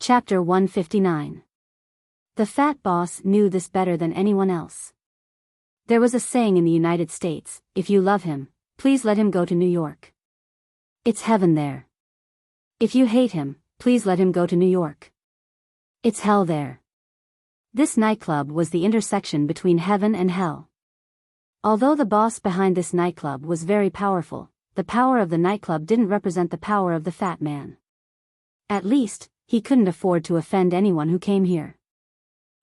Chapter 159. The fat boss knew this better than anyone else. There was a saying in the United States, if you love him, please let him go to New York. It's heaven there. If you hate him, please let him go to New York. It's hell there. This nightclub was the intersection between heaven and hell. Although the boss behind this nightclub was very powerful, the power of the nightclub didn't represent the power of the fat man. At least, he couldn't afford to offend anyone who came here.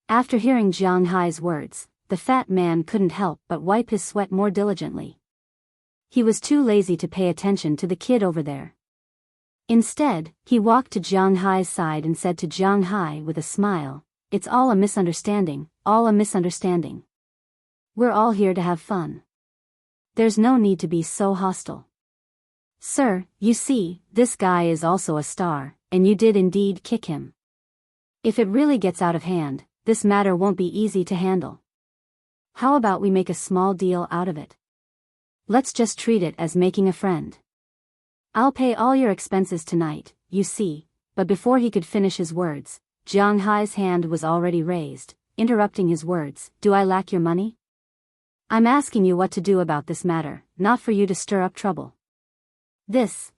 After hearing Jiang Hai's words, the fat man couldn't help but wipe his sweat more diligently. He was too lazy to pay attention to the kid over there. Instead, he walked to Jiang Hai's side and said to Jiang Hai with a smile, "It's all a misunderstanding, all a misunderstanding. We're all here to have fun. There's no need to be so hostile. Sir, you see, this guy is also a star, and you did indeed kick him. If it really gets out of hand, this matter won't be easy to handle. How about we make a small deal out of it? Let's just treat it as making a friend. I'll pay all your expenses tonight, you see." But before he could finish his words, Jiang Hai's hand was already raised, interrupting his words. "Do I lack your money? I'm asking you what to do about this matter, not for you to stir up trouble. This.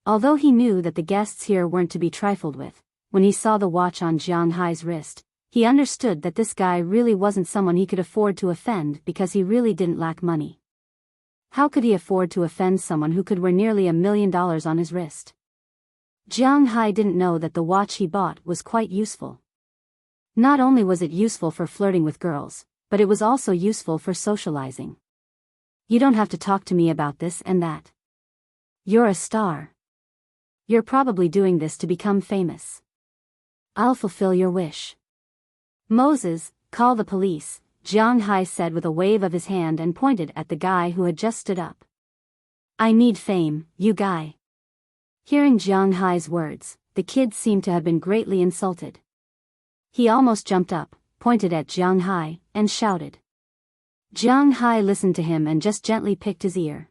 Although he knew that the guests here weren't to be trifled with, when he saw the watch on Jiang Hai's wrist, he understood that this guy really wasn't someone he could afford to offend because he really didn't lack money. How could he afford to offend someone who could wear nearly $1 million on his wrist? Jiang Hai didn't know that the watch he bought was quite useful. Not only was it useful for flirting with girls, but it was also useful for socializing. You don't have to talk to me about this and that. You're a star. You're probably doing this to become famous. I'll fulfill your wish. Moses, call the police, Jiang Hai said with a wave of his hand and pointed at the guy who had just stood up. I need fame, you guy. Hearing Jiang Hai's words, the kid seemed to have been greatly insulted. He almost jumped up, pointed at Jiang Hai, and shouted. Jiang Hai listened to him and just gently picked his ear.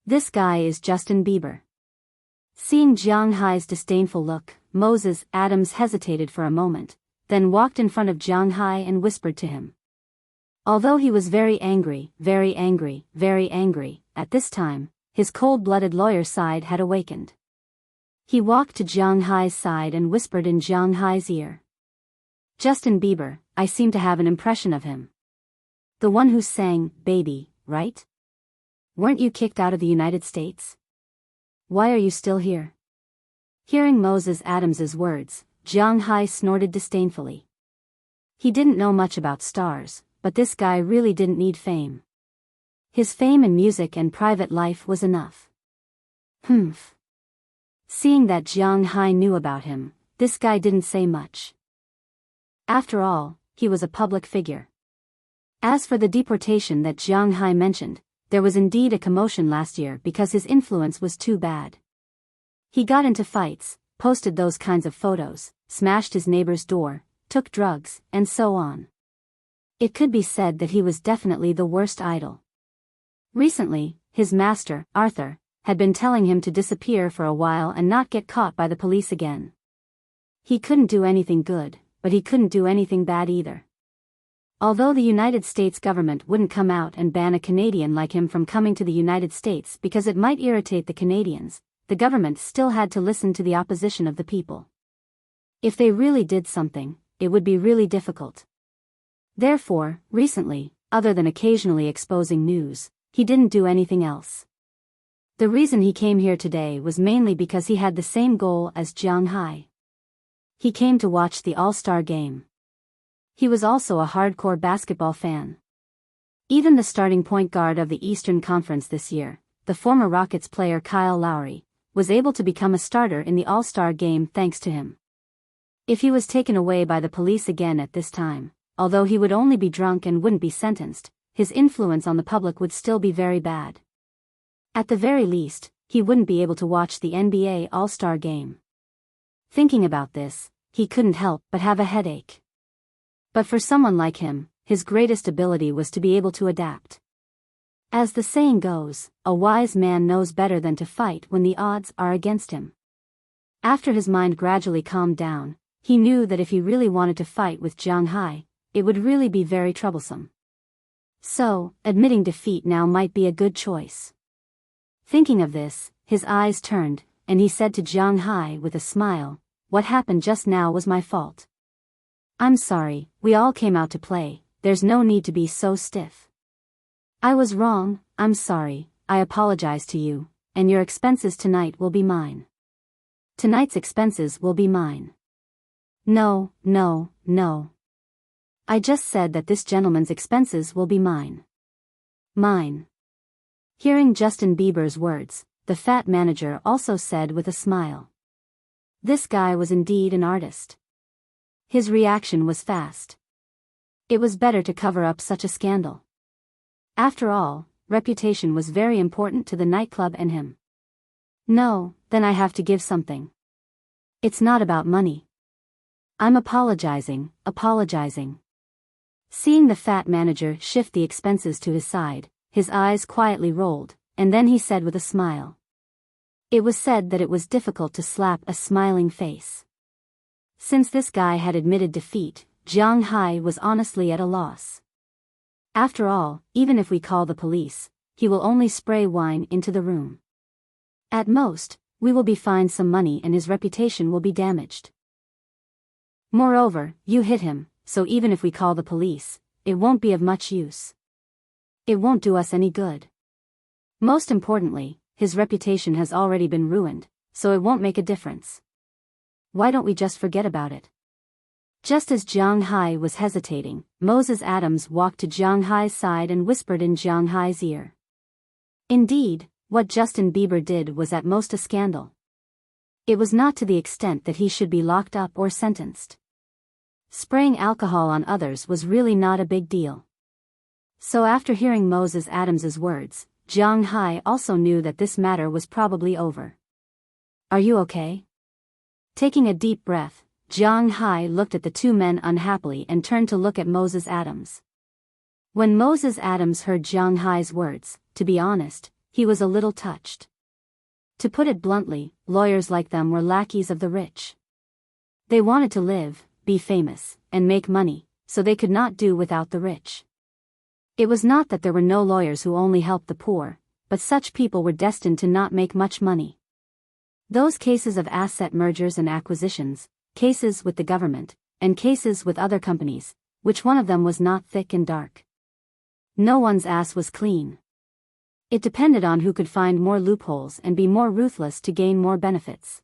This guy is Justin Bieber. Seeing Jiang Hai's disdainful look, Moses Adams hesitated for a moment, then walked in front of Jiang Hai and whispered to him. Although he was very angry, at this time, his cold-blooded lawyer side had awakened. He walked to Jiang Hai's side and whispered in Jiang Hai's ear. Justin Bieber, I seem to have an impression of him. The one who sang, Baby, right? Weren't you kicked out of the United States? Why are you still here? Hearing Moses Adams's words, Jiang Hai snorted disdainfully. He didn't know much about stars, but this guy really didn't need fame. His fame in music and private life was enough. Seeing that Jiang Hai knew about him, this guy didn't say much. After all, he was a public figure. As for the deportation that Jiang Hai mentioned, there was indeed a commotion last year because his influence was too bad. He got into fights, posted those kinds of photos, smashed his neighbor's door, took drugs, and so on. It could be said that he was definitely the worst idol. Recently, his master, Arthur, had been telling him to disappear for a while and not get caught by the police again. He couldn't do anything good, but he couldn't do anything bad either. Although the United States government wouldn't come out and ban a Canadian like him from coming to the United States because it might irritate the Canadians, the government still had to listen to the opposition of the people. If they really did something, it would be really difficult. Therefore, recently, other than occasionally exposing news, he didn't do anything else. The reason he came here today was mainly because he had the same goal as Jiang Hai. He came to watch the All-Star game. He was also a hardcore basketball fan. Even the starting point guard of the Eastern Conference this year, the former Rockets player Kyle Lowry, was able to become a starter in the All-Star game thanks to him. If he was taken away by the police again at this time, although he would only be drunk and wouldn't be sentenced, his influence on the public would still be very bad. At the very least, he wouldn't be able to watch the NBA All-Star game. Thinking about this, he couldn't help but have a headache. But for someone like him, his greatest ability was to be able to adapt. As the saying goes, a wise man knows better than to fight when the odds are against him. After his mind gradually calmed down, he knew that if he really wanted to fight with Jiang Hai, it would really be very troublesome. So, admitting defeat now might be a good choice. Thinking of this, his eyes turned, and he said to Jiang Hai with a smile, "What happened just now was my fault. I'm sorry, we all came out to play, there's no need to be so stiff. I was wrong, I'm sorry, I apologize to you, and your expenses tonight will be mine." "Tonight's expenses will be mine." No. I just said that this gentleman's expenses will be mine. Mine. Hearing Justin Bieber's words, the fat manager also said with a smile. This guy was indeed an artist. His reaction was fast. It was better to cover up such a scandal. After all, reputation was very important to the nightclub and him. No, then I have to give something. It's not about money. I'm apologizing. Seeing the fat manager shift the expenses to his side, his eyes quietly rolled, and then he said with a smile. It was said that it was difficult to slap a smiling face. Since this guy had admitted defeat, Jiang Hai was honestly at a loss. After all, even if we call the police, he will only spray wine into the room. At most, we will be fined some money and his reputation will be damaged. Moreover, you hit him, so even if we call the police, it won't be of much use. It won't do us any good. Most importantly, his reputation has already been ruined, so it won't make a difference. Why don't we just forget about it? Just as Jiang Hai was hesitating, Moses Adams walked to Jiang Hai's side and whispered in Jiang Hai's ear. Indeed, what Justin Bieber did was at most a scandal. It was not to the extent that he should be locked up or sentenced. Spraying alcohol on others was really not a big deal. So after hearing Moses Adams's words, Jiang Hai also knew that this matter was probably over. Are you okay? Taking a deep breath, Jiang Hai looked at the two men unhappily and turned to look at Moses Adams. When Moses Adams heard Jiang Hai's words, to be honest, he was a little touched. To put it bluntly, lawyers like them were lackeys of the rich. They wanted to live, be famous, and make money, so they could not do without the rich. It was not that there were no lawyers who only helped the poor, but such people were destined to not make much money. Those cases of asset mergers and acquisitions, cases with the government, and cases with other companies, which one of them was not thick and dark? No one's ass was clean. It depended on who could find more loopholes and be more ruthless to gain more benefits.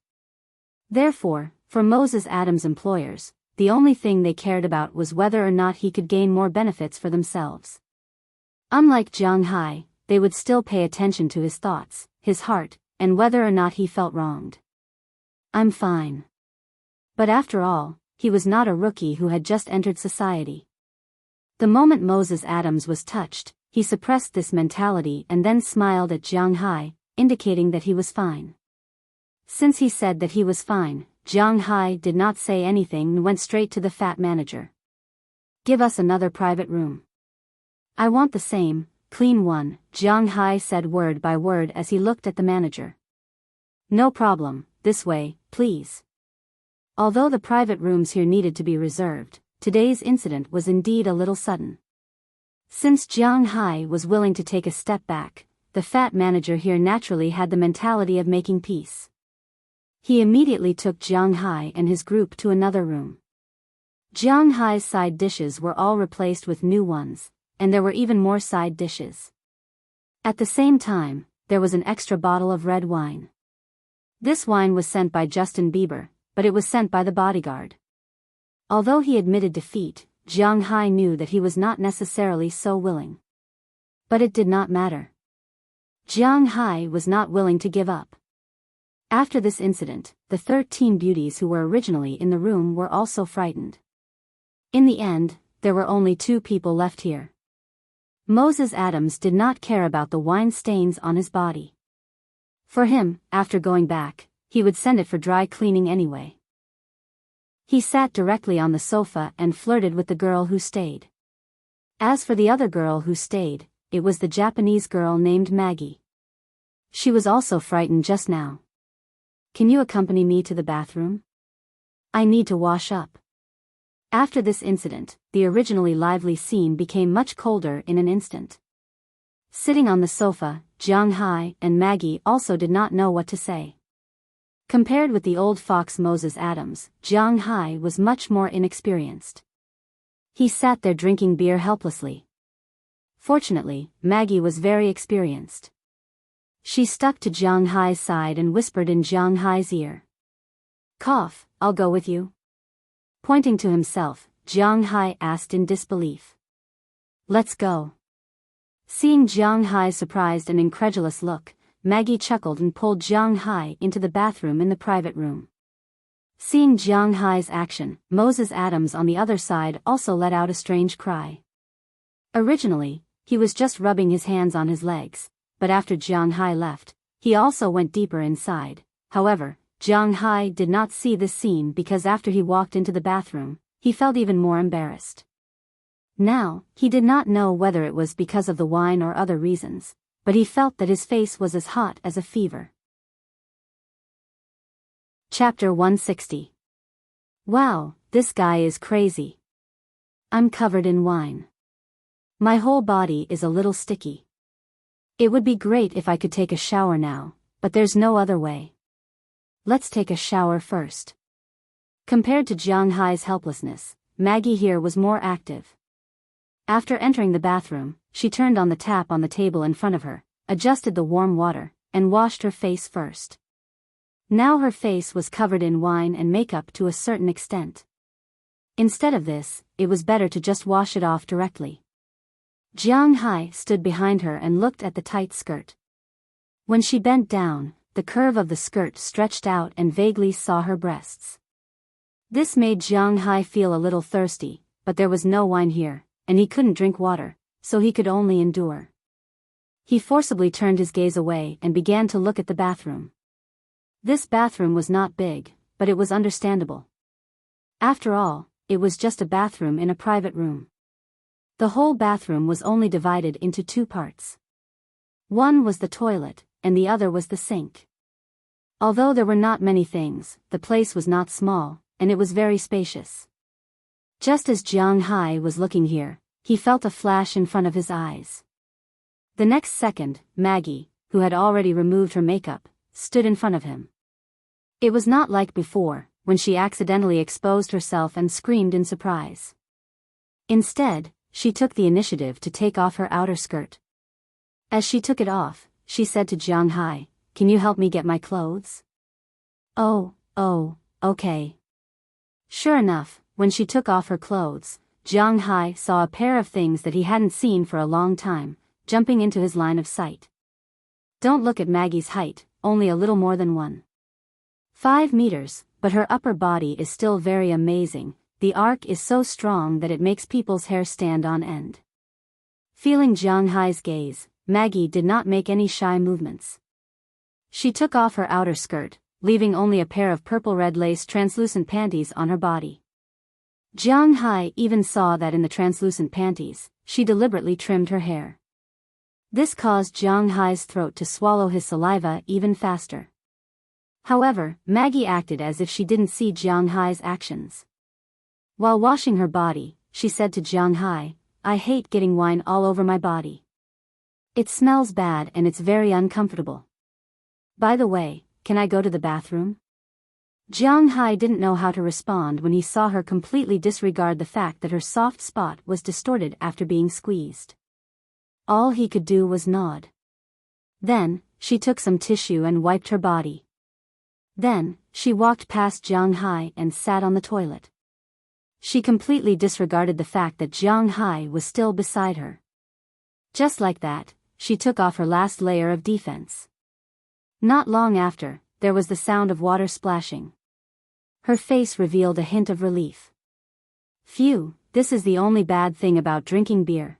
Therefore, for Moses Adams' employers, the only thing they cared about was whether or not he could gain more benefits for themselves. Unlike Jiang Hai, they would still pay attention to his thoughts, his heart, and whether or not he felt wronged. I'm fine. But after all, he was not a rookie who had just entered society. The moment Moses Adams was touched, he suppressed this mentality and then smiled at Jiang Hai, indicating that he was fine. Since he said that he was fine, Jiang Hai did not say anything and went straight to the fat manager. Give us another private room. I want the same, clean one, Jiang Hai said word by word as he looked at the manager. No problem, this way, please. Although the private rooms here needed to be reserved, today's incident was indeed a little sudden. Since Jiang Hai was willing to take a step back, the fat manager here naturally had the mentality of making peace. He immediately took Jiang Hai and his group to another room. Jiang Hai's side dishes were all replaced with new ones, and there were even more side dishes. At the same time, there was an extra bottle of red wine. This wine was sent by Justin Bieber, but it was sent by the bodyguard. Although he admitted defeat, Jiang Hai knew that he was not necessarily so willing. But it did not matter. Jiang Hai was not willing to give up. After this incident, the 13 beauties who were originally in the room were also frightened. In the end, there were only 2 people left here. Moses Adams did not care about the wine stains on his body. For him, after going back, he would send it for dry cleaning anyway. He sat directly on the sofa and flirted with the girl who stayed. As for the other girl who stayed, it was the Japanese girl named Maggie. She was also frightened just now. can you accompany me to the bathroom? I need to wash up. After this incident, the originally lively scene became much colder in an instant. Sitting on the sofa, Jiang Hai and Maggie also did not know what to say. Compared with the old fox Moses Adams, Jiang Hai was much more inexperienced. He sat there drinking beer helplessly. Fortunately, Maggie was very experienced. She stuck to Jiang Hai's side and whispered in Jiang Hai's ear. "Cough, I'll go with you." Pointing to himself, Jiang Hai asked in disbelief. "Let's go." Seeing Jiang Hai's surprised and incredulous look, Maggie chuckled and pulled Jiang Hai into the bathroom in the private room. Seeing Jiang Hai's action, Moses Adams on the other side also let out a strange cry. Originally, he was just rubbing his hands on his legs, but after Jiang Hai left, he also went deeper inside. However, Jiang Hai did not see this scene because after he walked into the bathroom, he felt even more embarrassed. Now, he did not know whether it was because of the wine or other reasons, but he felt that his face was as hot as a fever. Chapter 160. Wow, this guy is crazy. I'm covered in wine. My whole body is a little sticky. It would be great if I could take a shower now, but there's no other way. Let's take a shower first. Compared to Jiang Hai's helplessness, Maggie here was more active. After entering the bathroom, she turned on the tap on the table in front of her, adjusted the warm water, and washed her face first. Now her face was covered in wine and makeup to a certain extent. Instead of this, it was better to just wash it off directly. Jiang Hai stood behind her and looked at the tight skirt. When she bent down, the curve of the skirt stretched out and vaguely saw her breasts. This made Jiang Hai feel a little thirsty, but there was no wine here, and he couldn't drink water, so he could only endure. He forcibly turned his gaze away and began to look at the bathroom. This bathroom was not big, but it was understandable. After all, it was just a bathroom in a private room. The whole bathroom was only divided into two parts. One was the toilet, and the other was the sink. Although there were not many things, the place was not small, and it was very spacious. Just as Jiang Hai was looking here, he felt a flash in front of his eyes. The next second, Maggie, who had already removed her makeup, stood in front of him. It was not like before, when she accidentally exposed herself and screamed in surprise. Instead, she took the initiative to take off her outer skirt. As she took it off, she said to Jiang Hai, "Can you help me get my clothes?" Oh, okay. Sure enough, when she took off her clothes, Jiang Hai saw a pair of things that he hadn't seen for a long time, jumping into his line of sight. Don't look at Maggie's height, only a little more than 1.5 meters, but her upper body is still very amazing. The arc is so strong that it makes people's hair stand on end. Feeling Jiang Hai's gaze, Maggie did not make any shy movements. She took off her outer skirt, leaving only a pair of purple-red lace translucent panties on her body. Jiang Hai even saw that in the translucent panties, she deliberately trimmed her hair. This caused Jiang Hai's throat to swallow his saliva even faster. However, Maggie acted as if she didn't see Jiang Hai's actions. While washing her body, she said to Jiang Hai, "I hate getting wine all over my body. It smells bad and it's very uncomfortable. By the way, can I go to the bathroom?" Jiang Hai didn't know how to respond when he saw her completely disregard the fact that her soft spot was distorted after being squeezed. All he could do was nod. Then, she took some tissue and wiped her body. Then, she walked past Jiang Hai and sat on the toilet. She completely disregarded the fact that Jiang Hai was still beside her. Just like that, she took off her last layer of defense. Not long after, there was the sound of water splashing. Her face revealed a hint of relief. Phew, this is the only bad thing about drinking beer.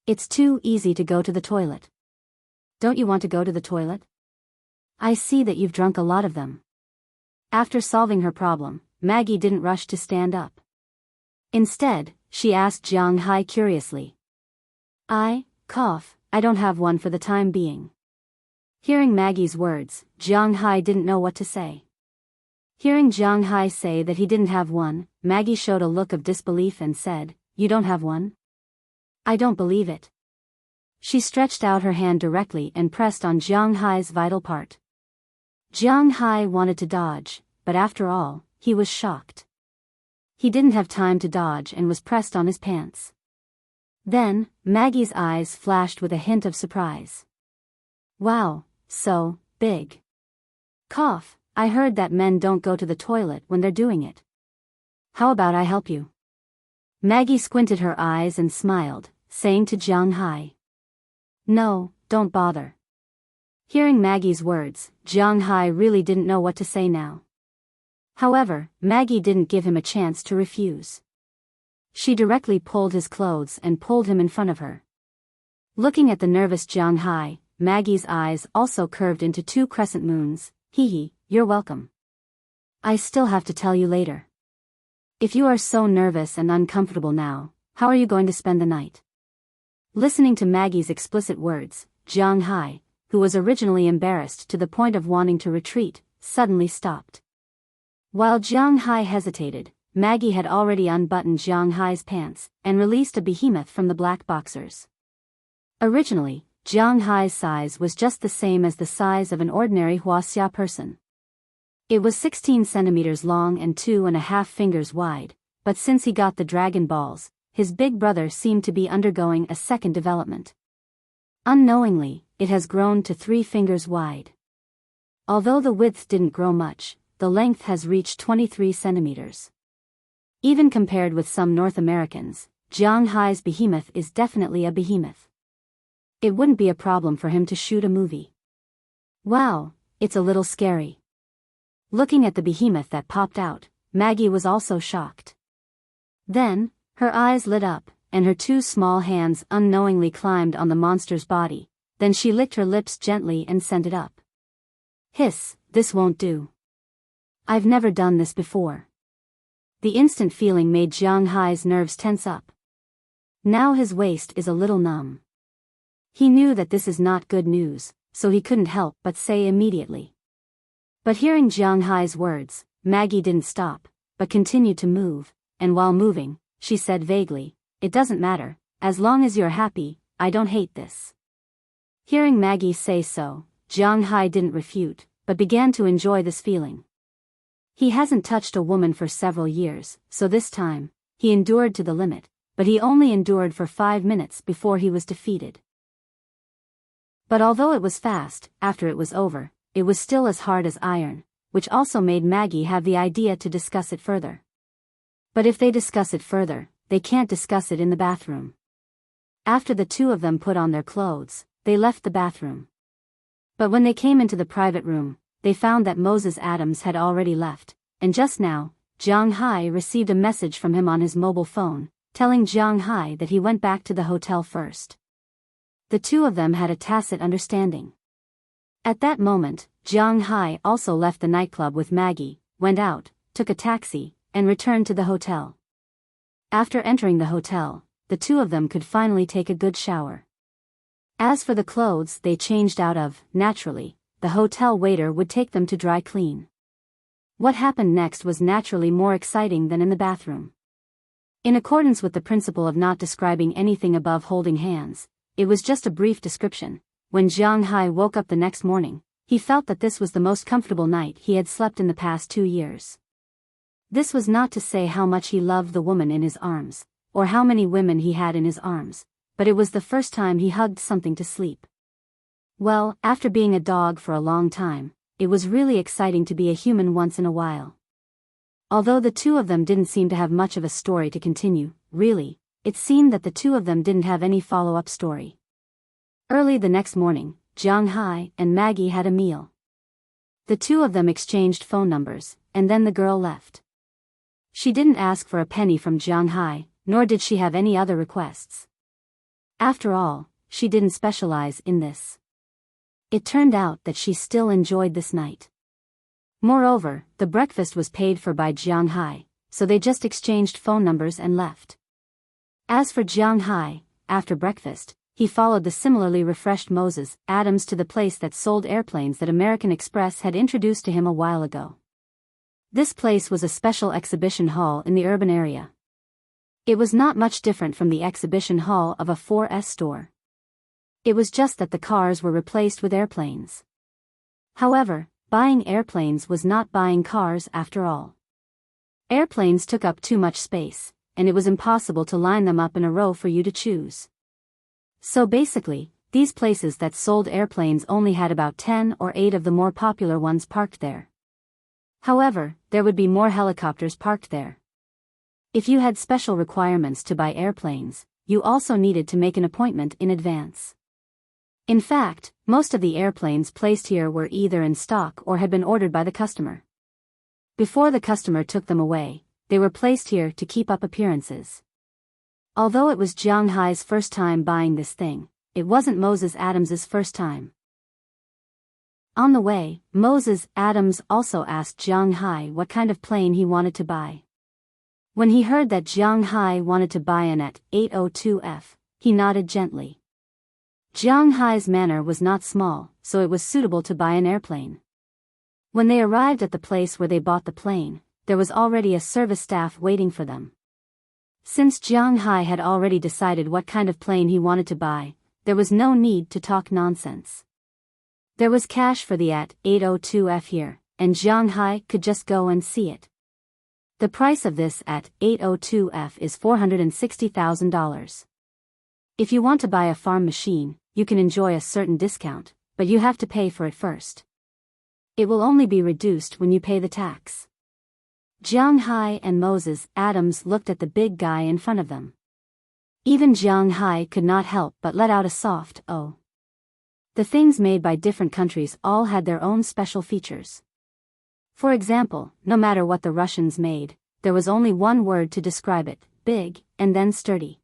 It's too easy to go to the toilet. Don't you want to go to the toilet? I see that you've drunk a lot of them. After solving her problem, Maggie didn't rush to stand up. Instead, she asked Jiang Hai curiously. I don't have one for the time being. Hearing Maggie's words, Jiang Hai didn't know what to say. Hearing Jiang Hai say that he didn't have one, Maggie showed a look of disbelief and said, "You don't have one? I don't believe it." She stretched out her hand directly and pressed on Jiang Hai's vital part. Jiang Hai wanted to dodge, but after all, he was shocked. He didn't have time to dodge and was pressed on his pants. Then, Maggie's eyes flashed with a hint of surprise. "Wow, so big." Cough, I heard that men don't go to the toilet when they're doing it. How about I help you? Maggie squinted her eyes and smiled, saying to Jiang Hai, "No, don't bother." Hearing Maggie's words, Jiang Hai really didn't know what to say now. However, Maggie didn't give him a chance to refuse. She directly pulled his clothes and pulled him in front of her. Looking at the nervous Jiang Hai, Maggie's eyes also curved into two crescent moons. "Hee, you're welcome. I still have to tell you later. If you are so nervous and uncomfortable now, how are you going to spend the night?" Listening to Maggie's explicit words, Jiang Hai, who was originally embarrassed to the point of wanting to retreat, suddenly stopped. While Jiang Hai hesitated, Maggie had already unbuttoned Jiang Hai's pants and released a behemoth from the black boxers. Originally, Jiang Hai's size was just the same as the size of an ordinary Wuxia person. It was 16 centimeters long and 2.5 fingers wide, but since he got the Dragon Balls, his big brother seemed to be undergoing a second development. Unknowingly, it has grown to 3 fingers wide. Although the width didn't grow much, the length has reached 23 centimeters. Even compared with some North Americans, Jiang Hai's behemoth is definitely a behemoth. It wouldn't be a problem for him to shoot a movie. Wow, it's a little scary. Looking at the behemoth that popped out, Maggie was also shocked. Then, her eyes lit up, and her two small hands unknowingly climbed on the monster's body, then she licked her lips gently and sent it up. Hiss, this won't do. I've never done this before. The instant feeling made Jiang Hai's nerves tense up. Now his waist is a little numb. He knew that this is not good news, so he couldn't help but say immediately. But hearing Jiang Hai's words, Maggie didn't stop, but continued to move, and while moving, she said vaguely, "It doesn't matter, as long as you're happy, I don't hate this." Hearing Maggie say so, Jiang Hai didn't refute, but began to enjoy this feeling. He hasn't touched a woman for several years, so this time, he endured to the limit, but he only endured for 5 minutes before he was defeated. But although it was fast, after it was over, it was still as hard as iron, which also made Maggie have the idea to discuss it further. But if they discuss it further, they can't discuss it in the bathroom. After the two of them put on their clothes, they left the bathroom. But when they came into the private room, they found that Moses Adams had already left, and just now, Jiang Hai received a message from him on his mobile phone, telling Jiang Hai that he went back to the hotel first. The two of them had a tacit understanding. At that moment, Jiang Hai also left the nightclub with Maggie, went out, took a taxi, and returned to the hotel. After entering the hotel, the two of them could finally take a good shower. As for the clothes they changed out of, naturally, the hotel waiter would take them to dry clean. What happened next was naturally more exciting than in the bathroom. In accordance with the principle of not describing anything above holding hands, it was just a brief description. When Jiang Hai woke up the next morning, he felt that this was the most comfortable night he had slept in the past 2 years. This was not to say how much he loved the woman in his arms, or how many women he had in his arms, but it was the first time he hugged something to sleep. Well, after being a dog for a long time, it was really exciting to be a human once in a while. Although the two of them didn't seem to have much of a story to continue, really, it seemed that the two of them didn't have any follow-up story. Early the next morning, Jiang Hai and Maggie had a meal. The two of them exchanged phone numbers, and then the girl left. She didn't ask for a penny from Jiang Hai, nor did she have any other requests. After all, she didn't specialize in this. It turned out that she still enjoyed this night. Moreover, the breakfast was paid for by Jiang Hai, so they just exchanged phone numbers and left. As for Jiang Hai, after breakfast, he followed the similarly refreshed Moses Adams to the place that sold airplanes that American Express had introduced to him a while ago. This place was a special exhibition hall in the urban area. It was not much different from the exhibition hall of a 4S store. It was just that the cars were replaced with airplanes. However, buying airplanes was not buying cars after all. Airplanes took up too much space, and it was impossible to line them up in a row for you to choose. So basically, these places that sold airplanes only had about 10 or 8 of the more popular ones parked there. However, there would be more helicopters parked there. If you had special requirements to buy airplanes, you also needed to make an appointment in advance. In fact, most of the airplanes placed here were either in stock or had been ordered by the customer. Before the customer took them away, they were placed here to keep up appearances. Although it was Jiang Hai's first time buying this thing, it wasn't Moses Adams's first time. On the way, Moses Adams also asked Jiang Hai what kind of plane he wanted to buy. When he heard that Jiang Hai wanted to buy an AT-802F, he nodded gently. Jiang Hai's manor was not small, so it was suitable to buy an airplane. When they arrived at the place where they bought the plane, there was already a service staff waiting for them. Since Jiang Hai had already decided what kind of plane he wanted to buy, there was no need to talk nonsense. There was cash for the AT-802F here, and Jiang Hai could just go and see it. The price of this AT-802F is $460,000. If you want to buy a farm machine, you can enjoy a certain discount, but you have to pay for it first. It will only be reduced when you pay the tax. Jiang Hai and Moses Adams looked at the big guy in front of them. Even Jiang Hai could not help but let out a soft "oh." The things made by different countries all had their own special features. For example, no matter what the Russians made, there was only one word to describe it: big, and then sturdy.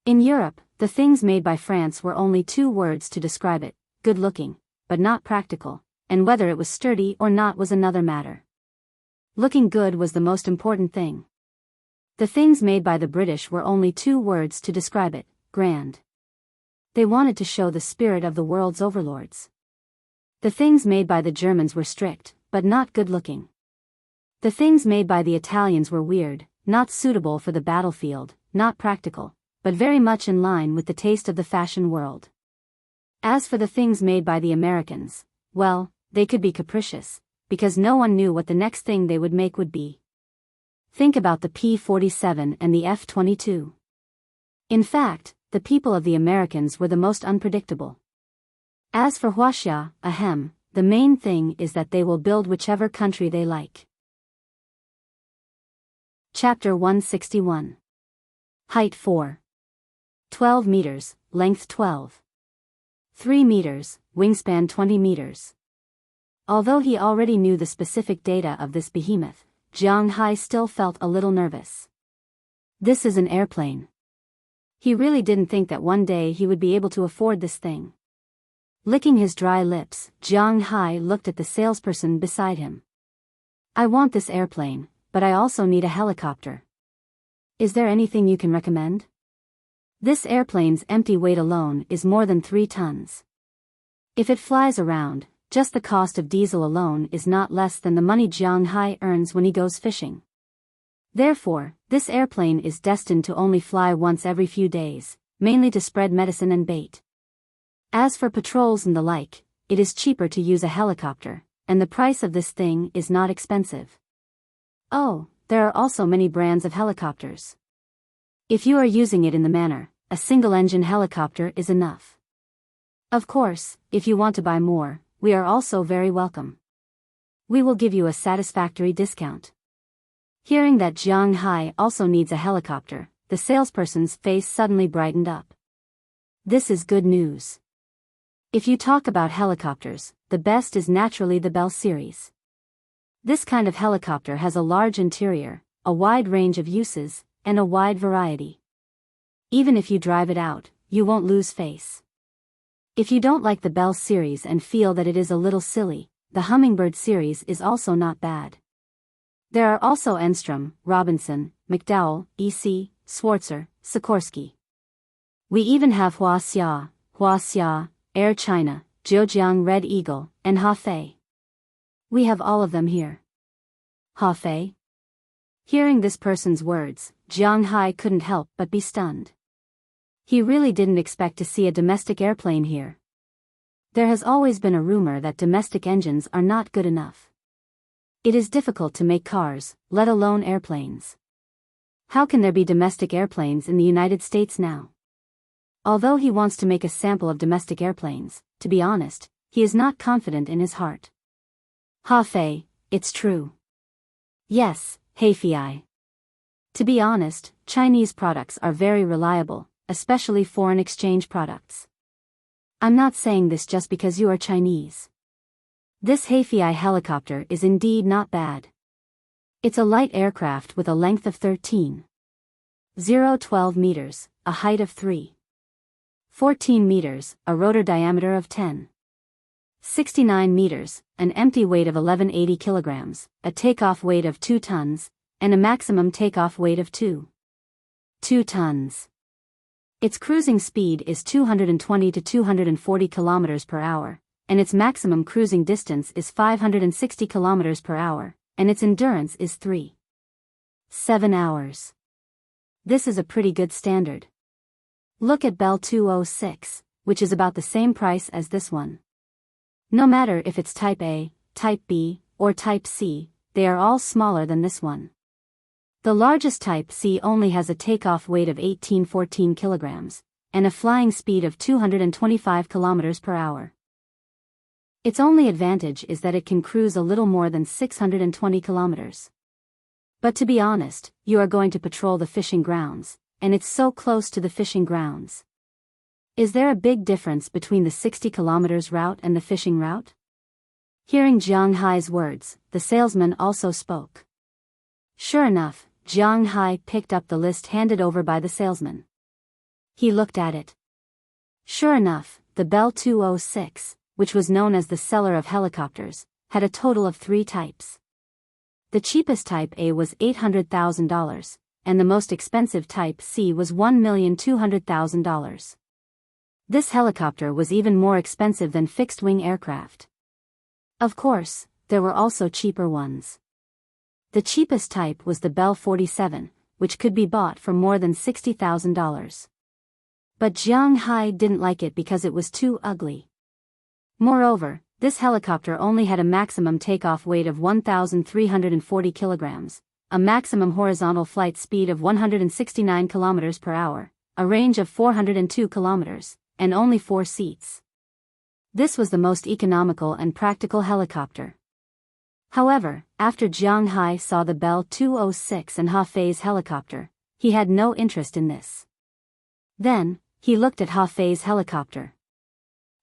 In Europe, the things made by France were only 2 words to describe it: good-looking, but not practical, and whether it was sturdy or not was another matter. Looking good was the most important thing. The things made by the British were only 2 words to describe it: grand. They wanted to show the spirit of the world's overlords. The things made by the Germans were strict, but not good-looking. The things made by the Italians were weird, not suitable for the battlefield, not practical, but very much in line with the taste of the fashion world. As for the things made by the Americans, well, they could be capricious, because no one knew what the next thing they would make would be. Think about the P-47 and the F-22. In fact, the people of the Americans were the most unpredictable. As for Wuxia, the main thing is that they will build whichever country they like. Chapter 161. Height 4. 12 meters, length 12. 3 meters, wingspan 20 meters. Although he already knew the specific data of this behemoth, Jiang Hai still felt a little nervous. This is an airplane. He really didn't think that one day he would be able to afford this thing. Licking his dry lips, Jiang Hai looked at the salesperson beside him. I want this airplane, but I also need a helicopter. Is there anything you can recommend? This airplane's empty weight alone is more than 3 tons. If it flies around, just the cost of diesel alone is not less than the money Jiang Hai earns when he goes fishing. Therefore, this airplane is destined to only fly once every few days, mainly to spread medicine and bait. As for patrols and the like, it is cheaper to use a helicopter, and the price of this thing is not expensive. Oh, there are also many brands of helicopters. If you are using it in the manner, a single-engine helicopter is enough. Of course, if you want to buy more, we are also very welcome. We will give you a satisfactory discount. Hearing that Jiang Hai also needs a helicopter, the salesperson's face suddenly brightened up. This is good news. If you talk about helicopters, the best is naturally the Bell series. This kind of helicopter has a large interior, a wide range of uses, and a wide variety. Even if you drive it out, you won't lose face. If you don't like the Bell series and feel that it is a little silly, the Hummingbird series is also not bad. There are also Enstrom, Robinson, McDowell, E.C., Schwarzer, Sikorsky. We even have Huaxia, Air China, Zhejiang Red Eagle, and Hefei. We have all of them here. Hefei? Hearing this person's words, Jiang Hai couldn't help but be stunned. He really didn't expect to see a domestic airplane here. There has always been a rumor that domestic engines are not good enough. It is difficult to make cars, let alone airplanes. How can there be domestic airplanes in the United States now? Although he wants to make a sample of domestic airplanes, to be honest, he is not confident in his heart. Hefei, it's true. Yes, Hefei. To be honest, Chinese products are very reliable, especially foreign exchange products. I'm not saying this just because you are Chinese. This Hefei helicopter is indeed not bad. It's a light aircraft with a length of 13.012 meters, a height of 3.14 meters, a rotor diameter of 10.69 meters, an empty weight of 1180 kilograms, a takeoff weight of 2 tons, and a maximum takeoff weight of 2 tons. Its cruising speed is 220 to 240 kilometers per hour, and its maximum cruising distance is 560 kilometers per hour, and its endurance is 3.7 hours. This is a pretty good standard. Look at Bell 206, which is about the same price as this one. No matter if it's Type A, Type B, or Type C, they are all smaller than this one. The largest Type C only has a takeoff weight of 1814 kilograms, and a flying speed of 225 kilometers per hour. Its only advantage is that it can cruise a little more than 620 kilometers. But to be honest, you are going to patrol the fishing grounds, and it's so close to the fishing grounds. Is there a big difference between the 60 kilometers route and the fishing route? Hearing Jiang Hai's words, the salesman also spoke. Sure enough, Jiang Hai picked up the list handed over by the salesman. He looked at it. Sure enough, the Bell 206, which was known as the seller of helicopters, had a total of 3 types. The cheapest Type A was $800,000, and the most expensive Type C was $1,200,000. This helicopter was even more expensive than fixed-wing aircraft. Of course, there were also cheaper ones. The cheapest type was the Bell 47, which could be bought for more than $60,000. But Jiang Hai didn't like it because it was too ugly. Moreover, this helicopter only had a maximum takeoff weight of 1,340 kilograms, a maximum horizontal flight speed of 169 kilometers per hour, a range of 402 kilometers, and only 4 seats. This was the most economical and practical helicopter. However, after Jiang Hai saw the Bell 206 and Hefei's helicopter, he had no interest in this. Then, he looked at Hefei's helicopter.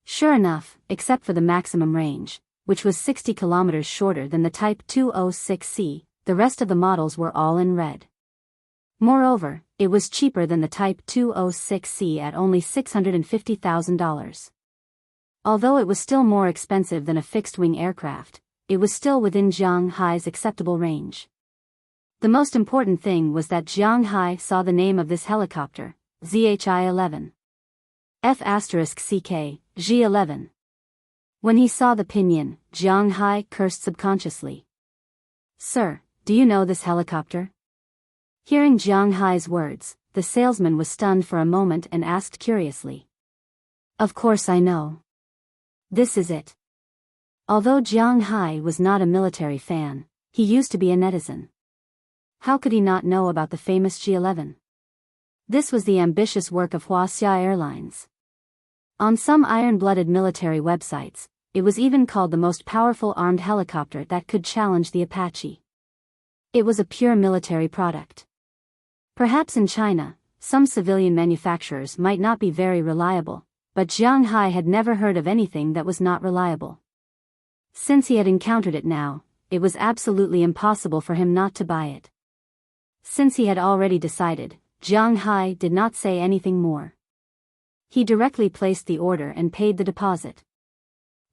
Sure enough, except for the maximum range, which was 60 kilometers shorter than the Type 206C, the rest of the models were all in red. Moreover, it was cheaper than the Type 206C at only $650,000. Although it was still more expensive than a fixed-wing aircraft, it was still within Jiang Hai's acceptable range. The most important thing was that Jiang Hai saw the name of this helicopter, ZHI-11. F*CK, G11. When he saw the pinyin, Jiang Hai cursed subconsciously. Sir, do you know this helicopter? Hearing Jiang Hai's words, the salesman was stunned for a moment and asked curiously. Of course I know. This is it. Although Jiang Hai was not a military fan, he used to be a netizen. How could he not know about the famous G11? This was the ambitious work of Wuxia Airlines. On some iron-blooded military websites, it was even called the most powerful armed helicopter that could challenge the Apache. It was a pure military product. Perhaps in China, some civilian manufacturers might not be very reliable, but Jiang Hai had never heard of anything that was not reliable. Since he had encountered it now, it was absolutely impossible for him not to buy it. Since he had already decided, Jiang Hai did not say anything more. He directly placed the order and paid the deposit.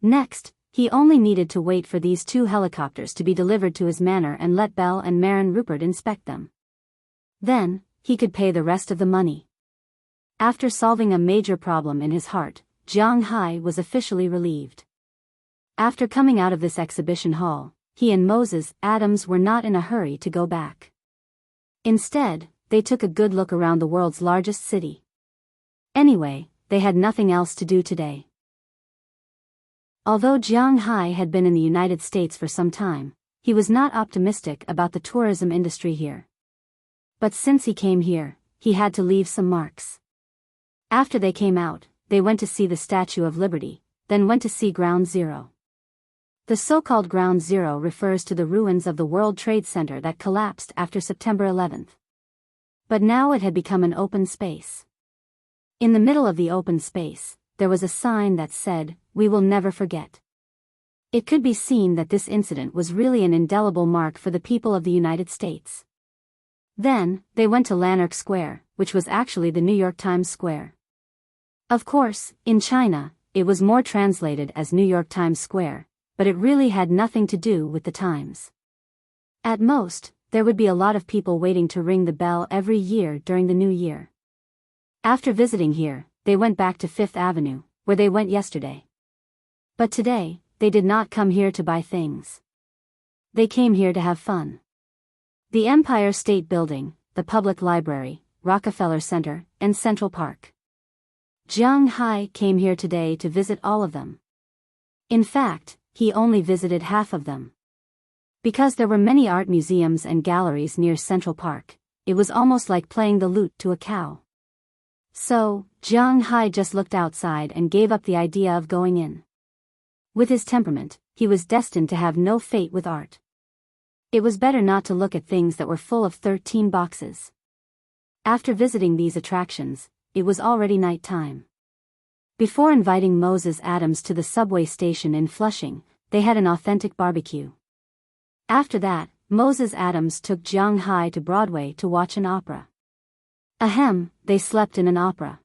Next, he only needed to wait for these 2 helicopters to be delivered to his manor and let Bell and Marin Rupert inspect them. Then, he could pay the rest of the money. After solving a major problem in his heart, Jiang Hai was officially relieved. After coming out of this exhibition hall, he and Moses Adams were not in a hurry to go back. Instead, they took a good look around the world's largest city. Anyway, they had nothing else to do today. Although Jiang Hai had been in the United States for some time, he was not optimistic about the tourism industry here. But since he came here, he had to leave some marks. After they came out, they went to see the Statue of Liberty, then went to see Ground Zero. The so-called Ground Zero refers to the ruins of the World Trade Center that collapsed after September 11th. But now it had become an open space. In the middle of the open space, there was a sign that said, "We will never forget." It could be seen that this incident was really an indelible mark for the people of the United States. Then, they went to Lanark Square, which was actually the New York Times Square. Of course, in China, it was more translated as New York Times Square, but it really had nothing to do with the Times. At most, there would be a lot of people waiting to ring the bell every year during the New Year. After visiting here, they went back to Fifth Avenue, where they went yesterday. But today, they did not come here to buy things. They came here to have fun. The Empire State Building, the Public Library, Rockefeller Center, and Central Park. Jiang Hai came here today to visit all of them. In fact, he only visited half of them. Because there were many art museums and galleries near Central Park, it was almost like playing the lute to a cow. So, Jiang Hai just looked outside and gave up the idea of going in. With his temperament, he was destined to have no fate with art. It was better not to look at things that were full of 13 boxes. After visiting these attractions, it was already night time. Before inviting Moses Adams to the subway station in Flushing, they had an authentic barbecue. After that, Moses Adams took Jiang Hai to Broadway to watch an opera. Ahem, they slept in an opera.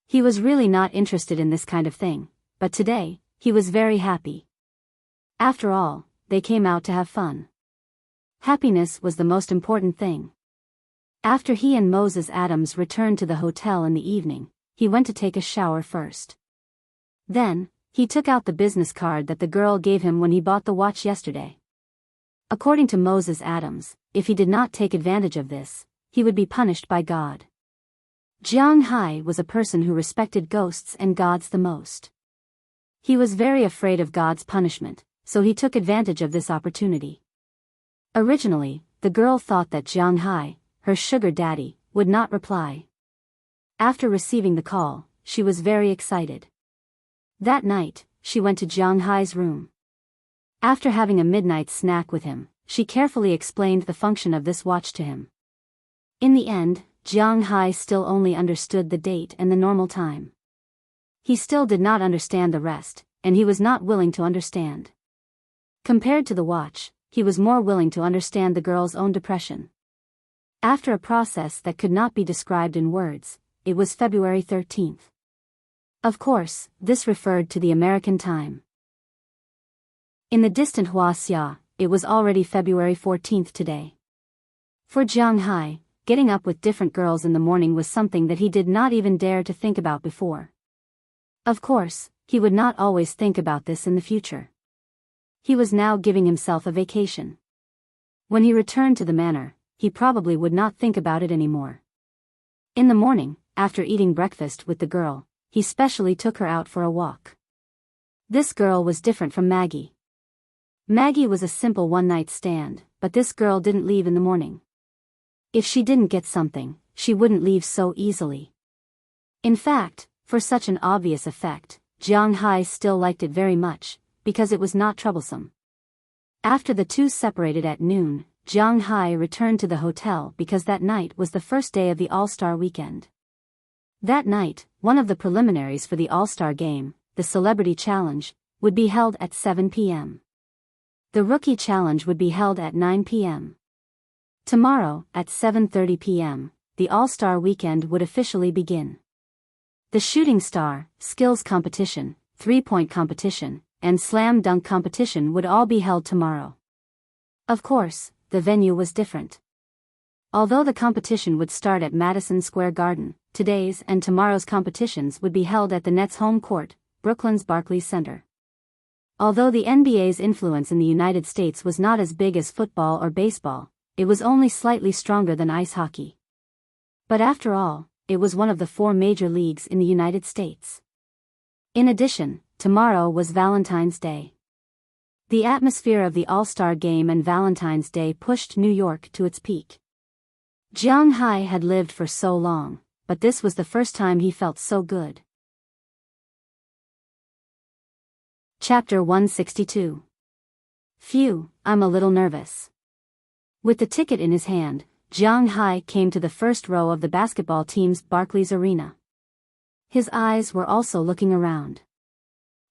He was really not interested in this kind of thing, but today, he was very happy. After all, they came out to have fun. Happiness was the most important thing. After he and Moses Adams returned to the hotel in the evening, he went to take a shower first. Then, he took out the business card that the girl gave him when he bought the watch yesterday. According to Moses Adams, if he did not take advantage of this, he would be punished by God. Jiang Hai was a person who respected ghosts and gods the most. He was very afraid of God's punishment, so he took advantage of this opportunity. Originally, the girl thought that Jiang Hai, her sugar daddy, would not reply. After receiving the call, she was very excited. That night, she went to Jiang Hai's room. After having a midnight snack with him, she carefully explained the function of this watch to him. In the end, Jiang Hai still only understood the date and the normal time. He still did not understand the rest, and he was not willing to understand. Compared to the watch, he was more willing to understand the girl's own depression. After a process that could not be described in words, it was February 13th. Of course, this referred to the American time. In the distant Wuxia, it was already February 14th today. For Jiang Hai, getting up with different girls in the morning was something that he did not even dare to think about before. Of course, he would not always think about this in the future. He was now giving himself a vacation. When he returned to the manor, he probably would not think about it anymore. In the morning, after eating breakfast with the girl, he specially took her out for a walk. This girl was different from Maggie. Maggie was a simple one-night stand, but this girl didn't leave in the morning. If she didn't get something, she wouldn't leave so easily. In fact, for such an obvious effect, Jiang Hai still liked it very much, because it was not troublesome. After the two separated at noon, Jiang Hai returned to the hotel because that night was the first day of the All-Star weekend. That night, one of the preliminaries for the All-Star game, the Celebrity Challenge, would be held at 7 p.m. The Rookie Challenge would be held at 9 p.m. Tomorrow, at 7:30 p.m., the All-Star weekend would officially begin. The Shooting Star, Skills Competition, Three-Point Competition, and Slam Dunk Competition would all be held tomorrow. Of course, the venue was different. Although the competition would start at Madison Square Garden, today's and tomorrow's competitions would be held at the Nets' home court, Brooklyn's Barclays Center. Although the NBA's influence in the United States was not as big as football or baseball, it was only slightly stronger than ice hockey. But after all, it was one of the 4 major leagues in the United States. In addition, tomorrow was Valentine's Day. The atmosphere of the All-Star Game and Valentine's Day pushed New York to its peak. Jiang Hai had lived for so long, but this was the first time he felt so good. Chapter 162. Phew, I'm a little nervous. With the ticket in his hand, Jiang Hai came to the first row of the basketball team's Barclays Arena. His eyes were also looking around.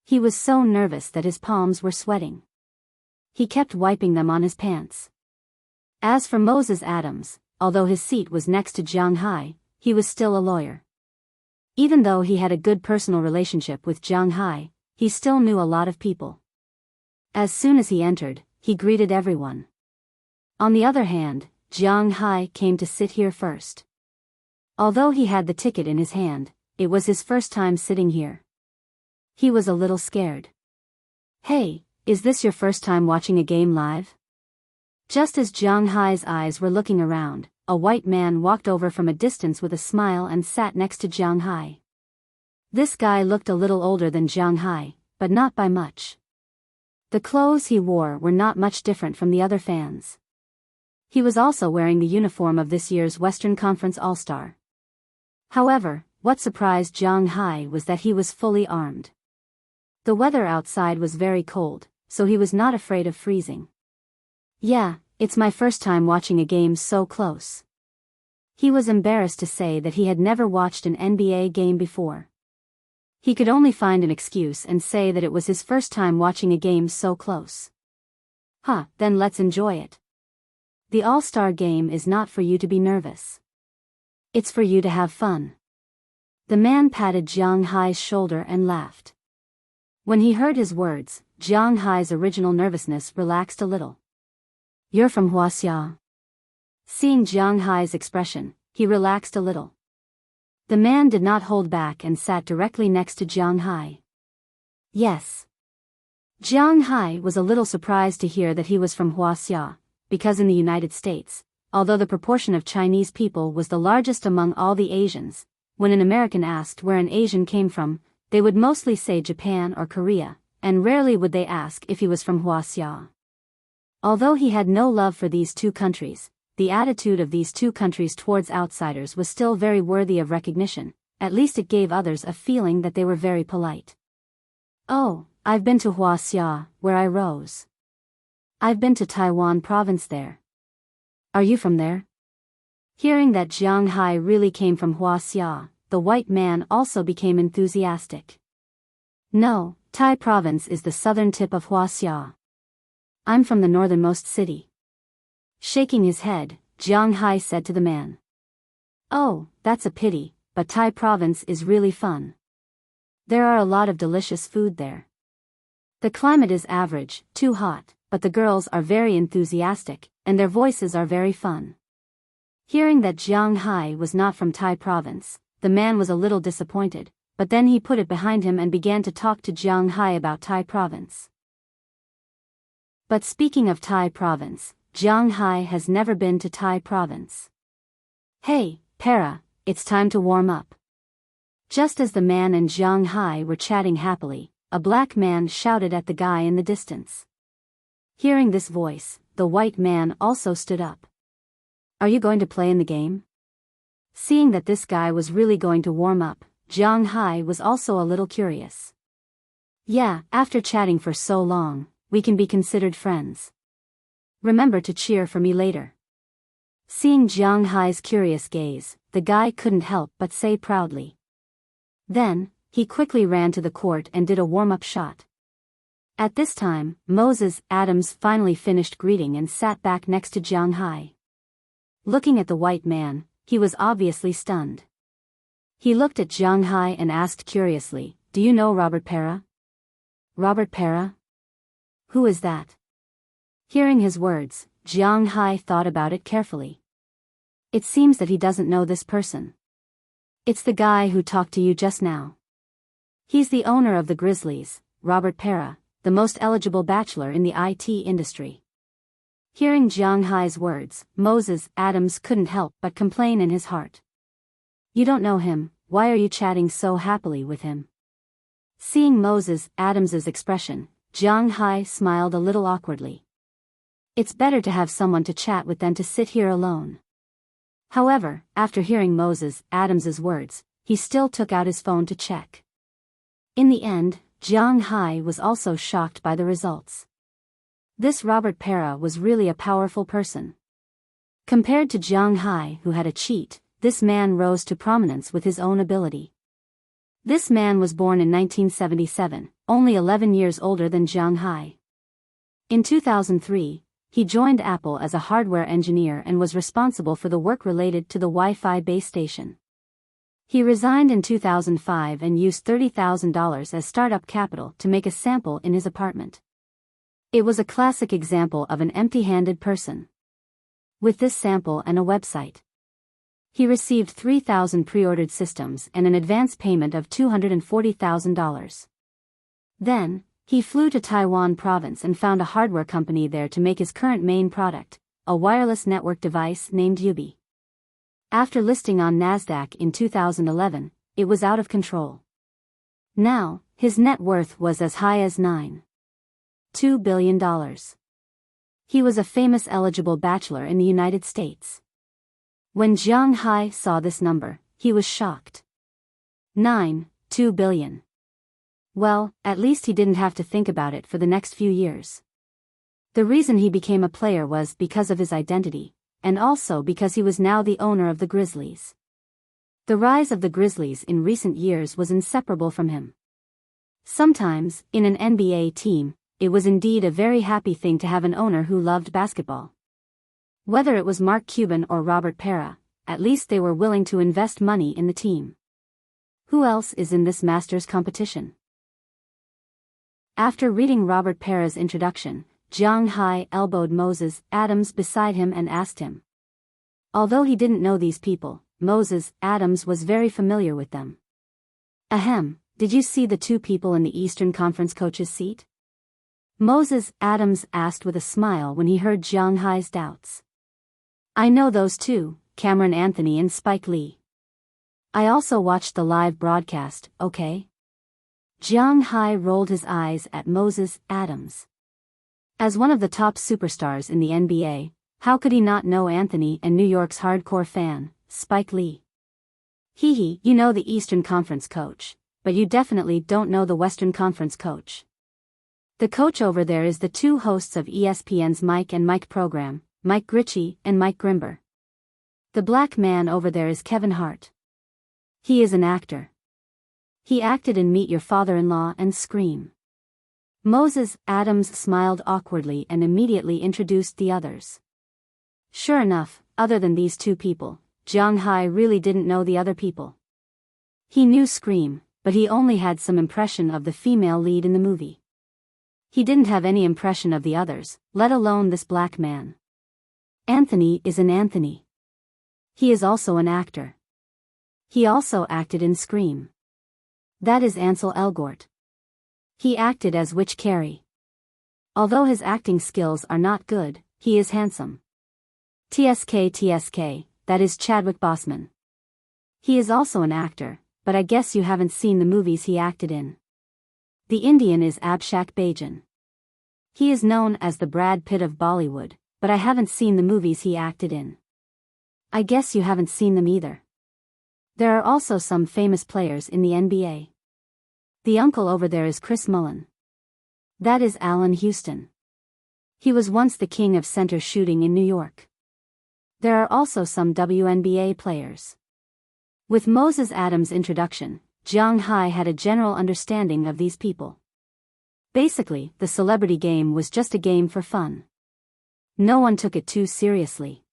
He was so nervous that his palms were sweating. He kept wiping them on his pants. As for Moses Adams, although his seat was next to Jiang Hai, he was still a lawyer. Even though he had a good personal relationship with Jiang Hai, he still knew a lot of people. As soon as he entered, he greeted everyone. On the other hand, Jiang Hai came to sit here first. Although he had the ticket in his hand, it was his first time sitting here. He was a little scared. Hey, is this your first time watching a game live? Just as Jiang Hai's eyes were looking around, a white man walked over from a distance with a smile and sat next to Jiang Hai. This guy looked a little older than Jiang Hai, but not by much. The clothes he wore were not much different from the other fans. He was also wearing the uniform of this year's Western Conference All-Star. However, what surprised Jiang Hai was that he was fully armed. The weather outside was very cold, so he was not afraid of freezing. Yeah, it's my first time watching a game so close. He was embarrassed to say that he had never watched an NBA game before. He could only find an excuse and say that it was his first time watching a game so close. Then let's enjoy it. The All-Star Game is not for you to be nervous. It's for you to have fun. The man patted Jiang Hai's shoulder and laughed. When he heard his words, Jiang Hai's original nervousness relaxed a little. You're from Wuxia. Seeing Jiang Hai's expression, he relaxed a little. The man did not hold back and sat directly next to Jiang Hai. Yes. Jiang Hai was a little surprised to hear that he was from Wuxia, because in the United States, although the proportion of Chinese people was the largest among all the Asians, when an American asked where an Asian came from, they would mostly say Japan or Korea, and rarely would they ask if he was from Wuxia. Although he had no love for these 2 countries, the attitude of these 2 countries towards outsiders was still very worthy of recognition. At least it gave others a feeling that they were very polite. Oh, I've been to Wuxia, where I rose. I've been to Taiwan province there. Are you from there? Hearing that Jiang Hai really came from Wuxia, the white man also became enthusiastic. No, Tai province is the southern tip of Wuxia. I'm from the northernmost city. Shaking his head, Jiang Hai said to the man. Oh, that's a pity, but Tai province is really fun. There are a lot of delicious food there. The climate is average, too hot, but the girls are very enthusiastic, and their voices are very fun. Hearing that Jiang Hai was not from Tai province, the man was a little disappointed, but then he put it behind him and began to talk to Jiang Hai about Tai province. But speaking of Tai province, Jiang Hai has never been to Tai province. Hey, Para, it's time to warm up. Just as the man and Jiang Hai were chatting happily, a black man shouted at the guy in the distance. Hearing this voice, the white man also stood up. Are you going to play in the game? Seeing that this guy was really going to warm up, Jiang Hai was also a little curious. Yeah, after chatting for so long, we can be considered friends. Remember to cheer for me later. Seeing Jiang Hai's curious gaze, the guy couldn't help but say proudly. Then, he quickly ran to the court and did a warm-up shot. At this time, Moses Adams finally finished greeting and sat back next to Jiang Hai. Looking at the white man, he was obviously stunned. He looked at Jiang Hai and asked curiously, Do you know Robert Para? Robert Para? Who is that? Hearing his words, Jiang Hai thought about it carefully. It seems that he doesn't know this person. It's the guy who talked to you just now. He's the owner of the Grizzlies, Robert Para, the most eligible bachelor in the IT industry. Hearing Jiang Hai's words, Moses Adams couldn't help but complain in his heart. You don't know him, why are you chatting so happily with him? Seeing Moses Adams's expression, Jiang Hai smiled a little awkwardly. It's better to have someone to chat with than to sit here alone. However, after hearing Moses Adams's words, he still took out his phone to check. In the end, Jiang Hai was also shocked by the results. This Robert Para was really a powerful person. Compared to Jiang Hai, who had a cheat, this man rose to prominence with his own ability. This man was born in 1977, only 11 years older than Jiang Hai. In 2003, he joined Apple as a hardware engineer and was responsible for the work related to the Wi-Fi base station. He resigned in 2005 and used $30,000 as startup capital to make a sample in his apartment. It was a classic example of an empty-handed person. With this sample and a website, he received 3,000 pre-ordered systems and an advance payment of $240,000. Then, he flew to Taiwan province and found a hardware company there to make his current main product, a wireless network device named Yubi. After listing on Nasdaq in 2011, it was out of control. Now, his net worth was as high as $9.2 billion. He was a famous eligible bachelor in the United States. When Jiang Hai saw this number, he was shocked. $9.2 billion. Well, at least he didn't have to think about it for the next few years. The reason he became a player was because of his identity, and also because he was now the owner of the Grizzlies. The rise of the Grizzlies in recent years was inseparable from him. Sometimes, in an NBA team, it was indeed a very happy thing to have an owner who loved basketball. Whether it was Mark Cuban or Robert Para, at least they were willing to invest money in the team. Who else is in this Masters competition? After reading Robert Para's introduction, Jiang Hai elbowed Moses Adams beside him and asked him. Although he didn't know these people, Moses Adams was very familiar with them. Ahem, did you see the two people in the Eastern Conference coach's seat? Moses Adams asked with a smile when he heard Jiang Hai's doubts. I know those two, Cameron Anthony and Spike Lee. I also watched the live broadcast, okay? Jiang Hai rolled his eyes at Moses Adams. As one of the top superstars in the NBA, how could he not know Anthony and New York's hardcore fan, Spike Lee? Hee, you know the Eastern Conference coach, but you definitely don't know the Western Conference coach. The coach over there is the two hosts of ESPN's Mike and Mike program, Mike Gritchie and Mike Grimber. The black man over there is Kevin Hart. He is an actor. He acted in Meet Your Father-in-Law and Scream. Moses Adams smiled awkwardly and immediately introduced the others. Sure enough, other than these two people, Jiang Hai really didn't know the other people. He knew Scream, but he only had some impression of the female lead in the movie. He didn't have any impression of the others, let alone this black man. Anthony is an Anthony. He is also an actor. He also acted in Scream. That is Ansel Elgort. He acted as Witch Carey. Although his acting skills are not good, he is handsome. TSK, that is Chadwick Boseman. He is also an actor, but I guess you haven't seen the movies he acted in. The Indian is Abhishek Bachchan. He is known as the Brad Pitt of Bollywood, but I haven't seen the movies he acted in. I guess you haven't seen them either. There are also some famous players in the NBA. The uncle over there is Chris Mullin. That is Allen Houston. He was once the king of center shooting in New York. There are also some WNBA players. With Moses Adams' introduction, Jiang Hai had a general understanding of these people. Basically, the celebrity game was just a game for fun. No one took it too seriously.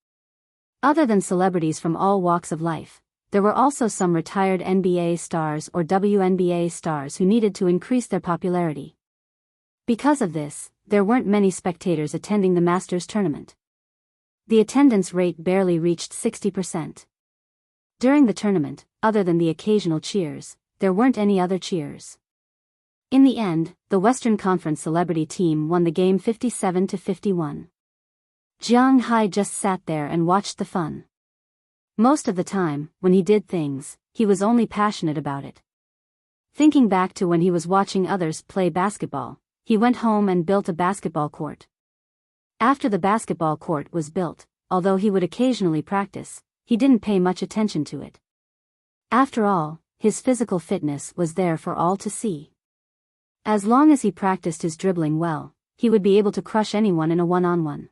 Other than celebrities from all walks of life, there were also some retired NBA stars or WNBA stars who needed to increase their popularity. Because of this, there weren't many spectators attending the Masters tournament. The attendance rate barely reached 60%. During the tournament, other than the occasional cheers, there weren't any other cheers. In the end, the Western Conference celebrity team won the game 57-51. Jiang Hai just sat there and watched the fun. Most of the time, when he did things, he was only passionate about it. Thinking back to when he was watching others play basketball, he went home and built a basketball court. After the basketball court was built, although he would occasionally practice, he didn't pay much attention to it. After all, his physical fitness was there for all to see. As long as he practiced his dribbling well, he would be able to crush anyone in a one-on-one.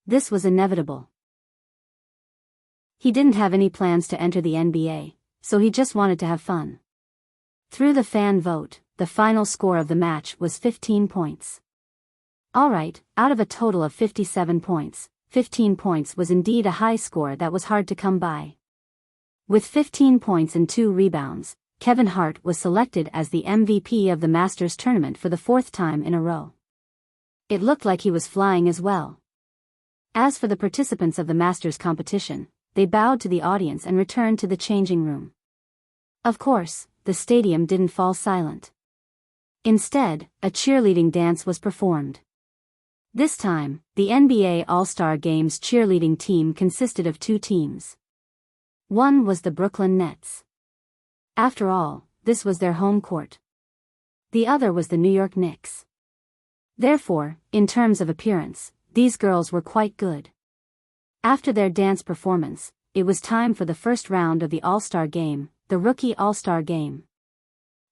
This was inevitable. He didn't have any plans to enter the NBA, so he just wanted to have fun. Through the fan vote, the final score of the match was 15 points. Alright, out of a total of 57 points, 15 points was indeed a high score that was hard to come by. With 15 points and 2 rebounds, Kevin Hart was selected as the MVP of the Masters tournament for the 4th time in a row. It looked like he was flying as well. As for the participants of the Masters competition, they bowed to the audience and returned to the changing room. Of course, the stadium didn't fall silent. Instead, a cheerleading dance was performed. This time, the NBA All-Star Games cheerleading team consisted of 2 teams. One was the Brooklyn Nets. After all, this was their home court. The other was the New York Knicks. Therefore, in terms of appearance, these girls were quite good. After their dance performance, it was time for the first round of the All-Star Game, the Rookie All-Star Game.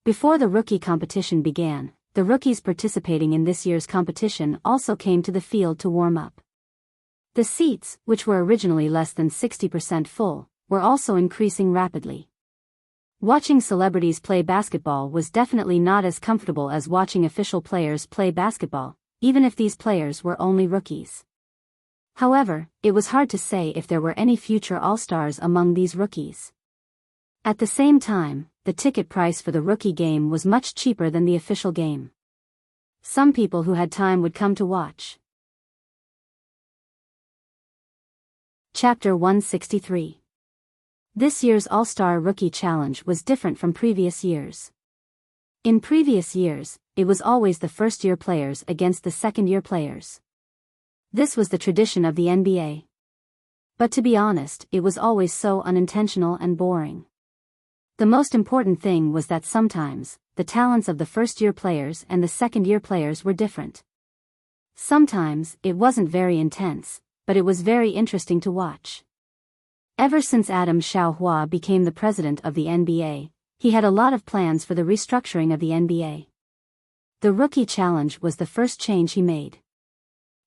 Before the rookie competition began, the rookies participating in this year's competition also came to the field to warm up. The seats, which were originally less than 60% full, were also increasing rapidly. Watching celebrities play basketball was definitely not as comfortable as watching official players play basketball, even if these players were only rookies. However, it was hard to say if there were any future All-Stars among these rookies. At the same time, the ticket price for the rookie game was much cheaper than the official game. Some people who had time would come to watch. Chapter 163. This year's All-Star Rookie Challenge was different from previous years. In previous years, it was always the first-year players against the second-year players. This was the tradition of the NBA. But to be honest, it was always so unintentional and boring. The most important thing was that sometimes, the talents of the first-year players and the second-year players were different. Sometimes, it wasn't very intense, but it was very interesting to watch. Ever since Adam Xiaohua became the president of the NBA, he had a lot of plans for the restructuring of the NBA. The Rookie Challenge was the first change he made.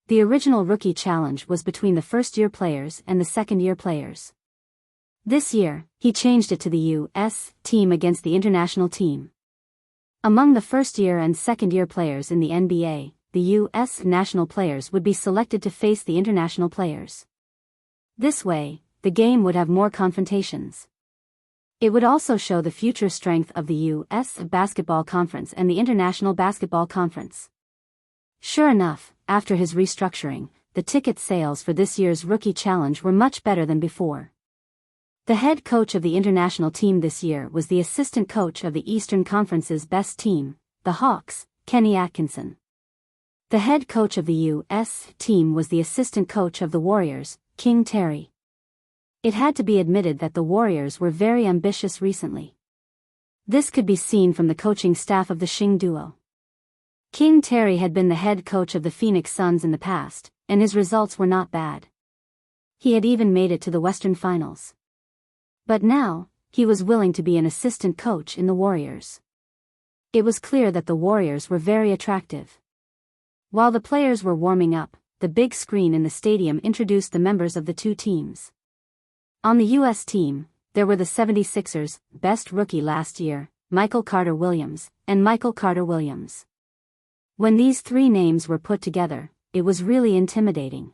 The original Rookie Challenge was between the first-year players and the second-year players. This year, he changed it to the U.S. team against the international team. Among the first-year and second-year players in the NBA, the U.S. national players would be selected to face the international players. This way, the game would have more confrontations. It would also show the future strength of the U.S. Basketball Conference and the International Basketball Conference. Sure enough, after his restructuring, the ticket sales for this year's Rookie Challenge were much better than before. The head coach of the international team this year was the assistant coach of the Eastern Conference's best team, the Hawks, Kenny Atkinson. The head coach of the U.S. team was the assistant coach of the Warriors, King Terry. It had to be admitted that the Warriors were very ambitious recently. This could be seen from the coaching staff of the Xing duo. King Terry had been the head coach of the Phoenix Suns in the past, and his results were not bad. He had even made it to the Western Finals. But now, he was willing to be an assistant coach in the Warriors. It was clear that the Warriors were very attractive. While the players were warming up, the big screen in the stadium introduced the members of the two teams. On the U.S. team, there were the 76ers' best rookie last year, Michael Carter-Williams, and Michael Carter-Williams. When these three names were put together, it was really intimidating.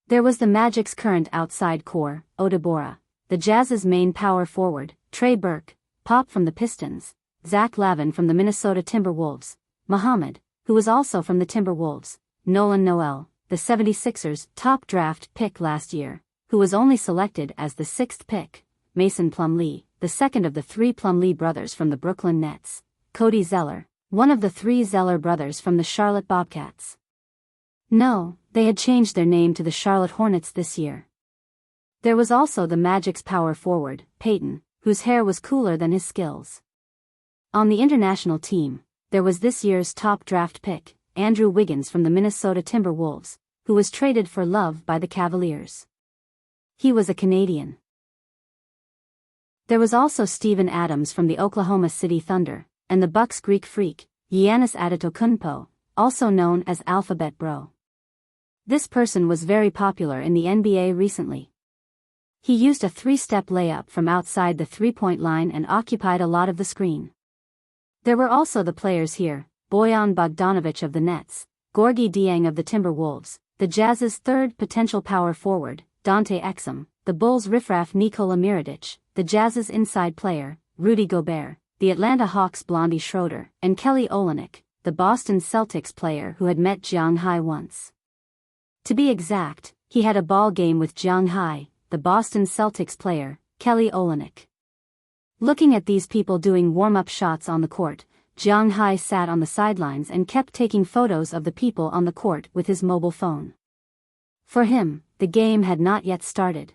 There was the Magic's current outside core, Odebora, the Jazz's main power forward, Trey Burke, Pop from the Pistons, Zach Lavin from the Minnesota Timberwolves, Muhammad, who was also from the Timberwolves, Nolan Noel, the 76ers' top draft pick last year, who was only selected as the 6th pick, Mason Plumlee, the second of the three Plumlee brothers from the Brooklyn Nets, Cody Zeller, one of the three Zeller brothers from the Charlotte Bobcats. No, they had changed their name to the Charlotte Hornets this year. There was also the Magic's power forward, Peyton, whose hair was cooler than his skills. On the international team, there was this year's top draft pick, Andrew Wiggins from the Minnesota Timberwolves, who was traded for Love by the Cavaliers. He was a Canadian. There was also Steven Adams from the Oklahoma City Thunder, and the Bucks' Greek freak, Giannis Antetokounmpo, also known as Alphabet Bro. This person was very popular in the NBA recently. He used a three-step layup from outside the three-point line and occupied a lot of the screen. There were also the players here, Bojan Bogdanovic of the Nets, Gorgui Dieng of the Timberwolves, the Jazz's third potential power forward, Dante Exum, the Bulls' riffraff Nikola Mirotic, the Jazz's inside player, Rudy Gobert, the Atlanta Hawks' Blondie Schroeder, and Kelly Olynyk, the Boston Celtics player who had met Jiang Hai once. To be exact, he had a ball game with Jiang Hai, the Boston Celtics player, Kelly Olynyk. Looking at these people doing warm-up shots on the court, Jiang Hai sat on the sidelines and kept taking photos of the people on the court with his mobile phone. For him, the game had not yet started.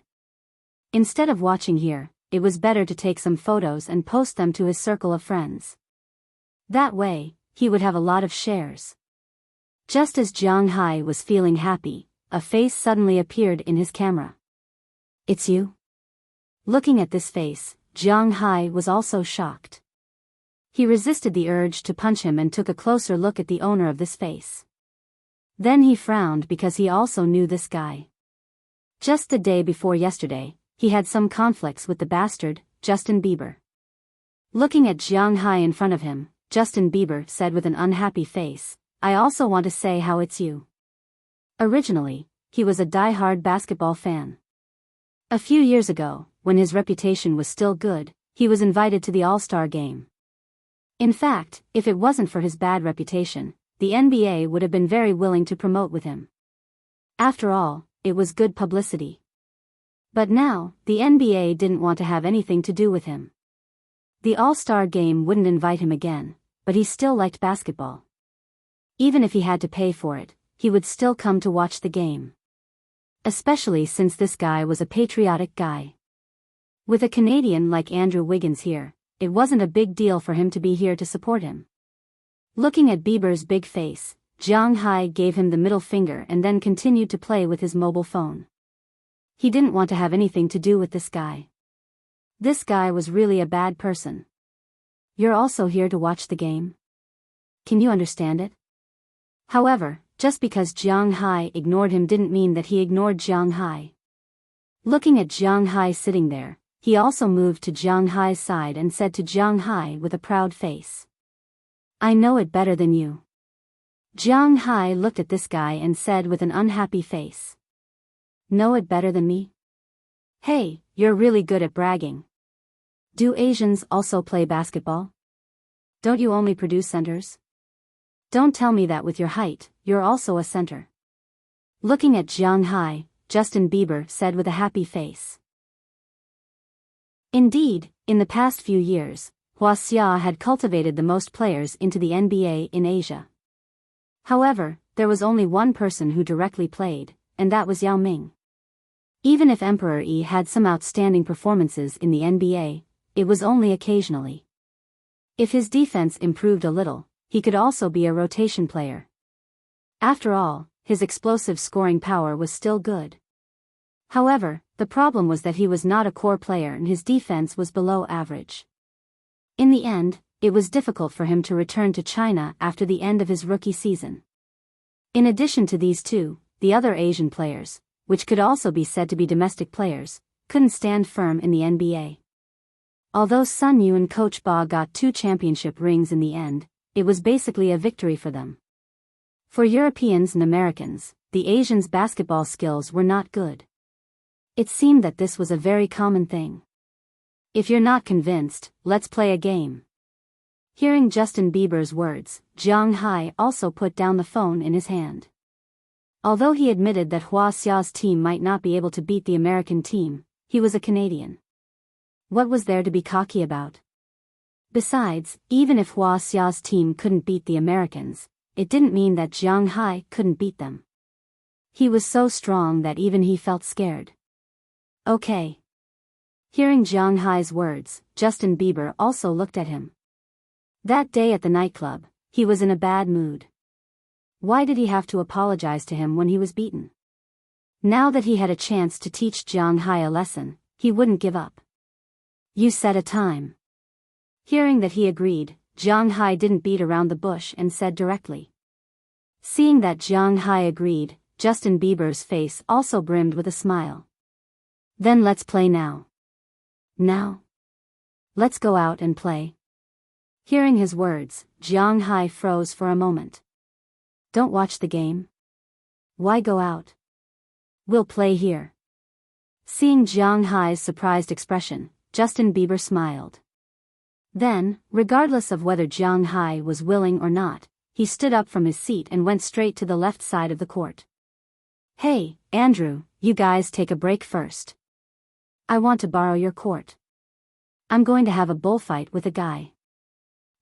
Instead of watching here, it was better to take some photos and post them to his circle of friends. That way, he would have a lot of shares. Just as Jiang Hai was feeling happy, a face suddenly appeared in his camera. "It's you?" Looking at this face, Jiang Hai was also shocked. He resisted the urge to punch him and took a closer look at the owner of this face. Then he frowned because he also knew this guy. Just the day before yesterday, he had some conflicts with the bastard, Justin Bieber. Looking at Jiang Hai in front of him, Justin Bieber said with an unhappy face, "I also want to say how it's you." Originally, he was a die-hard basketball fan. A few years ago, when his reputation was still good, he was invited to the All-Star game. In fact, if it wasn't for his bad reputation, the NBA would have been very willing to promote with him. After all, it was good publicity. But now, the NBA didn't want to have anything to do with him. The All-Star game wouldn't invite him again, but he still liked basketball. Even if he had to pay for it, he would still come to watch the game. Especially since this guy was a patriotic guy. With a Canadian like Andrew Wiggins here, it wasn't a big deal for him to be here to support him. Looking at Bieber's big face, Jiang Hai gave him the middle finger and then continued to play with his mobile phone. He didn't want to have anything to do with this guy. This guy was really a bad person. "You're also here to watch the game? Can you understand it?" However, just because Jiang Hai ignored him didn't mean that he ignored Jiang Hai. Looking at Jiang Hai sitting there, he also moved to Jiang Hai's side and said to Jiang Hai with a proud face, "I know it better than you." Jiang Hai looked at this guy and said with an unhappy face, "Know it better than me? Hey, you're really good at bragging. Do Asians also play basketball? Don't you only produce centers? Don't tell me that with your height, you're also a center." Looking at Jiang Hai, Justin Bieber said with a happy face. Indeed, in the past few years, Wuxia had cultivated the most players into the NBA in Asia. However, there was only one person who directly played, and that was Yao Ming. Even if Emperor Yi had some outstanding performances in the NBA, it was only occasionally. If his defense improved a little, he could also be a rotation player. After all, his explosive scoring power was still good. However, the problem was that he was not a core player and his defense was below average. In the end, it was difficult for him to return to China after the end of his rookie season. In addition to these two, the other Asian players, which could also be said to be domestic players, couldn't stand firm in the NBA. Although Sun Yu and Coach Ba got 2 championship rings in the end, it was basically a victory for them. For Europeans and Americans, the Asians' basketball skills were not good. It seemed that this was a very common thing. "If you're not convinced, let's play a game." Hearing Justin Bieber's words, Jiang Hai also put down the phone in his hand. Although he admitted that Wuxia's team might not be able to beat the American team, he was a Canadian. What was there to be cocky about? Besides, even if Wuxia's team couldn't beat the Americans, it didn't mean that Jiang Hai couldn't beat them. He was so strong that even he felt scared. Okay. Hearing Jiang Hai's words, Justin Bieber also looked at him. That day at the nightclub, he was in a bad mood. Why did he have to apologize to him when he was beaten? Now that he had a chance to teach Jiang Hai a lesson, he wouldn't give up. You set a time. Hearing that he agreed, Jiang Hai didn't beat around the bush and said directly. Seeing that Jiang Hai agreed, Justin Bieber's face also brimmed with a smile. Then let's play now. Now? Let's go out and play. Hearing his words, Jiang Hai froze for a moment. Don't watch the game? Why go out? We'll play here. Seeing Jiang Hai's surprised expression, Justin Bieber smiled. Then, regardless of whether Jiang Hai was willing or not, he stood up from his seat and went straight to the left side of the court. Hey, Andrew, you guys take a break first. I want to borrow your court. I'm going to have a bullfight with a guy.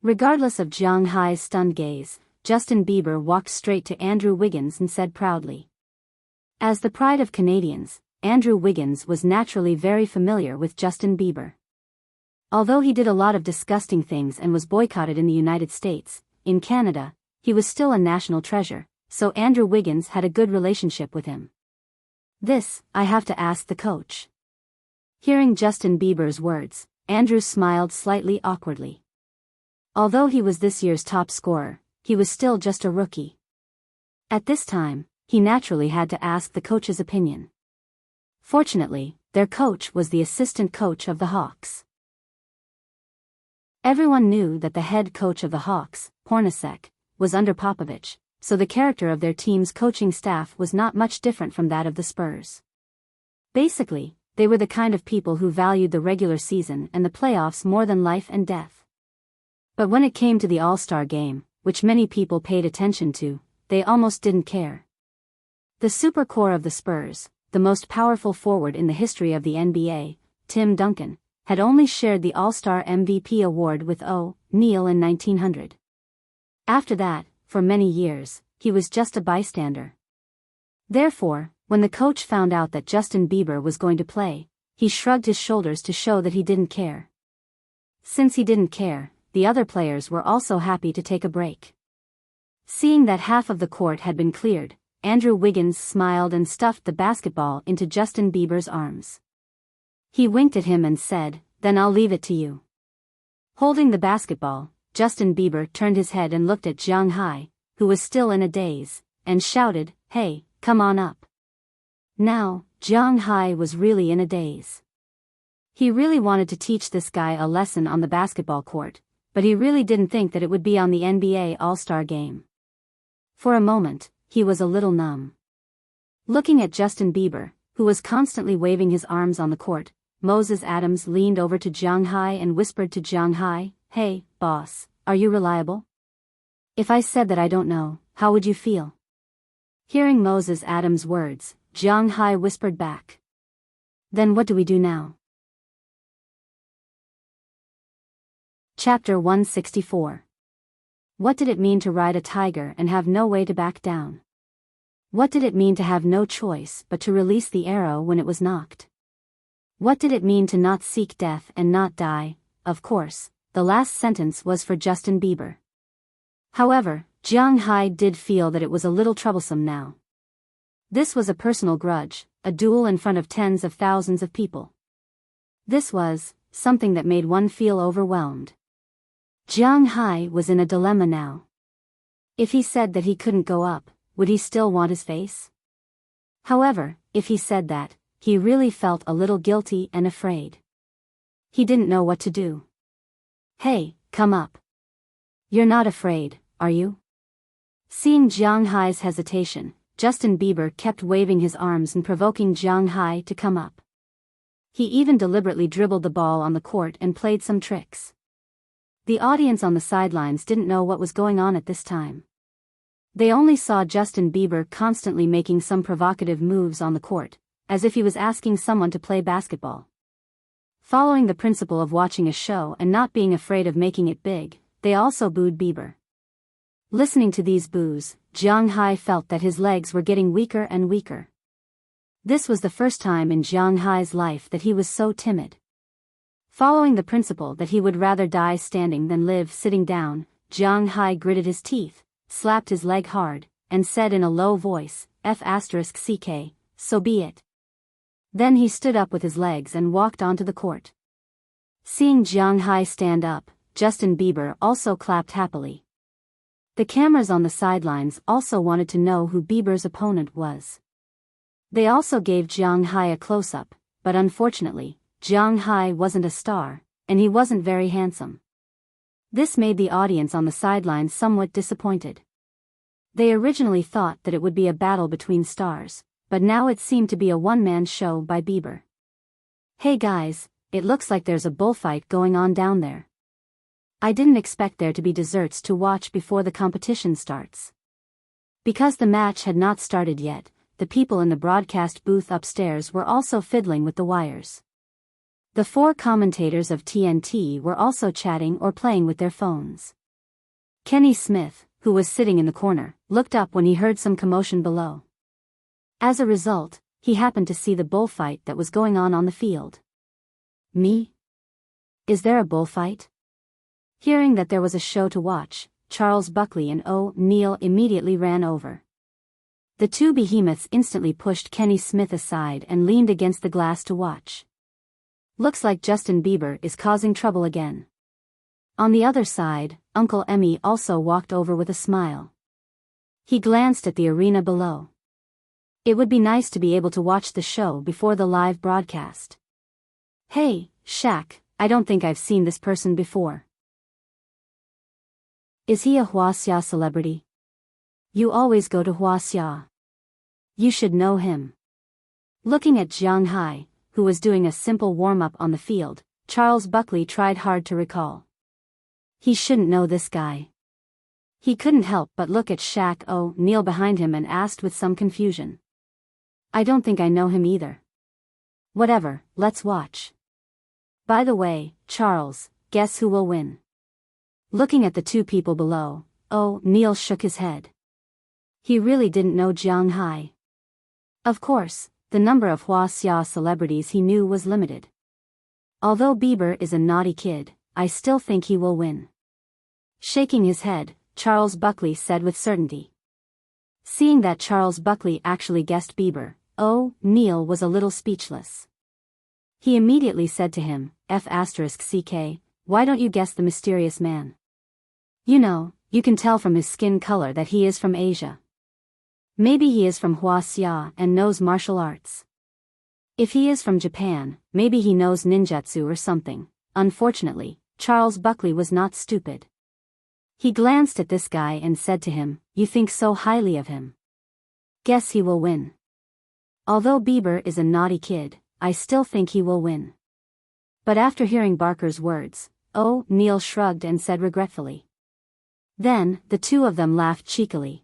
Regardless of Jiang Hai's stunned gaze, Justin Bieber walked straight to Andrew Wiggins and said proudly. As the pride of Canadians, Andrew Wiggins was naturally very familiar with Justin Bieber. Although he did a lot of disgusting things and was boycotted in the United States, in Canada, he was still a national treasure, so Andrew Wiggins had a good relationship with him. This, I have to ask the coach. Hearing Justin Bieber's words, Andrew smiled slightly awkwardly. Although he was this year's top scorer, he was still just a rookie. At this time, he naturally had to ask the coach's opinion. Fortunately, their coach was the assistant coach of the Hawks. Everyone knew that the head coach of the Hawks, Hornacek, was under Popovich, so the character of their team's coaching staff was not much different from that of the Spurs. Basically, they were the kind of people who valued the regular season and the playoffs more than life and death. But when it came to the All-Star game, which many people paid attention to, they almost didn't care. The super core of the Spurs, the most powerful forward in the history of the NBA, Tim Duncan, had only shared the All-Star MVP award with O'Neal in 1900. After that, for many years, he was just a bystander. Therefore, when the coach found out that Justin Bieber was going to play, he shrugged his shoulders to show that he didn't care. Since he didn't care, the other players were also happy to take a break. Seeing that half of the court had been cleared, Andrew Wiggins smiled and stuffed the basketball into Justin Bieber's arms. He winked at him and said, "Then I'll leave it to you." Holding the basketball, Justin Bieber turned his head and looked at Jiang Hai, who was still in a daze, and shouted, "Hey, come on up." Now, Jiang Hai was really in a daze. He really wanted to teach this guy a lesson on the basketball court, but he really didn't think that it would be on the NBA All-Star game. For a moment, he was a little numb. Looking at Justin Bieber, who was constantly waving his arms on the court, Moses Adams leaned over to Jiang Hai and whispered to Jiang Hai, "Hey, boss, are you reliable? If I said that I don't know, how would you feel?" Hearing Moses Adams' words, Jiang Hai whispered back. "Then what do we do now?" Chapter 164. What did it mean to ride a tiger and have no way to back down? What did it mean to have no choice but to release the arrow when it was knocked? What did it mean to not seek death and not die? Of course, the last sentence was for Justin Bieber. However, Jiang Hai did feel that it was a little troublesome now. This was a personal grudge, a duel in front of tens of thousands of people. This was something that made one feel overwhelmed. Jiang Hai was in a dilemma now. If he said that he couldn't go up, would he still want his face? However, if he said that, he really felt a little guilty and afraid. He didn't know what to do. "Hey, come up. You're not afraid, are you?" Seeing Jiang Hai's hesitation, Justin Bieber kept waving his arms and provoking Jiang Hai to come up. He even deliberately dribbled the ball on the court and played some tricks. The audience on the sidelines didn't know what was going on at this time. They only saw Justin Bieber constantly making some provocative moves on the court, as if he was asking someone to play basketball. Following the principle of watching a show and not being afraid of making it big, they also booed Bieber. Listening to these boos, Jiang Hai felt that his legs were getting weaker and weaker. This was the first time in Jiang Hai's life that he was so timid. Following the principle that he would rather die standing than live sitting down, Jiang Hai gritted his teeth, slapped his leg hard, and said in a low voice, F***ck, so be it. Then he stood up with his legs and walked onto the court. Seeing Jiang Hai stand up, Justin Bieber also clapped happily. The cameras on the sidelines also wanted to know who Bieber's opponent was. They also gave Jiang Hai a close-up, but unfortunately, Jiang Hai wasn't a star, and he wasn't very handsome. This made the audience on the sidelines somewhat disappointed. They originally thought that it would be a battle between stars, but now it seemed to be a one-man show by Bieber. Hey guys, it looks like there's a bullfight going on down there. I didn't expect there to be desserts to watch before the competition starts. Because the match had not started yet, the people in the broadcast booth upstairs were also fiddling with the wires. The 4 commentators of TNT were also chatting or playing with their phones. Kenny Smith, who was sitting in the corner, looked up when he heard some commotion below. As a result, he happened to see the bullfight that was going on the field. Me? Is there a bullfight? Hearing that there was a show to watch, Charles Buckley and O'Neill immediately ran over. The 2 behemoths instantly pushed Kenny Smith aside and leaned against the glass to watch. Looks like Justin Bieber is causing trouble again. On the other side, Uncle Emmy also walked over with a smile. He glanced at the arena below. It would be nice to be able to watch the show before the live broadcast. Hey, Shaq, I don't think I've seen this person before. Is he a Wuxia celebrity? You always go to Wuxia. You should know him. Looking at Jiang Hai, who was doing a simple warm-up on the field, Charles Buckley tried hard to recall. He shouldn't know this guy. He couldn't help but look at Shaq O'Neal behind him and asked with some confusion. I don't think I know him either. Whatever, let's watch. By the way, Charles, guess who will win? Looking at the 2 people below, O'Neal shook his head. He really didn't know Jiang Hai. Of course, the number of Wuxia celebrities he knew was limited. Although Bieber is a naughty kid, I still think he will win. Shaking his head, Charles Buckley said with certainty. Seeing that Charles Buckley actually guessed Bieber, O'Neal was a little speechless. He immediately said to him, F***ck, why don't you guess the mysterious man? You know, you can tell from his skin color that he is from Asia. Maybe he is from Wuxia and knows martial arts. If he is from Japan, maybe he knows ninjutsu or something. Unfortunately, Charles Buckley was not stupid. He glanced at this guy and said to him, you think so highly of him. Guess he will win. Although Bieber is a naughty kid, I still think he will win. But after hearing Barker's words, O'Neal shrugged and said regretfully. Then, the 2 of them laughed cheekily.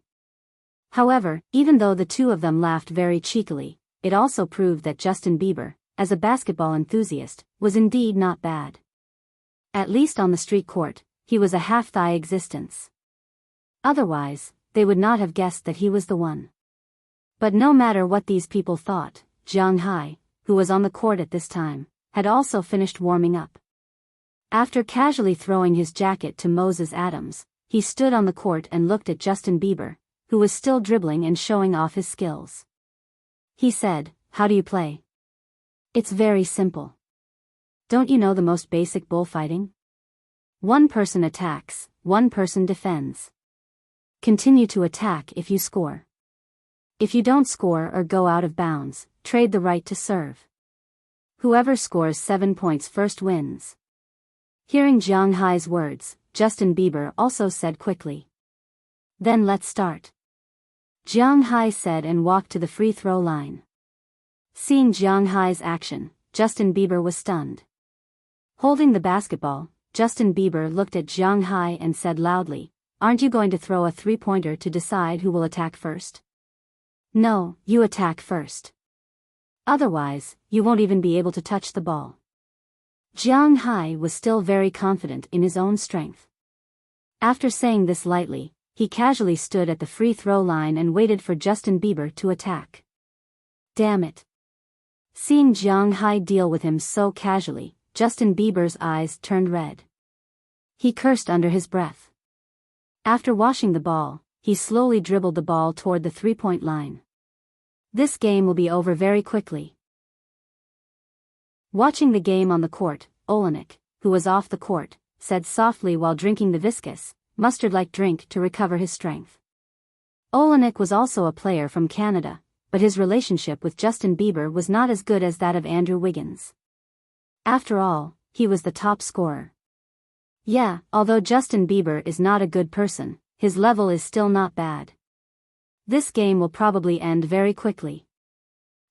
However, even though the 2 of them laughed very cheekily, it also proved that Justin Bieber, as a basketball enthusiast, was indeed not bad. At least on the street court, he was a half-thigh existence. Otherwise, they would not have guessed that he was the one. But no matter what these people thought, Jiang Hai, who was on the court at this time, had also finished warming up. After casually throwing his jacket to Moses Adams, he stood on the court and looked at Justin Bieber, who was still dribbling and showing off his skills. He said, how do you play? It's very simple. Don't you know the most basic bullfighting? One person attacks, one person defends. Continue to attack if you score. If you don't score or go out of bounds, trade the right to serve. Whoever scores 7 points first wins. Hearing Jiang Hai's words, Justin Bieber also said quickly. Then let's start. Jiang Hai said and walked to the free throw line. Seeing Jiang Hai's action, Justin Bieber was stunned. Holding the basketball, Justin Bieber looked at Jiang Hai and said loudly, aren't you going to throw a 3-pointer to decide who will attack first? No, you attack first. Otherwise, you won't even be able to touch the ball. Jiang Hai was still very confident in his own strength. After saying this lightly, he casually stood at the free throw line and waited for Justin Bieber to attack. Damn it. Seeing Jiang Hai deal with him so casually, Justin Bieber's eyes turned red. He cursed under his breath. After washing the ball, he slowly dribbled the ball toward the three-point line. This game will be over very quickly. Watching the game on the court, Olenek, who was off the court, said softly while drinking the viscous, mustard-like drink to recover his strength. Olenek was also a player from Canada, but his relationship with Justin Bieber was not as good as that of Andrew Wiggins. After all, he was the top scorer. Yeah, although Justin Bieber is not a good person, his level is still not bad. This game will probably end very quickly.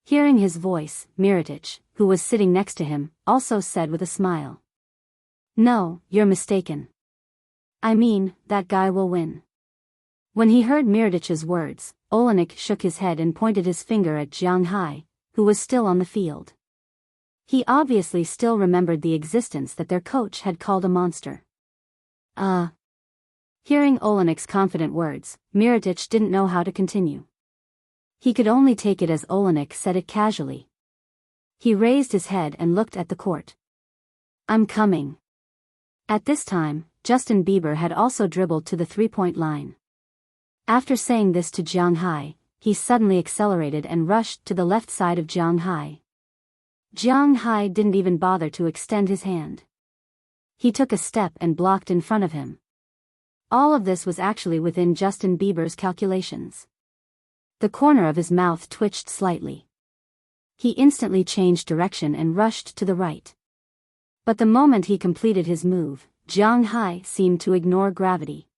Hearing his voice, Mirotic, who was sitting next to him, also said with a smile. No, you're mistaken. I mean, that guy will win. When he heard Mirotic's words, Olenek shook his head and pointed his finger at Jiang Hai, who was still on the field. He obviously still remembered the existence that their coach had called a monster. Hearing Olenek's confident words, Mirotic didn't know how to continue. He could only take it as Olenek said it casually. He raised his head and looked at the court. I'm coming. At this time, Justin Bieber had also dribbled to the three-point line. After saying this to Jiang Hai, he suddenly accelerated and rushed to the left side of Jiang Hai. Jiang Hai didn't even bother to extend his hand. He took a step and blocked in front of him. All of this was actually within Justin Bieber's calculations. The corner of his mouth twitched slightly. He instantly changed direction and rushed to the right. But the moment he completed his move, Jiang Hai seemed to ignore gravity.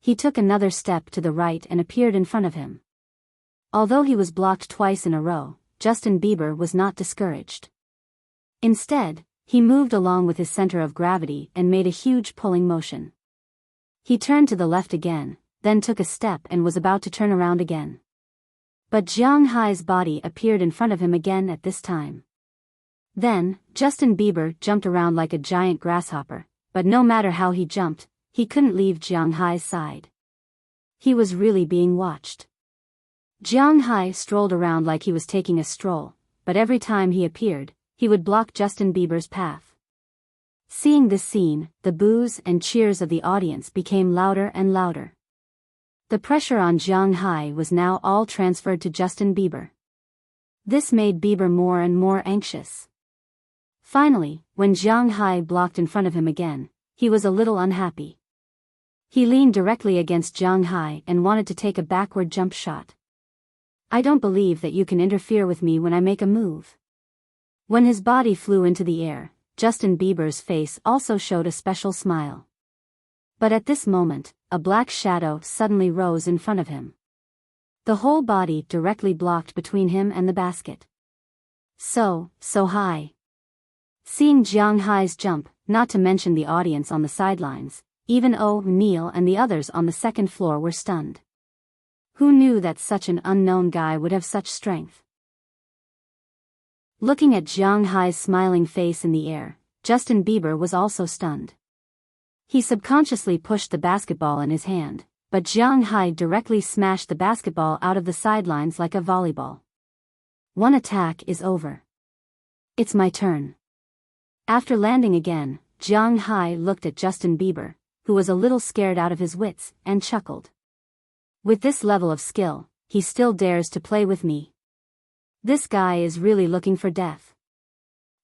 He took another step to the right and appeared in front of him. Although he was blocked twice in a row, Justin Bieber was not discouraged. Instead, he moved along with his center of gravity and made a huge pulling motion. He turned to the left again, then took a step and was about to turn around again. But Jiang Hai's body appeared in front of him again at this time. Then, Justin Bieber jumped around like a giant grasshopper, but no matter how he jumped, he couldn't leave Jiang Hai's side. He was really being watched. Jiang Hai strolled around like he was taking a stroll, but every time he appeared, he would block Justin Bieber's path. Seeing this scene, the boos and cheers of the audience became louder and louder. The pressure on Jiang Hai was now all transferred to Justin Bieber. This made Bieber more and more anxious. Finally, when Jiang Hai blocked in front of him again, he was a little unhappy. He leaned directly against Jiang Hai and wanted to take a backward jump shot. I don't believe that you can interfere with me when I make a move. When his body flew into the air, Justin Bieber's face also showed a special smile. But at this moment, a black shadow suddenly rose in front of him. The whole body directly blocked between him and the basket. So high. Seeing Jiang Hai's jump, not to mention the audience on the sidelines, even O'Neal and the others on the second floor were stunned. Who knew that such an unknown guy would have such strength? Looking at Jiang Hai's smiling face in the air, Justin Bieber was also stunned. He subconsciously pushed the basketball in his hand, but Jiang Hai directly smashed the basketball out of the sidelines like a volleyball. One attack is over. It's my turn. After landing again, Jiang Hai looked at Justin Bieber, who was a little scared out of his wits, and chuckled. With this level of skill, he still dares to play with me. This guy is really looking for death.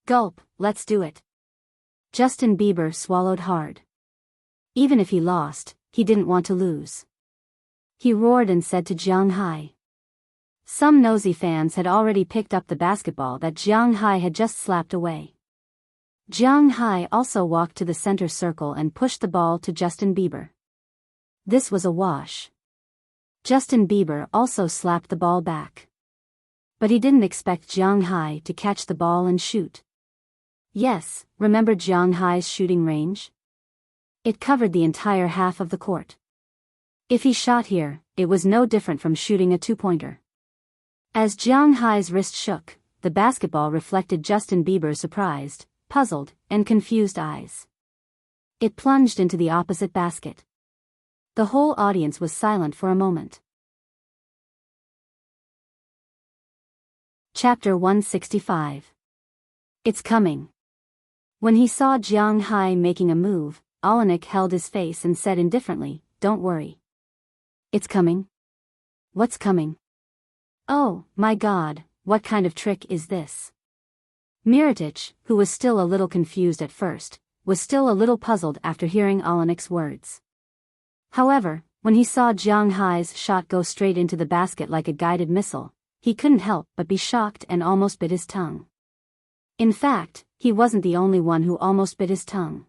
Gulp, let's do it. Justin Bieber swallowed hard. Even if he lost, he didn't want to lose. He roared and said to Jiang Hai. Some nosy fans had already picked up the basketball that Jiang Hai had just slapped away. Jiang Hai also walked to the center circle and pushed the ball to Justin Bieber. This was a wash. Justin Bieber also slapped the ball back. But he didn't expect Jiang Hai to catch the ball and shoot. Yes, remember Jiang Hai's shooting range? It covered the entire half of the court. If he shot here, it was no different from shooting a two-pointer. As Jiang Hai's wrist shook, the basketball reflected Justin Bieber's surprised, puzzled, and confused eyes. It plunged into the opposite basket. The whole audience was silent for a moment. Chapter 165. It's coming. When he saw Jiang Hai making a move, Alanik held his face and said indifferently, "Don't worry. It's coming." "What's coming?" "Oh, my God, what kind of trick is this?" Miritich, who was still a little confused at first, was still a little puzzled after hearing Alanik's words. However, when he saw Jiang Hai's shot go straight into the basket like a guided missile, he couldn't help but be shocked and almost bit his tongue. In fact, he wasn't the only one who almost bit his tongue.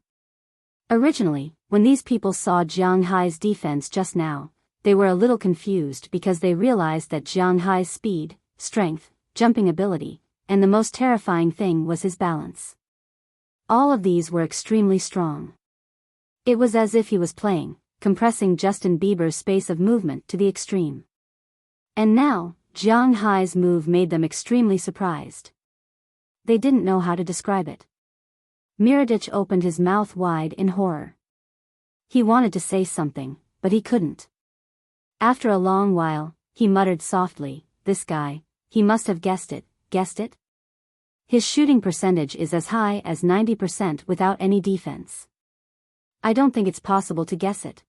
Originally, when these people saw Jiang Hai's defense just now, they were a little confused because they realized that Jiang Hai's speed, strength, jumping ability, and the most terrifying thing was his balance. All of these were extremely strong. It was as if he was playing, compressing Justin Bieber's space of movement to the extreme. And now, Jiang Hai's move made them extremely surprised. They didn't know how to describe it. Miritich opened his mouth wide in horror. He wanted to say something, but he couldn't. After a long while, he muttered softly, "This guy, he must have guessed it, guessed it? His shooting percentage is as high as 90% without any defense. I don't think it's possible to guess it.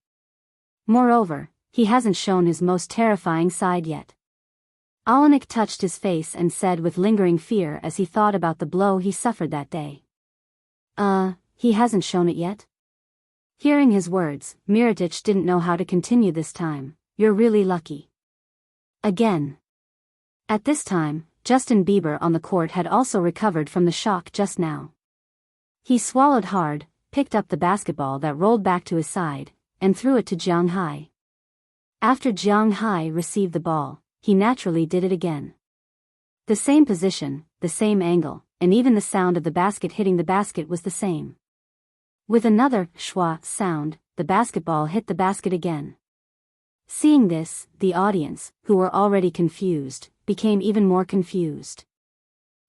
Moreover, he hasn't shown his most terrifying side yet." Alanik touched his face and said with lingering fear as he thought about the blow he suffered that day. He hasn't shown it yet?" Hearing his words, Miritich didn't know how to continue this time. "You're really lucky." Again. At this time, Justin Bieber on the court had also recovered from the shock just now. He swallowed hard, picked up the basketball that rolled back to his side, and threw it to Jiang Hai. After Jiang Hai received the ball, he naturally did it again. The same position, the same angle, and even the sound of the basket hitting the basket was the same. With another schwa sound, the basketball hit the basket again. Seeing this, the audience, who were already confused, became even more confused.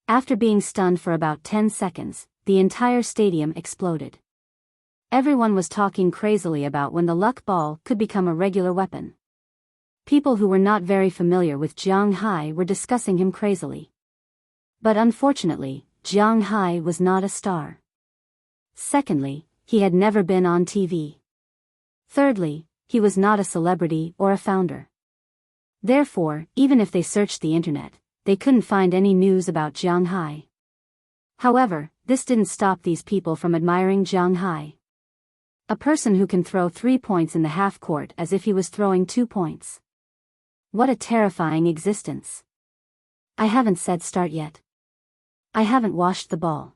After being stunned for about 10 seconds, the entire stadium exploded. Everyone was talking crazily about when the luck ball could become a regular weapon. People who were not very familiar with Jiang Hai were discussing him crazily. But unfortunately, Jiang Hai was not a star. Secondly, he had never been on TV. Thirdly, he was not a celebrity or a founder. Therefore, even if they searched the internet, they couldn't find any news about Jiang Hai. However, this didn't stop these people from admiring Jiang Hai. A person who can throw 3 points in the half court as if he was throwing 2 points. What a terrifying existence. I haven't said start yet. I haven't washed the ball.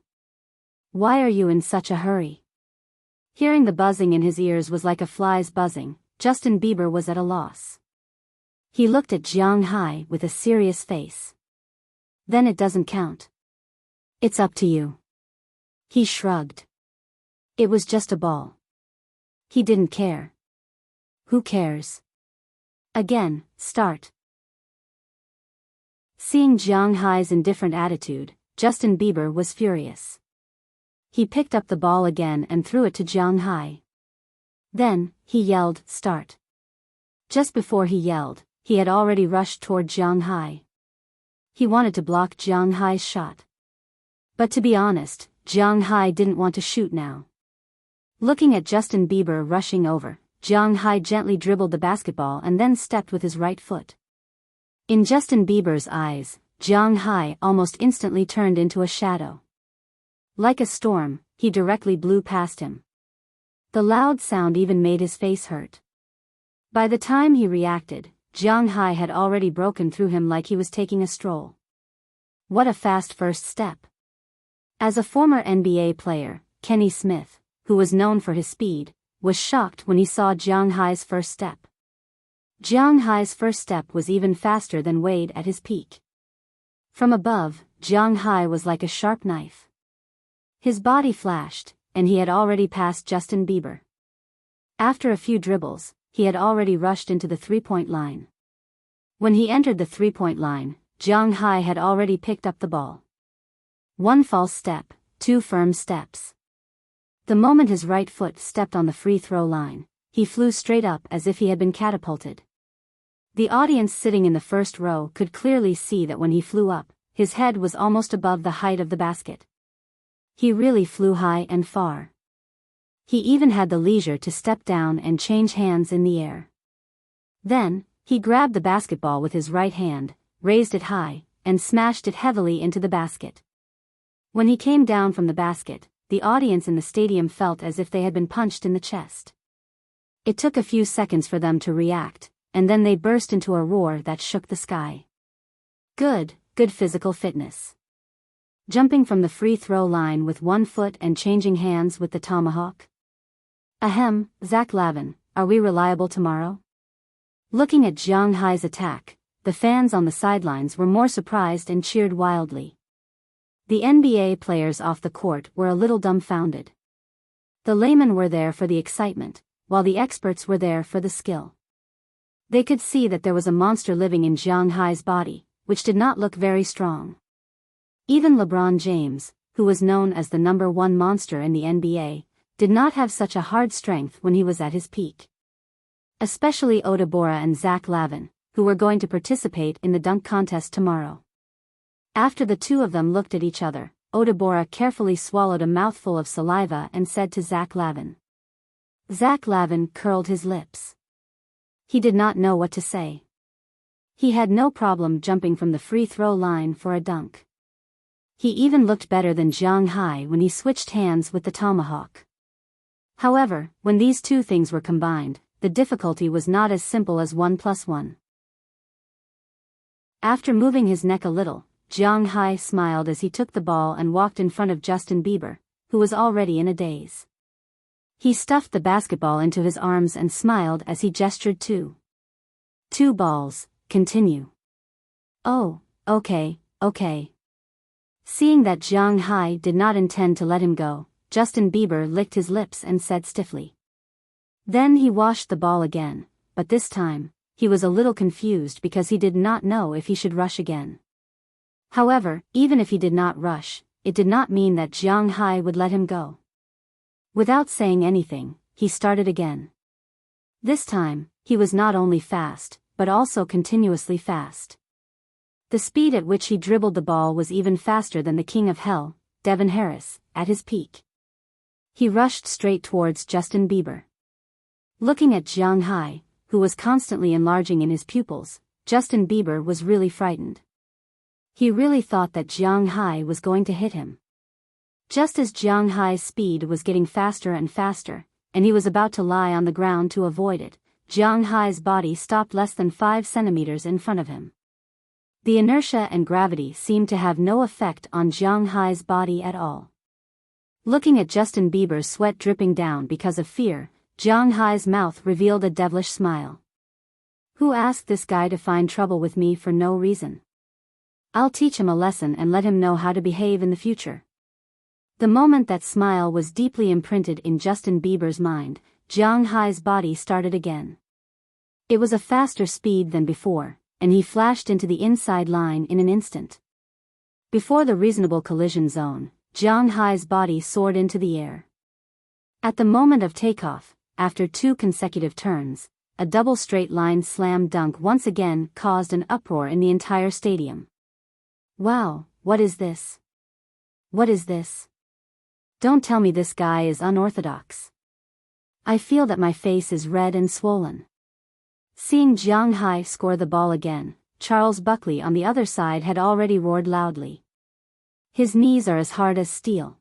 Why are you in such a hurry? Hearing the buzzing in his ears was like a fly's buzzing. Justin Bieber was at a loss. He looked at Jiang Hai with a serious face. Then it doesn't count. It's up to you. He shrugged. It was just a ball. He didn't care. Who cares? Again, start. Seeing Jiang Hai's indifferent attitude, Justin Bieber was furious. He picked up the ball again and threw it to Jiang Hai. Then, he yelled, "Start." Just before he yelled, he had already rushed toward Jiang Hai. He wanted to block Jiang Hai's shot. But to be honest, Jiang Hai didn't want to shoot now. Looking at Justin Bieber rushing over, Jiang Hai gently dribbled the basketball and then stepped with his right foot. In Justin Bieber's eyes, Jiang Hai almost instantly turned into a shadow. Like a storm, he directly blew past him. The loud sound even made his face hurt. By the time he reacted, Jiang Hai had already broken through him like he was taking a stroll. What a fast first step. As a former NBA player, Kenny Smith, who was known for his speed, was shocked when he saw Jiang Hai's first step. Jiang Hai's first step was even faster than Wade at his peak. From above, Jiang Hai was like a sharp knife. His body flashed, and he had already passed Justin Bieber. After a few dribbles, he had already rushed into the three-point line. When he entered the three-point line, Jiang Hai had already picked up the ball. One false step, 2 firm steps. The moment his right foot stepped on the free throw line, he flew straight up as if he had been catapulted. The audience sitting in the first row could clearly see that when he flew up, his head was almost above the height of the basket. He really flew high and far. He even had the leisure to step down and change hands in the air. Then, he grabbed the basketball with his right hand, raised it high, and smashed it heavily into the basket. When he came down from the basket, the audience in the stadium felt as if they had been punched in the chest. It took a few seconds for them to react, and then they burst into a roar that shook the sky. Good physical fitness. Jumping from the free throw line with 1 foot and changing hands with the tomahawk. Ahem, Zach Lavin, are we reliable tomorrow? Looking at Jiang Hai's attack, the fans on the sidelines were more surprised and cheered wildly. The NBA players off the court were a little dumbfounded. The laymen were there for the excitement, while the experts were there for the skill. They could see that there was a monster living in Jiang Hai's body, which did not look very strong. Even LeBron James, who was known as the #1 monster in the NBA, did not have such a hard strength when he was at his peak. Especially Odabora and Zach Lavin, who were going to participate in the dunk contest tomorrow. After the two of them looked at each other, Odabora carefully swallowed a mouthful of saliva and said to Zach Lavin. Zach Lavin curled his lips. He did not know what to say. He had no problem jumping from the free throw line for a dunk. He even looked better than Jiang Hai when he switched hands with the tomahawk. However, when these two things were combined, the difficulty was not as simple as 1 + 1. After moving his neck a little, Jiang Hai smiled as he took the ball and walked in front of Justin Bieber, who was already in a daze. He stuffed the basketball into his arms and smiled as he gestured to 2 balls, continue. Oh, okay. Seeing that Jiang Hai did not intend to let him go, Justin Bieber licked his lips and said stiffly. Then he washed the ball again, but this time, he was a little confused because he did not know if he should rush again. However, even if he did not rush, it did not mean that Jiang Hai would let him go. Without saying anything, he started again. This time, he was not only fast, but also continuously fast. The speed at which he dribbled the ball was even faster than the King of Hell, Devin Harris, at his peak. He rushed straight towards Justin Bieber. Looking at Jiang Hai, who was constantly enlarging in his pupils, Justin Bieber was really frightened. He really thought that Jiang Hai was going to hit him. Just as Jiang Hai's speed was getting faster and faster, and he was about to lie on the ground to avoid it, Jiang Hai's body stopped less than 5 centimeters in front of him. The inertia and gravity seemed to have no effect on Jiang Hai's body at all. Looking at Justin Bieber's sweat dripping down because of fear, Jiang Hai's mouth revealed a devilish smile. Who asked this guy to find trouble with me for no reason? I'll teach him a lesson and let him know how to behave in the future. The moment that smile was deeply imprinted in Justin Bieber's mind, Jiang Hai's body started again. It was a faster speed than before, and he flashed into the inside line in an instant. Before the reasonable collision zone, Jiang Hai's body soared into the air. At the moment of takeoff, after 2 consecutive turns, a double straight-line slam dunk once again caused an uproar in the entire stadium. Wow, what is this? What is this? Don't tell me this guy is unorthodox. I feel that my face is red and swollen. Seeing Jiang Hai score the ball again, Charles Buckley on the other side had already roared loudly. His knees are as hard as steel.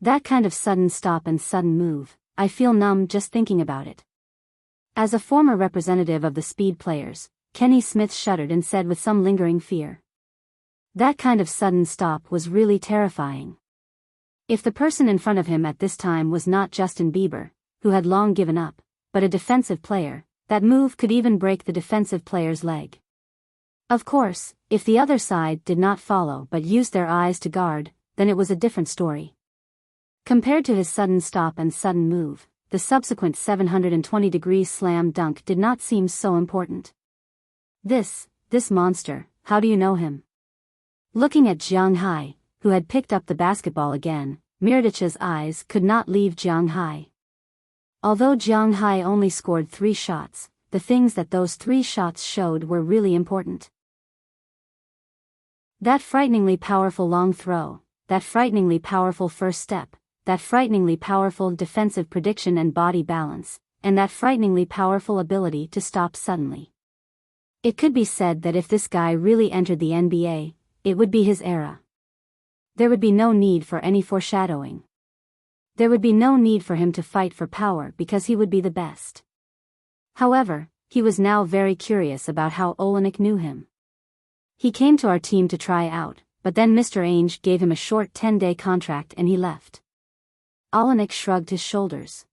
That kind of sudden stop and sudden move, I feel numb just thinking about it. As a former representative of the speed players, Kenny Smith shuddered and said with some lingering fear. That kind of sudden stop was really terrifying. If the person in front of him at this time was not Justin Bieber, who had long given up, but a defensive player, that move could even break the defensive player's leg. Of course, if the other side did not follow but used their eyes to guard, then it was a different story. Compared to his sudden stop and sudden move, the subsequent 720-degree slam dunk did not seem so important. This monster, how do you know him? Looking at Jiang Hai, who had picked up the basketball again, Mirotich's eyes could not leave Jiang Hai. Although Jiang Hai only scored 3 shots, the things that those 3 shots showed were really important. That frighteningly powerful long throw, that frighteningly powerful first step, that frighteningly powerful defensive prediction and body balance, and that frighteningly powerful ability to stop suddenly. It could be said that if this guy really entered the NBA, it would be his era. There would be no need for any foreshadowing. There would be no need for him to fight for power because he would be the best. However, he was now very curious about how Olenek knew him. He came to our team to try out, but then Mr. Ainge gave him a short 10-day contract and he left. Olenek shrugged his shoulders.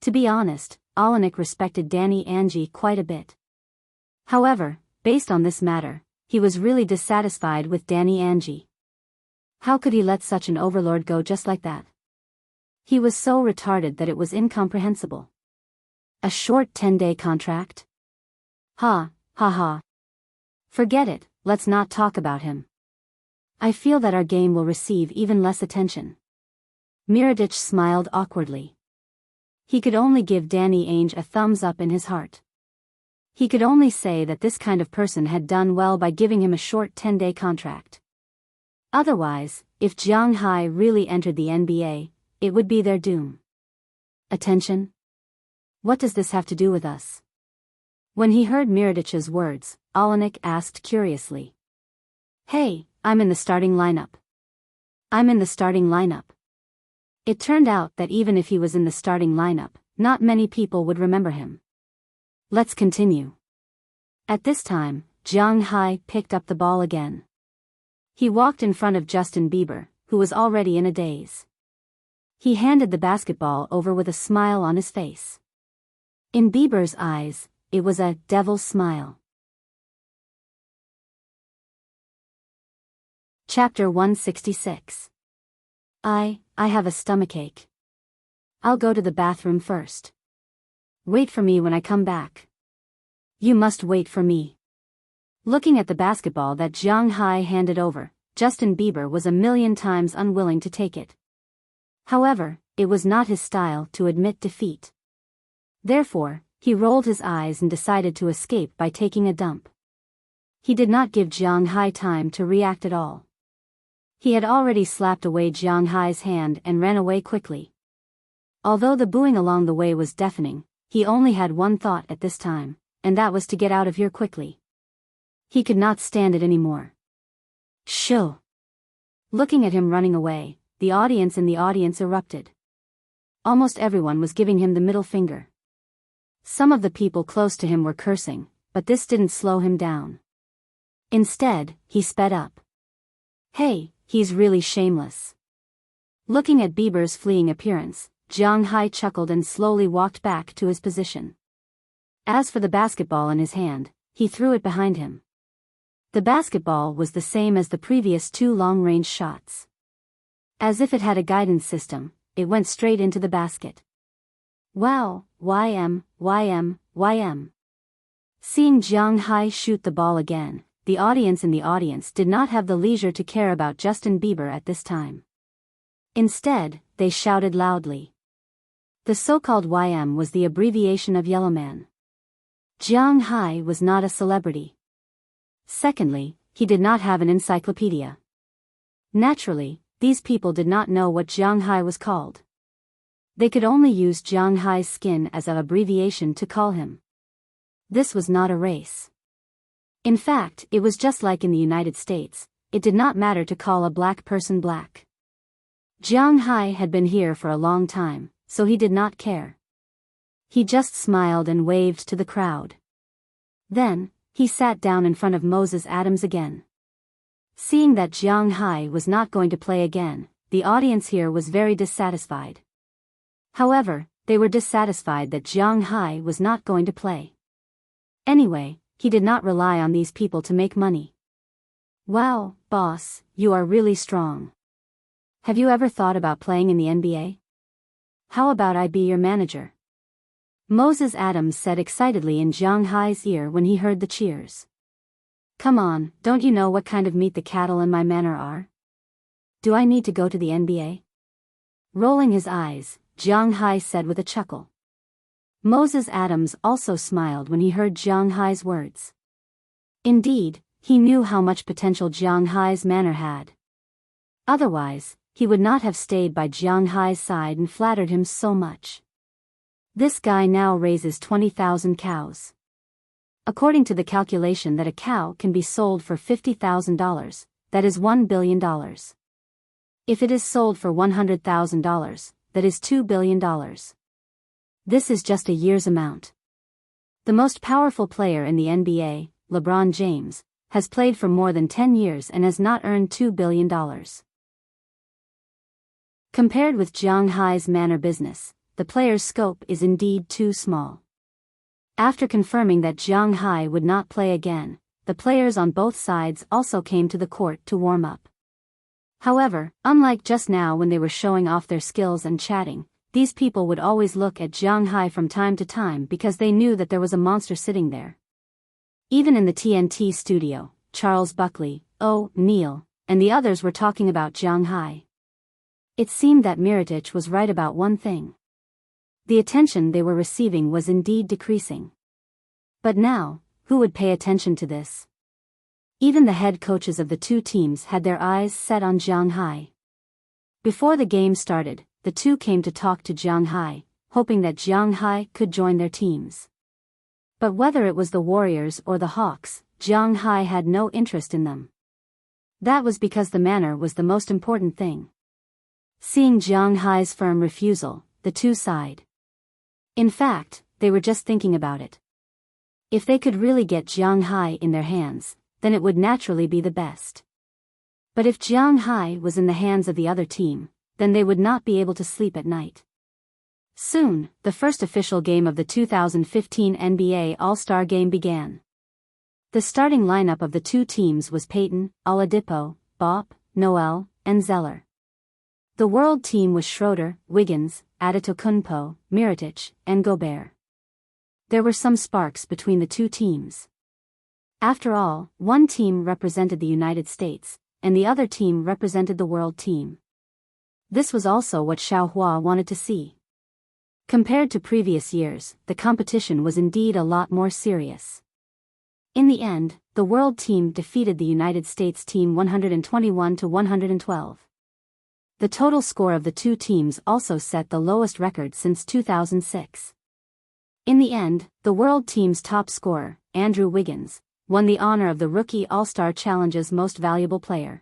To be honest, Olenek respected Danny Ainge quite a bit. However, based on this matter, he was really dissatisfied with Danny Ainge. How could he let such an overlord go just like that? He was so retarded that it was incomprehensible. A short 10-day contract? Ha, ha ha. Forget it, let's not talk about him. I feel that our game will receive even less attention. Mirotic smiled awkwardly. He could only give Danny Ainge a thumbs up in his heart. He could only say that this kind of person had done well by giving him a short 10-day contract. Otherwise, if Jiang Hai really entered the NBA, it would be their doom. Attention? What does this have to do with us? When he heard Mirotic's words, Olenek asked curiously. Hey, I'm in the starting lineup. I'm in the starting lineup. It turned out that even if he was in the starting lineup, not many people would remember him. Let's continue. At this time, Jiang Hai picked up the ball again. He walked in front of Justin Bieber, who was already in a daze. He handed the basketball over with a smile on his face. In Bieber's eyes, it was a devil's smile. Chapter 166. I have a stomachache. I'll go to the bathroom first. Wait for me when I come back. You must wait for me. Looking at the basketball that Jiang Hai handed over, Justin Bieber was a million times unwilling to take it. However, it was not his style to admit defeat. Therefore, he rolled his eyes and decided to escape by taking a dump. He did not give Jiang Hai time to react at all. He had already slapped away Jiang Hai's hand and ran away quickly. Although the booing along the way was deafening, he only had one thought at this time, and that was to get out of here quickly. He could not stand it anymore. Shoo! Looking at him running away, the audience in the audience erupted. Almost everyone was giving him the middle finger. Some of the people close to him were cursing, but this didn't slow him down. Instead, he sped up. Hey, he's really shameless. Looking at Bieber's fleeing appearance, Jiang Hai chuckled and slowly walked back to his position. As for the basketball in his hand, he threw it behind him. The basketball was the same as the previous 2 long-range shots. As if it had a guidance system, it went straight into the basket. Wow, YM. Seeing Jiang Hai shoot the ball again, the audience in the audience did not have the leisure to care about Justin Bieber at this time. Instead, they shouted loudly. The so-called YM was the abbreviation of Yellow Man. Jiang Hai was not a celebrity. Secondly, he did not have an encyclopedia. Naturally, these people did not know what Jiang Hai was called. They could only use Jiang Hai's skin as an abbreviation to call him. This was not a race. In fact, it was just like in the United States, it did not matter to call a black person black. Jiang Hai had been here for a long time, so he did not care. He just smiled and waved to the crowd. Then, he sat down in front of Moses Adams again. Seeing that Jiang Hai was not going to play again, the audience here was very dissatisfied. However, they were dissatisfied that Jiang Hai was not going to play. Anyway, he did not rely on these people to make money. Wow, boss, you are really strong. Have you ever thought about playing in the NBA? How about I be your manager? Moses Adams said excitedly in Jiang Hai's ear when he heard the cheers. Come on, don't you know what kind of meat the cattle in my manor are? do I need to go to the NBA? Rolling his eyes, Jiang Hai said with a chuckle. Moses Adams also smiled when he heard Jiang Hai's words. Indeed, he knew how much potential Jiang Hai's manner had. Otherwise, he would not have stayed by Jiang Hai's side and flattered him so much. This guy now raises 20,000 cows. According to the calculation that a cow can be sold for $50,000, that is $1 billion. If it is sold for $100,000, that is $2 billion. This is just a year's amount. The most powerful player in the NBA, LeBron James, has played for more than 10 years and has not earned $2 billion. Compared with Jiang Hai's manor business, the player's scope is indeed too small. After confirming that Jiang Hai would not play again, the players on both sides also came to the court to warm up. However, unlike just now when they were showing off their skills and chatting, these people would always look at Jiang Hai from time to time because they knew that there was a monster sitting there. Even in the TNT studio, Charles Buckley, Neil, and the others were talking about Jiang Hai. It seemed that Mirotic was right about one thing. The attention they were receiving was indeed decreasing. But now, who would pay attention to this? Even the head coaches of the two teams had their eyes set on Jiang Hai. Before the game started, the two came to talk to Jiang Hai, hoping that Jiang Hai could join their teams. But whether it was the Warriors or the Hawks, Jiang Hai had no interest in them. That was because the manner was the most important thing. Seeing Jiang Hai's firm refusal, the two sighed. In fact, they were just thinking about it. If they could really get Jiang Hai in their hands, then it would naturally be the best. But if Jiang Hai was in the hands of the other team, then they would not be able to sleep at night. Soon, the first official game of the 2015 NBA All-Star Game began. The starting lineup of the two teams was Payton, Oladipo, Bopp, Noel, and Zeller. The world team was Schroeder, Wiggins, Antetokounmpo, Mirotic, and Gobert. There were some sparks between the two teams. After all, one team represented the United States, and the other team represented the world team. This was also what Xiaohua wanted to see. Compared to previous years, the competition was indeed a lot more serious. In the end, the world team defeated the United States team 121-112. The total score of the two teams also set the lowest record since 2006. In the end, the world team's top scorer, Andrew Wiggins, won the honor of the Rookie All-Star Challenge's Most Valuable Player.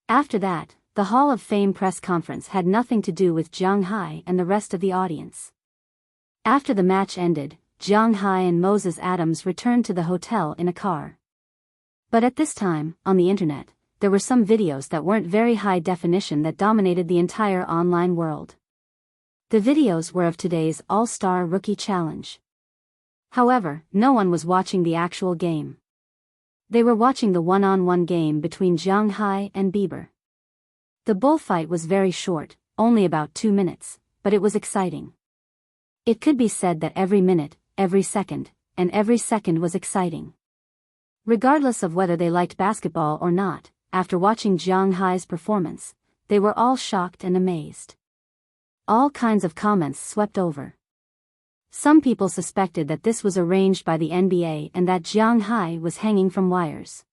After that, the Hall of Fame press conference had nothing to do with Jiang Hai and the rest of the audience. After the match ended, Jiang Hai and Moses Adams returned to the hotel in a car. But at this time, on the internet, there were some videos that weren't very high definition that dominated the entire online world. The videos were of today's All-Star Rookie Challenge. However, no one was watching the actual game. They were watching the one-on-one game between Jiang Hai and Bieber. The bullfight was very short, only about 2 minutes, but it was exciting. It could be said that every minute, every second, and every second was exciting. Regardless of whether they liked basketball or not, after watching Jiang Hai's performance, they were all shocked and amazed. All kinds of comments swept over. Some people suspected that this was arranged by the NBA and that Jiang Hai was hanging from wires.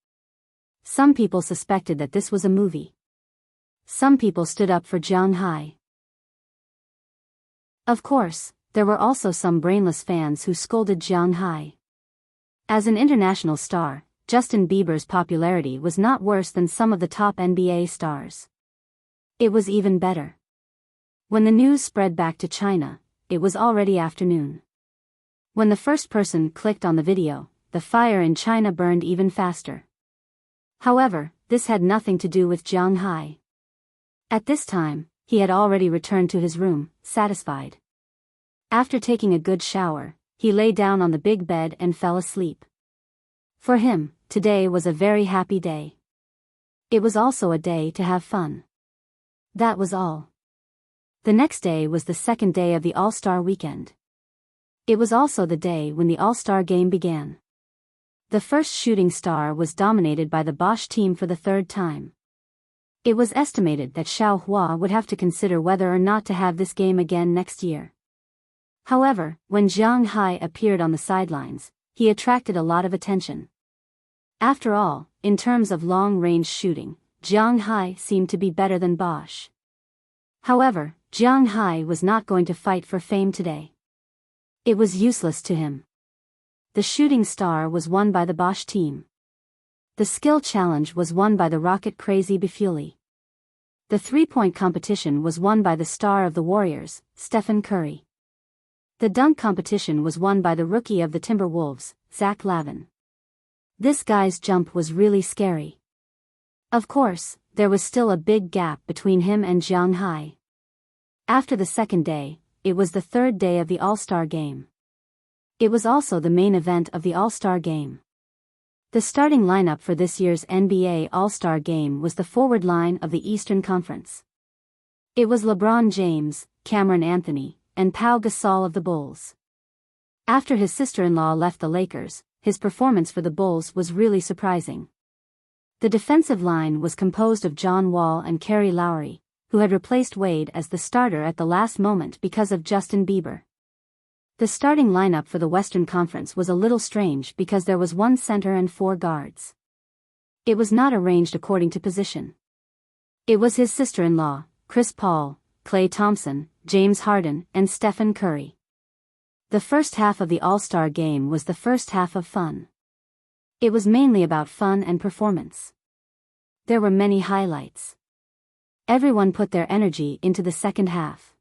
Some people suspected that this was a movie. Some people stood up for Jiang Hai. Of course, there were also some brainless fans who scolded Jiang Hai. As an international star, Justin Bieber's popularity was not worse than some of the top NBA stars. It was even better. When the news spread back to China, it was already afternoon. When the first person clicked on the video, the fire in China burned even faster. However, this had nothing to do with Jiang Hai. At this time, he had already returned to his room, satisfied. After taking a good shower, he lay down on the big bed and fell asleep. For him, today was a very happy day. It was also a day to have fun. That was all. The next day was the second day of the All-Star weekend. It was also the day when the All-Star game began. The first shooting star was dominated by the Bosch team for the third time. It was estimated that Xiao Hua would have to consider whether or not to have this game again next year. However, when Jiang Hai appeared on the sidelines, he attracted a lot of attention. After all, in terms of long-range shooting, Jiang Hai seemed to be better than Bosch. However, Jiang Hai was not going to fight for fame today. It was useless to him. The shooting star was won by the Bosch team. The skill challenge was won by the rocket-crazy Biyao. The three-point competition was won by the star of the Warriors, Stephen Curry. The dunk competition was won by the rookie of the Timberwolves, Zach Lavin. This guy's jump was really scary. Of course, there was still a big gap between him and Jiang Hai. After the second day, it was the third day of the All-Star Game. It was also the main event of the All-Star Game. The starting lineup for this year's NBA All-Star Game was the forward line of the Eastern Conference. It was LeBron James, Cameron Anthony, and Pau Gasol of the Bulls. After his sister-in-law left the Lakers, his performance for the Bulls was really surprising. The defensive line was composed of John Wall and Kerry Lowry, who had replaced Wade as the starter at the last moment because of Justin Bieber. The starting lineup for the Western Conference was a little strange because there was one center and four guards. It was not arranged according to position. It was his sister-in-law, Chris Paul, Klay Thompson, James Harden, and Stephen Curry. The first half of the All-Star Game was the first half of fun. It was mainly about fun and performance. There were many highlights. Everyone put their energy into the second half.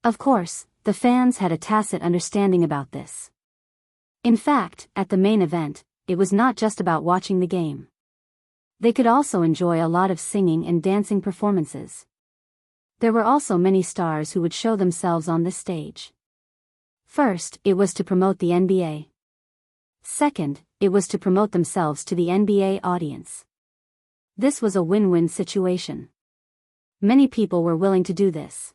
Of course, the fans had a tacit understanding about this. In fact, at the main event, it was not just about watching the game. They could also enjoy a lot of singing and dancing performances. There were also many stars who would show themselves on this stage. First, it was to promote the NBA. Second, it was to promote themselves to the NBA audience. This was a win-win situation. Many people were willing to do this.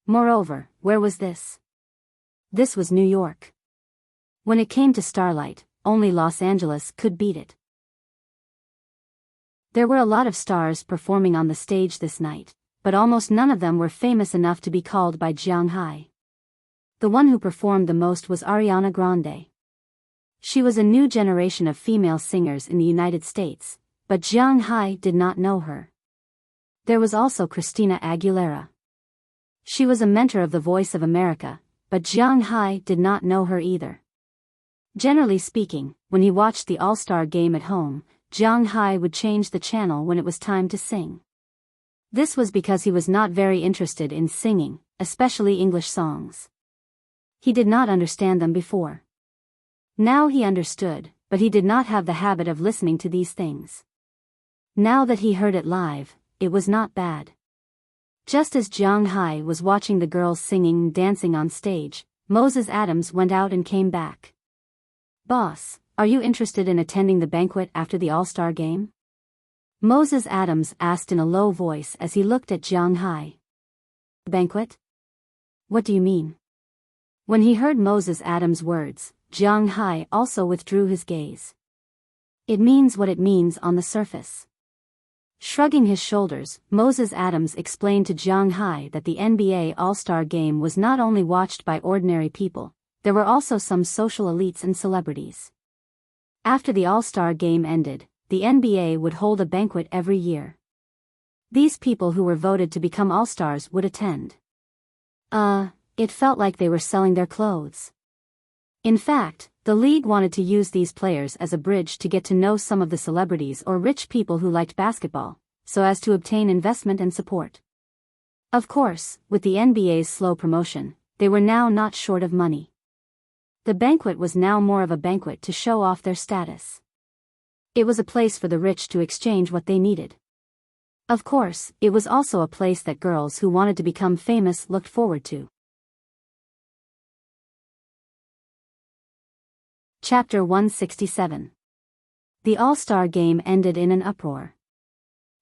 Moreover, where was this? This was New York. When it came to Starlight, only Los Angeles could beat it. There were a lot of stars performing on the stage this night, but almost none of them were famous enough to be called by Jiang Hai. The one who performed the most was Ariana Grande. She was a new generation of female singers in the United States, but Jiang Hai did not know her. There was also Christina Aguilera. She was a mentor of the Voice of America, but Jiang Hai did not know her either. Generally speaking, when he watched the All-Star Game at home, Jiang Hai would change the channel when it was time to sing. This was because he was not very interested in singing, especially English songs. He did not understand them before. Now he understood, but he did not have the habit of listening to these things. Now that he heard it live, it was not bad. Just as Jiang Hai was watching the girls singing and dancing on stage, Moses Adams went out and came back. "Boss, are you interested in attending the banquet after the All-Star Game?" Moses Adams asked in a low voice as he looked at Jiang Hai. "Banquet? What do you mean?" When he heard Moses Adams' words, Jiang Hai also withdrew his gaze. "It means what it means on the surface." Shrugging his shoulders, Moses Adams explained to Jiang Hai that the NBA All-Star Game was not only watched by ordinary people, there were also some social elites and celebrities. After the All-Star Game ended, the NBA would hold a banquet every year. These people who were voted to become All-Stars would attend. It felt like they were selling their clothes. In fact, the league wanted to use these players as a bridge to get to know some of the celebrities or rich people who liked basketball, so as to obtain investment and support. Of course, with the NBA's slow promotion, they were now not short of money. The banquet was now more of a banquet to show off their status. It was a place for the rich to exchange what they needed. Of course, it was also a place that girls who wanted to become famous looked forward to. Chapter 167. The All-Star Game ended in an uproar.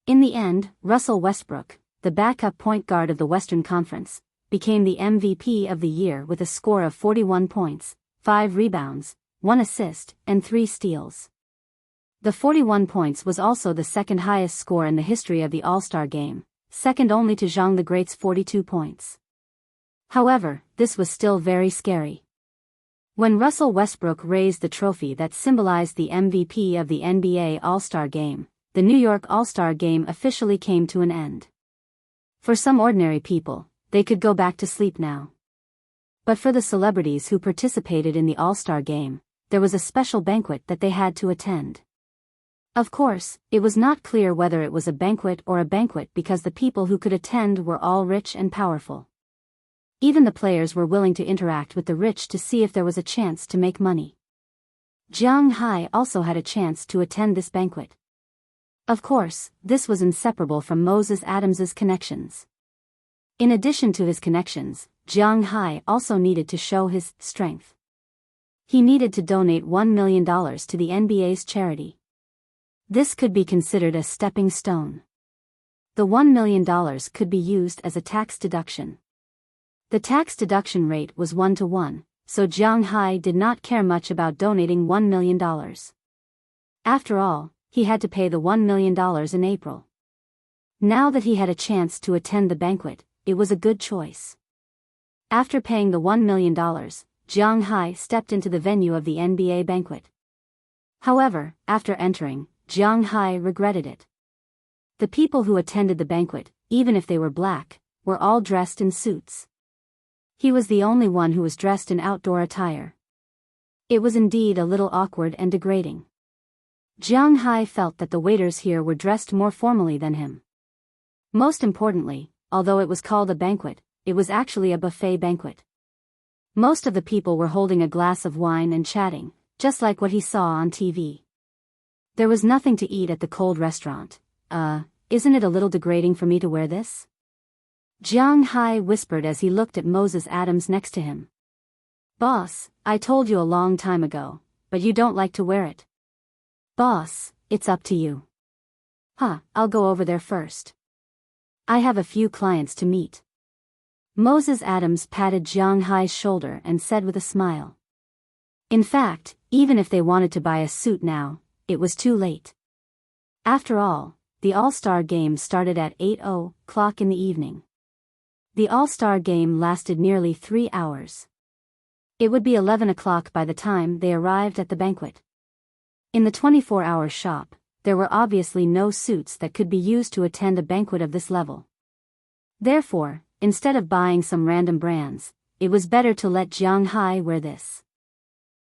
In the end, Russell Westbrook, the backup point guard of the Western Conference, became the MVP of the year with a score of 41 points, 5 rebounds, 1 assist, and 3 steals. The 41 points was also the second highest score in the history of the All-Star game, second only to Zhang the Great's 42 points. However, this was still very scary. When Russell Westbrook raised the trophy that symbolized the MVP of the NBA All-Star Game, the New York All-Star Game officially came to an end. For some ordinary people, they could go back to sleep now. But for the celebrities who participated in the All-Star Game, there was a special banquet that they had to attend. Of course, it was not clear whether it was a banquet or a banquet because the people who could attend were all rich and powerful. Even the players were willing to interact with the rich to see if there was a chance to make money. Jiang Hai also had a chance to attend this banquet. Of course, this was inseparable from Moses Adams's connections. In addition to his connections, Jiang Hai also needed to show his strength. He needed to donate $1 million to the NBA's charity. This could be considered a stepping stone. The $1 million could be used as a tax deduction. The tax deduction rate was 1-to-1, so Jiang Hai did not care much about donating $1 million. After all, he had to pay the $1 million in April. Now that he had a chance to attend the banquet, it was a good choice. After paying the $1 million, Jiang Hai stepped into the venue of the NBA banquet. However, after entering, Jiang Hai regretted it. The people who attended the banquet, even if they were black, were all dressed in suits. He was the only one who was dressed in outdoor attire. It was indeed a little awkward and degrading. Jiang Hai felt that the waiters here were dressed more formally than him. Most importantly, although it was called a banquet, it was actually a buffet banquet. Most of the people were holding a glass of wine and chatting, just like what he saw on TV. There was nothing to eat at the cold restaurant. Isn't it a little degrading for me to wear this? Jiang Hai whispered as he looked at Moses Adams next to him. Boss, I told you a long time ago, but you don't like to wear it. Boss, it's up to you. I'll go over there first. I have a few clients to meet. Moses Adams patted Jiang Hai's shoulder and said with a smile. In fact, even if they wanted to buy a suit now, it was too late. After all, the All-Star Game started at 8:00 in the evening. The All-Star Game lasted nearly 3 hours. It would be 11 o'clock by the time they arrived at the banquet. In the 24-hour shop, there were obviously no suits that could be used to attend a banquet of this level. Therefore, instead of buying some random brands, it was better to let Jiang Hai wear this.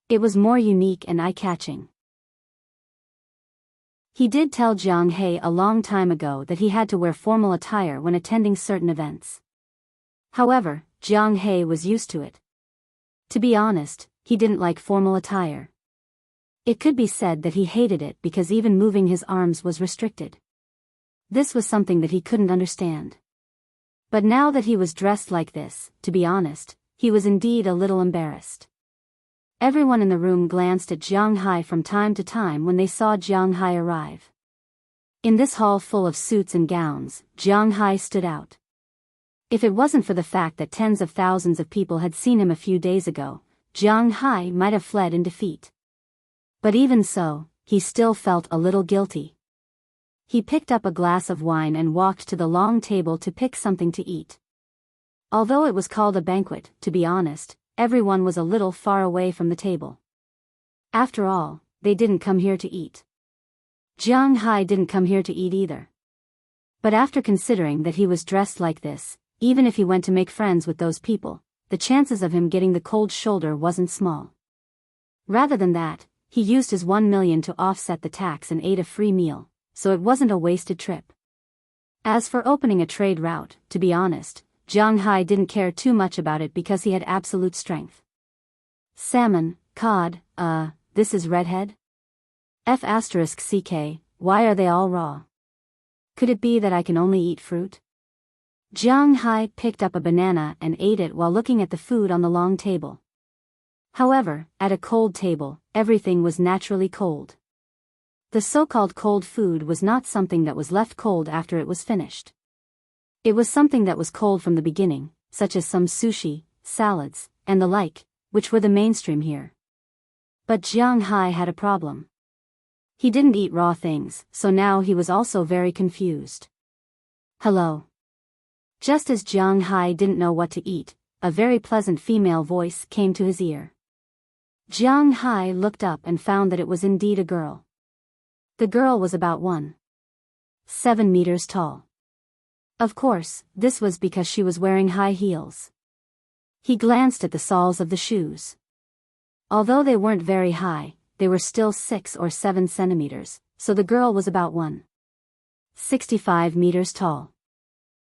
It was more unique and eye-catching. He did tell Jiang Hai a long time ago that he had to wear formal attire when attending certain events. However, Jiang Hai was used to it. To be honest, he didn't like formal attire. It could be said that he hated it because even moving his arms was restricted. This was something that he couldn't understand. But now that he was dressed like this, to be honest, he was indeed a little embarrassed. Everyone in the room glanced at Jiang Hai from time to time when they saw Jiang Hai arrive. In this hall full of suits and gowns, Jiang Hai stood out. If it wasn't for the fact that tens of thousands of people had seen him a few days ago, Jiang Hai might have fled in defeat. But even so, he still felt a little guilty. He picked up a glass of wine and walked to the long table to pick something to eat. Although it was called a banquet, to be honest, everyone was a little far away from the table. After all, they didn't come here to eat. Jiang Hai didn't come here to eat either. But after considering that he was dressed like this, even if he went to make friends with those people, the chances of him getting the cold shoulder wasn't small. Rather than that, he used his $1 million to offset the tax and ate a free meal, so it wasn't a wasted trip. As for opening a trade route, to be honest, Jiang Hai didn't care too much about it because he had absolute strength. Salmon, cod, this is redhead? F***ck, why are they all raw? Could it be that I can only eat fruit? Jiang Hai picked up a banana and ate it while looking at the food on the long table. However, at a cold table, everything was naturally cold. The so-called cold food was not something that was left cold after it was finished. It was something that was cold from the beginning, such as some sushi, salads, and the like, which were the mainstream here. But Jiang Hai had a problem. He didn't eat raw things, so now he was also very confused. Hello. Just as Jiang Hai didn't know what to eat, a very pleasant female voice came to his ear. Jiang Hai looked up and found that it was indeed a girl. The girl was about 1.7 meters tall. Of course, this was because she was wearing high heels. He glanced at the soles of the shoes. Although they weren't very high, they were still 6 or 7 centimeters, so the girl was about 1.65 meters tall.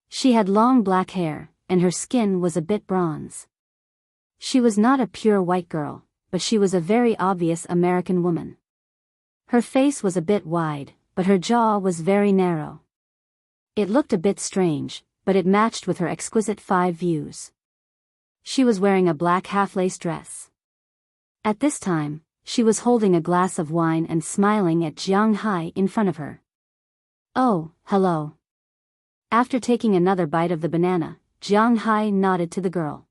She had long black hair, and her skin was a bit bronze. She was not a pure white girl, but she was a very obvious American woman. Her face was a bit wide, but her jaw was very narrow. It looked a bit strange, but it matched with her exquisite 5 views. She was wearing a black half-lace dress. At this time, she was holding a glass of wine and smiling at Jiang Hai in front of her. Oh, hello. After taking another bite of the banana, Jiang Hai nodded to the girl.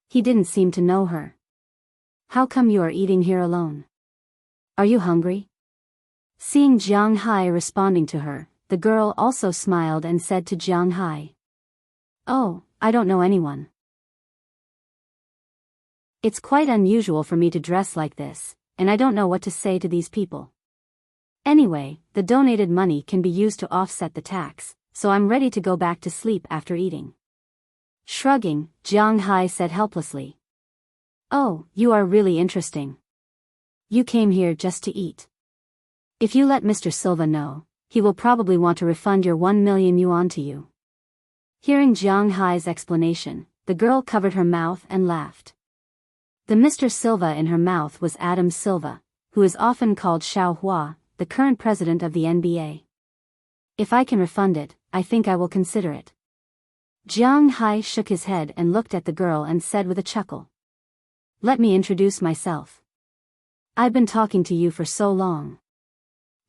He didn't seem to know her. How come you are eating here alone? Are you hungry? Seeing Jiang Hai responding to her, the girl also smiled and said to Jiang Hai. Oh, I don't know anyone. It's quite unusual for me to dress like this, and I don't know what to say to these people. Anyway, the donated money can be used to offset the tax, so I'm ready to go back to sleep after eating. Shrugging, Jiang Hai said helplessly. Oh, you are really interesting. You came here just to eat. If you let Mr. Silva know, he will probably want to refund your 1 million yuan to you. Hearing Jiang Hai's explanation, the girl covered her mouth and laughed. The Mr. Silva in her mouth was Adam Silva, who is often called Xiao Hua, the current president of the NBA. If I can refund it, I think I will consider it. Jiang Hai shook his head and looked at the girl and said with a chuckle. Let me introduce myself. I've been talking to you for so long.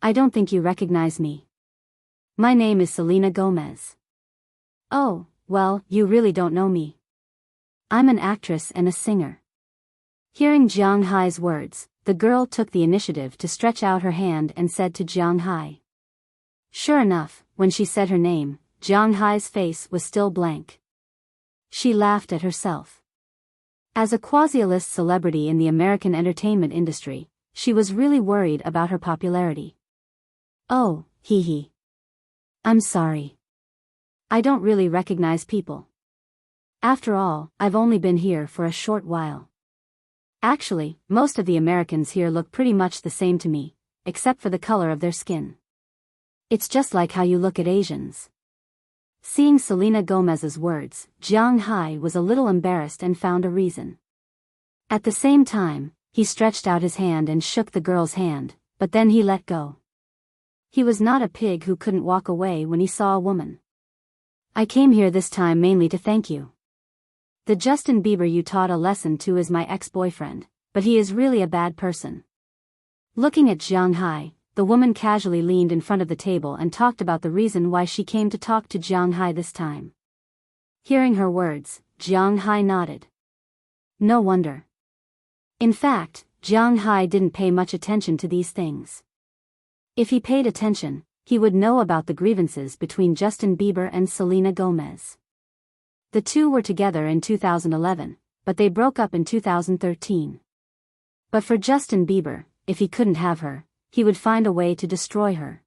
I don't think you recognize me. My name is Selena Gomez. Oh, well, you really don't know me. I'm an actress and a singer. Hearing Jiang Hai's words, the girl took the initiative to stretch out her hand and said to Jiang Hai. Sure enough, when she said her name, Jiang Hai's face was still blank. She laughed at herself. As a quasi-A-list celebrity in the American entertainment industry, she was really worried about her popularity. Oh, hee hee. I'm sorry. I don't really recognize people. After all, I've only been here for a short while. Actually, most of the Americans here look pretty much the same to me, except for the color of their skin. It's just like how you look at Asians. Seeing Selena Gomez's words, Jiang Hai was a little embarrassed and found a reason. At the same time, he stretched out his hand and shook the girl's hand, but then he let go. He was not a pig who couldn't walk away when he saw a woman. I came here this time mainly to thank you. The Justin Bieber you taught a lesson to is my ex-boyfriend, but he is really a bad person. Looking at Jiang Hai, the woman casually leaned in front of the table and talked about the reason why she came to talk to Jiang Hai this time. Hearing her words, Jiang Hai nodded. No wonder. In fact, Jiang Hai didn't pay much attention to these things. If he paid attention, he would know about the grievances between Justin Bieber and Selena Gomez. The two were together in 2011, but they broke up in 2013. But for Justin Bieber, if he couldn't have her, he would find a way to destroy her.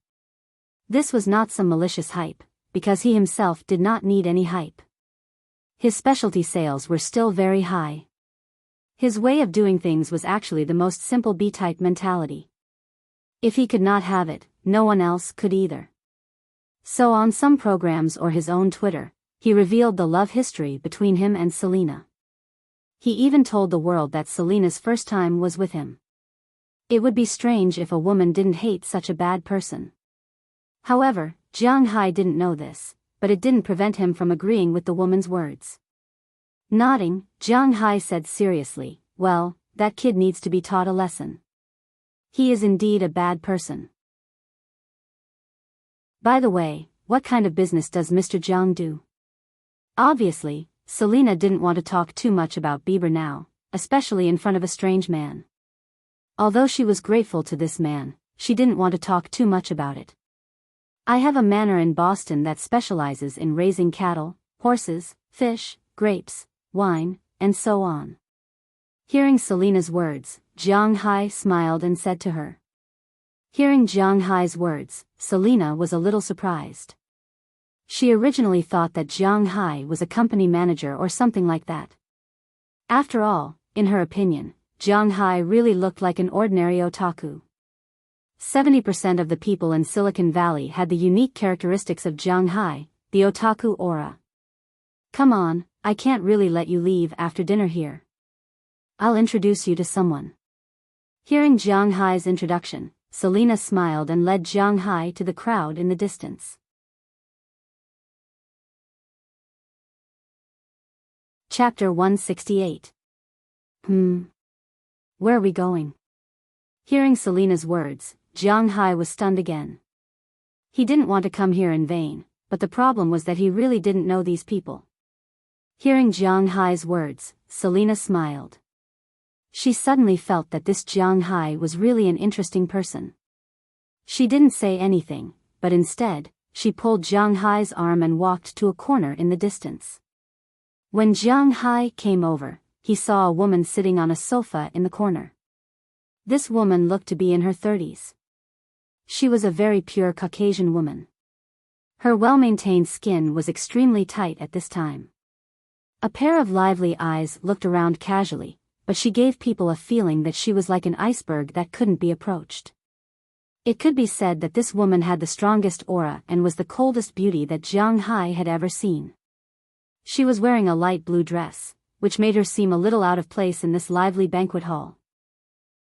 This was not some malicious hype, because he himself did not need any hype. His specialty sales were still very high. His way of doing things was actually the most simple B-type mentality. If he could not have it, no one else could either. So on some programs or his own Twitter, he revealed the love history between him and Selena. He even told the world that Selena's first time was with him. It would be strange if a woman didn't hate such a bad person. However, Jiang Hai didn't know this, but it didn't prevent him from agreeing with the woman's words. Nodding, Jiang Hai said seriously, well, that kid needs to be taught a lesson. He is indeed a bad person. By the way, what kind of business does Mr. Jiang do? Obviously, Selena didn't want to talk too much about Bieber now, especially in front of a strange man. Although she was grateful to this man, she didn't want to talk too much about it. I have a manor in Boston that specializes in raising cattle, horses, fish, grapes, wine, and so on. Hearing Selina's words, Jiang Hai smiled and said to her. Hearing Jiang Hai's words, Selina was a little surprised. She originally thought that Jiang Hai was a company manager or something like that. After all, in her opinion, Jiang Hai really looked like an ordinary otaku. 70% of the people in Silicon Valley had the unique characteristics of Jiang Hai, the otaku aura. Come on, I can't really let you leave after dinner here. I'll introduce you to someone. Hearing Jiang Hai's introduction, Selina smiled and led Jiang Hai to the crowd in the distance. Chapter 168. Where are we going? Hearing Selina's words, Jiang Hai was stunned again. He didn't want to come here in vain, but the problem was that he really didn't know these people. Hearing Jiang Hai's words, Selina smiled. She suddenly felt that this Jiang Hai was really an interesting person. She didn't say anything, but instead, she pulled Jiang Hai's arm and walked to a corner in the distance. When Jiang Hai came over, he saw a woman sitting on a sofa in the corner. This woman looked to be in her 30s. She was a very pure Caucasian woman. Her well-maintained skin was extremely tight at this time. A pair of lively eyes looked around casually, but she gave people a feeling that she was like an iceberg that couldn't be approached. It could be said that this woman had the strongest aura and was the coldest beauty that Jiang Hai had ever seen. She was wearing a light blue dress, which made her seem a little out of place in this lively banquet hall.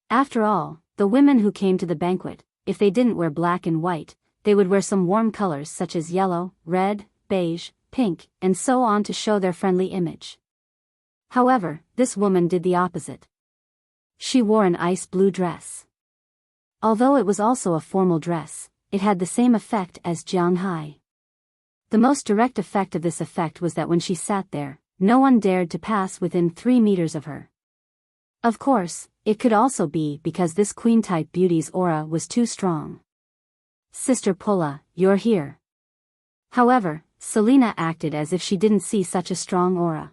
After all, the women who came to the banquet, if they didn't wear black and white, they would wear some warm colors such as yellow, red, beige, pink, and so on to show their friendly image. However, this woman did the opposite. She wore an ice blue dress. Although it was also a formal dress, it had the same effect as Jiang Hai. The most direct effect of this effect was that when she sat there, no one dared to pass within 3 meters of her. Of course, it could also be because this queen-type beauty's aura was too strong. Sister Pulla, you're here. However, Selina acted as if she didn't see such a strong aura.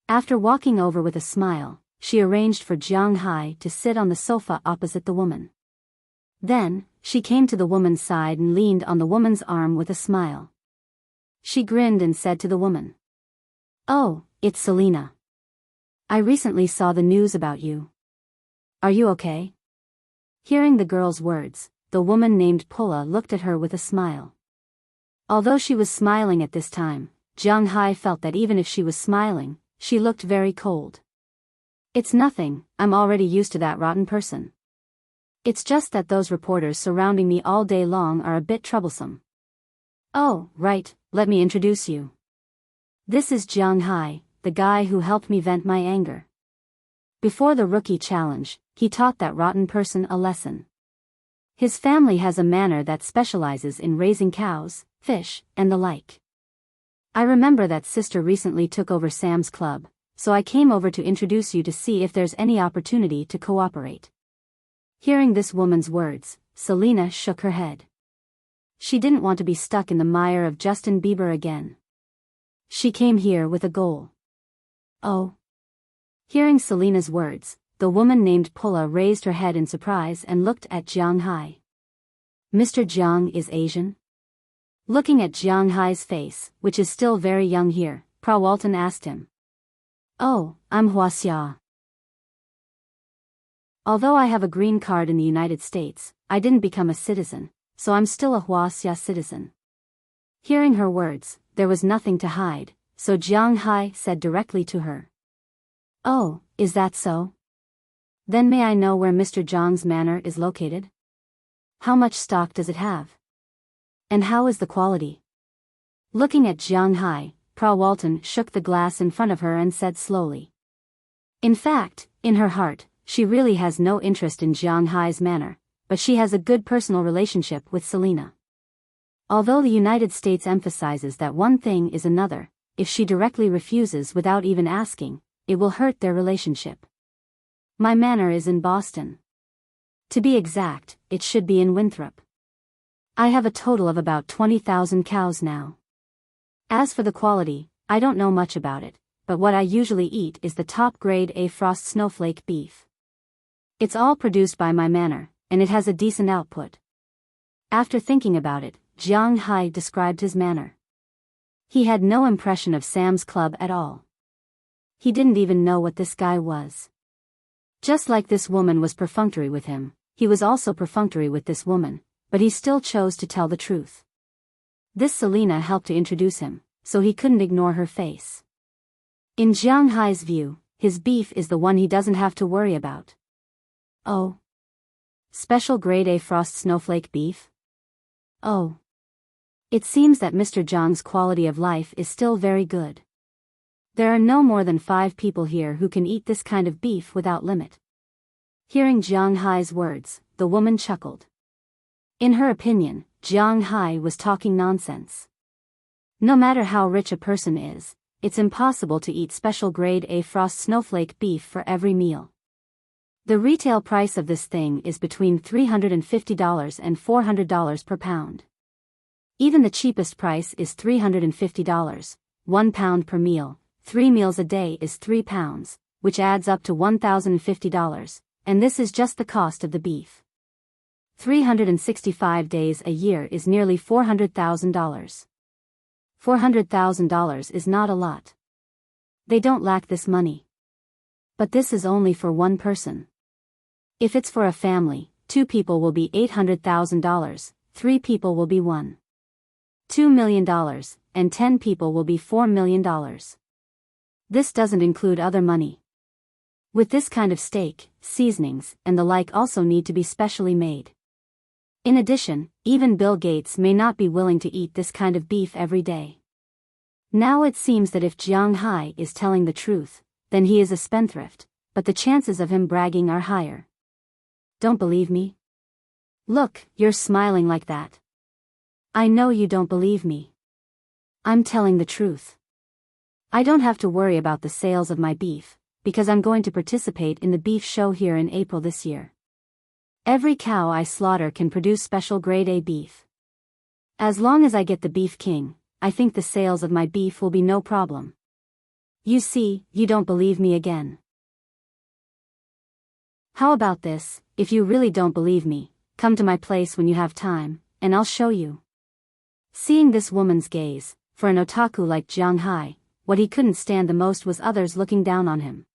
After walking over with a smile, she arranged for Jiang Hai to sit on the sofa opposite the woman. Then, she came to the woman's side and leaned on the woman's arm with a smile. She grinned and said to the woman, "Oh, it's Selina. I recently saw the news about you. Are you okay?" Hearing the girl's words, the woman named Pulla looked at her with a smile. Although she was smiling at this time, Jiang Hai felt that even if she was smiling, she looked very cold. "It's nothing, I'm already used to that rotten person. It's just that those reporters surrounding me all day long are a bit troublesome." "Oh, right, let me introduce you. This is Jiang Hai, the guy who helped me vent my anger. Before the rookie challenge, he taught that rotten person a lesson. His family has a manor that specializes in raising cows, fish, and the like. I remember that sister recently took over Sam's club, so I came over to introduce you to see if there's any opportunity to cooperate." Hearing this woman's words, Selina shook her head. She didn't want to be stuck in the mire of Justin Bieber again. She came here with a goal. "Oh." Hearing Selina's words, the woman named Pulla raised her head in surprise and looked at Jiang Hai. "Mr. Jiang is Asian?" Looking at Jiang Hai's face, which is still very young here, Walton asked him. "Oh, I'm Wuxia. Although I have a green card in the United States, I didn't become a citizen, so I'm still a Wuxia citizen." Hearing her words, there was nothing to hide, so Jiang Hai said directly to her. "Oh, is that so? Then may I know where Mr. Jiang's manor is located? How much stock does it have? And how is the quality?" Looking at Jiang Hai, Walton shook the glass in front of her and said slowly. In fact, in her heart, she really has no interest in Jiang Hai's manor, but she has a good personal relationship with Selina. Although the United States emphasizes that one thing is another, if she directly refuses without even asking, it will hurt their relationship. "My manor is in Boston." To be exact, it should be in Winthrop. I have a total of about 20,000 cows now. As for the quality, I don't know much about it, but what I usually eat is the top grade A frost snowflake beef. It's all produced by my manor, and it has a decent output. After thinking about it, Jiang Hai described his manor. He had no impression of Sam's Club at all. He didn't even know what this guy was. Just like this woman was perfunctory with him, he was also perfunctory with this woman, but he still chose to tell the truth. This Selena helped to introduce him, so he couldn't ignore her face. In Jiang Hai's view, his beef is the one he doesn't have to worry about. Oh. Special grade A frost snowflake beef? Oh. It seems that Mr. Zhang's quality of life is still very good. There are no more than 5 people here who can eat this kind of beef without limit. Hearing Jiang Hai's words, the woman chuckled. In her opinion, Jiang Hai was talking nonsense. No matter how rich a person is, it's impossible to eat special grade A frost snowflake beef for every meal. The retail price of this thing is between $350 and $400 per pound. Even the cheapest price is $350, 1 pound per meal. 3 meals a day is 3 pounds, which adds up to $1,050, and this is just the cost of the beef. 365 days a year is nearly $400,000. $400,000 is not a lot. They don't lack this money. But this is only for one person. If it's for a family, 2 people will be $800,000, 3 people will be $2 million, and 10 people will be $4 million. This doesn't include other money. With this kind of steak, seasonings, and the like also need to be specially made. In addition, even Bill Gates may not be willing to eat this kind of beef every day. Now it seems that if Jiang Hai is telling the truth, then he is a spendthrift, but the chances of him bragging are higher. Don't believe me? Look, you're smiling like that. I know you don't believe me. I'm telling the truth. I don't have to worry about the sales of my beef, because I'm going to participate in the beef show here in April this year. Every cow I slaughter can produce special grade A beef. As long as I get the Beef King, I think the sales of my beef will be no problem. You see, you don't believe me again. How about this, if you really don't believe me, come to my place when you have time, and I'll show you. Seeing this woman's gaze, for an otaku like Jiang Hai, what he couldn't stand the most was others looking down on him.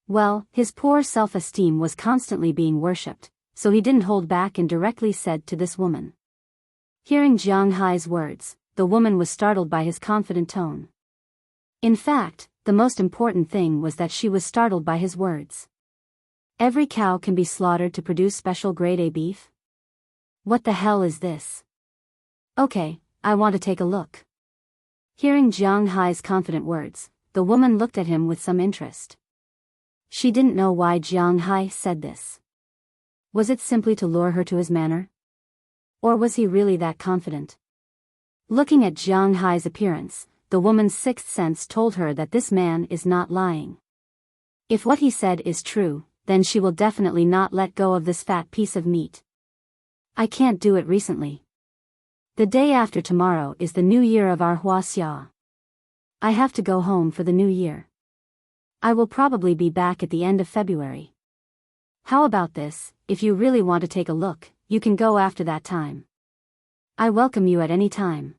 Well, his poor self-esteem was constantly being worshipped, so he didn't hold back and directly said to this woman. Hearing Jiang Hai's words, the woman was startled by his confident tone. In fact, the most important thing was that she was startled by his words. Every cow can be slaughtered to produce special grade A beef? What the hell is this? Okay, I want to take a look. Hearing Jiang Hai's confident words, the woman looked at him with some interest. She didn't know why Jiang Hai said this. Was it simply to lure her to his manor? Or was he really that confident? Looking at Jiang Hai's appearance, the woman's sixth sense told her that this man is not lying. If what he said is true, then she will definitely not let go of this fat piece of meat. I can't do it recently. The day after tomorrow is the new year of our Wuxia. I have to go home for the new year. I will probably be back at the end of February. How about this, if you really want to take a look, you can go after that time. I welcome you at any time.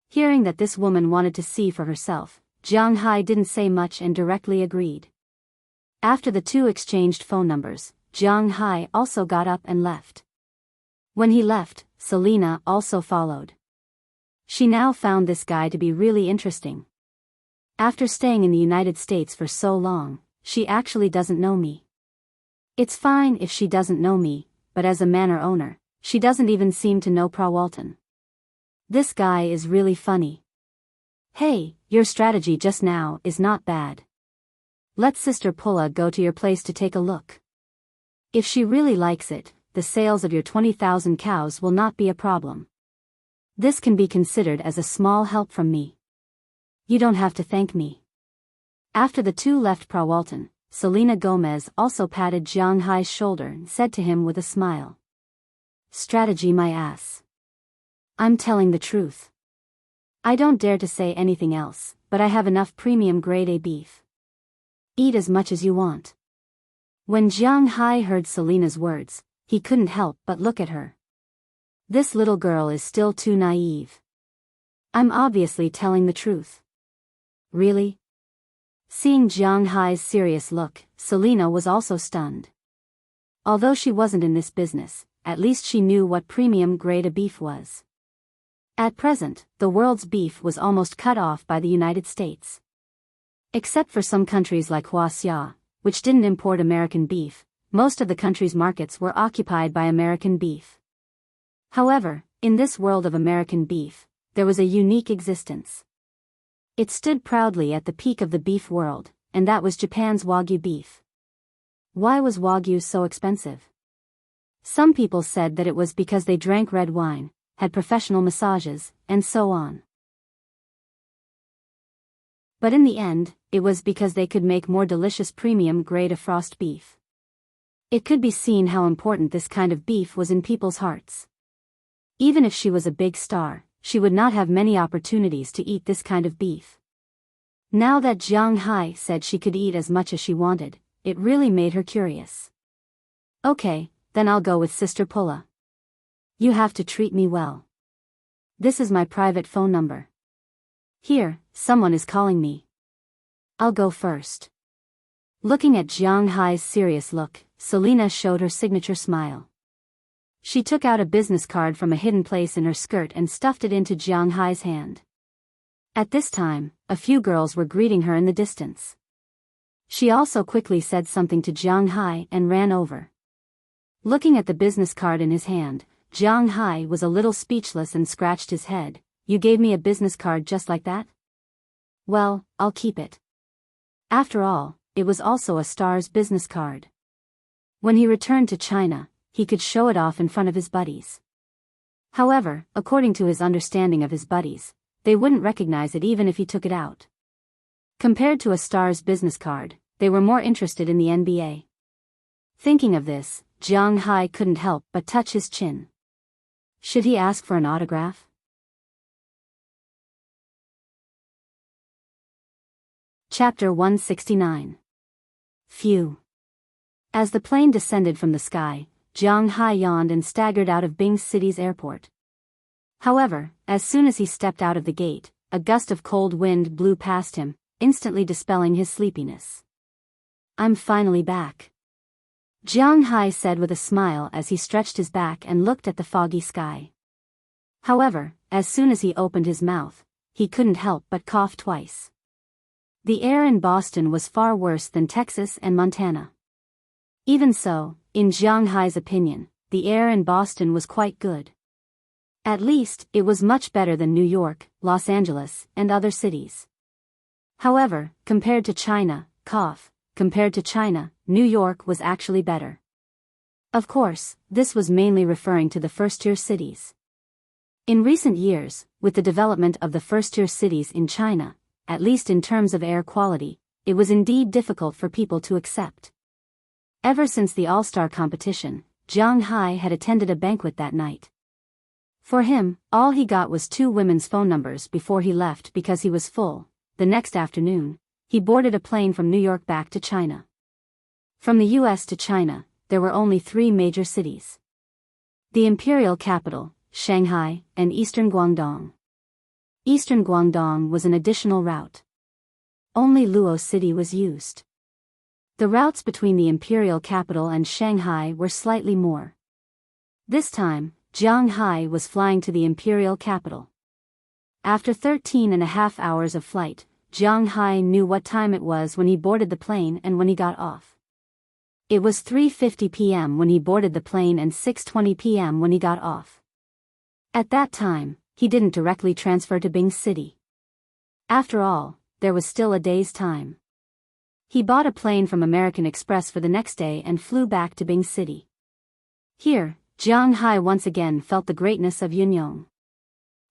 Hearing that this woman wanted to see for herself, Jiang Hai didn't say much and directly agreed. After the two exchanged phone numbers, Jiang Hai also got up and left. When he left, Selena also followed. She now found this guy to be really interesting. After staying in the United States for so long, she actually doesn't know me. It's fine if she doesn't know me, but as a manor owner, she doesn't even seem to know Walton. This guy is really funny. Hey, your strategy just now is not bad. Let Sister Pulla go to your place to take a look. If she really likes it, the sales of your 20,000 cows will not be a problem. This can be considered as a small help from me. You don't have to thank me. After the two left Walton, Selena Gomez also patted Jiang Hai's shoulder and said to him with a smile. Strategy my ass. I'm telling the truth. I don't dare to say anything else, but I have enough premium grade A beef. Eat as much as you want. When Jiang Hai heard Selena's words, he couldn't help but look at her. This little girl is still too naive. I'm obviously telling the truth. Really? Seeing Jiang Hai's serious look, Selena was also stunned. Although she wasn't in this business, at least she knew what premium grade A beef was. At present, the world's beef was almost cut off by the United States. Except for some countries like Wuxia, which didn't import American beef, most of the country's markets were occupied by American beef. However, in this world of American beef, there was a unique existence. It stood proudly at the peak of the beef world, and that was Japan's Wagyu beef. Why was Wagyu so expensive? Some people said that it was because they drank red wine, had professional massages, and so on. But in the end, it was because they could make more delicious premium grade of frost beef. It could be seen how important this kind of beef was in people's hearts. Even if she was a big star, she would not have many opportunities to eat this kind of beef. Now that Jiang Hai said she could eat as much as she wanted, it really made her curious. Okay, then I'll go with Sister Pulla. You have to treat me well. This is my private phone number. Here, someone is calling me. I'll go first. Looking at Jiang Hai's serious look, Selena showed her signature smile. She took out a business card from a hidden place in her skirt and stuffed it into Jiang Hai's hand. At this time, a few girls were greeting her in the distance. She also quickly said something to Jiang Hai and ran over. Looking at the business card in his hand, Jiang Hai was a little speechless and scratched his head. You gave me a business card just like that? Well, I'll keep it. After all, it was also a star's business card. When he returned to China, he could show it off in front of his buddies. However, according to his understanding of his buddies, they wouldn't recognize it even if he took it out. Compared to a star's business card, they were more interested in the NBA. Thinking of this, Jiang Hai couldn't help but touch his chin. Should he ask for an autograph? Chapter 169. Phew. As the plane descended from the sky, Jiang Hai yawned and staggered out of Bing City's airport. However, as soon as he stepped out of the gate, a gust of cold wind blew past him, instantly dispelling his sleepiness. I'm finally back. Jiang Hai said with a smile as he stretched his back and looked at the foggy sky. However, as soon as he opened his mouth, he couldn't help but cough twice. The air in Boston was far worse than Texas and Montana. Even so, in Jiang Hai's opinion, the air in Boston was quite good. At least, it was much better than New York, Los Angeles, and other cities. However, compared to China, New York was actually better. Of course, this was mainly referring to the first-tier cities. In recent years, with the development of the first-tier cities in China, at least in terms of air quality, it was indeed difficult for people to accept. Ever since the All-Star competition, Jiang Hai had attended a banquet that night. For him, all he got was 2 women's phone numbers before he left because he was full. The next afternoon, he boarded a plane from New York back to China. From the US to China, there were only 3 major cities: the imperial capital, Shanghai, and Eastern Guangdong. Eastern Guangdong was an additional route. Only Luo City was used. The routes between the imperial capital and Shanghai were slightly more. This time, Jiang Hai was flying to the imperial capital. After 13.5 hours of flight, Jiang Hai knew what time it was when he boarded the plane and when he got off. It was 3:50 p.m. when he boarded the plane and 6:20 p.m. when he got off. At that time, he didn't directly transfer to Bing City. After all, there was still a day's time. He bought a plane from American Express for the next day and flew back to Bing City. Here, Jiang Hai once again felt the greatness of Yunyong.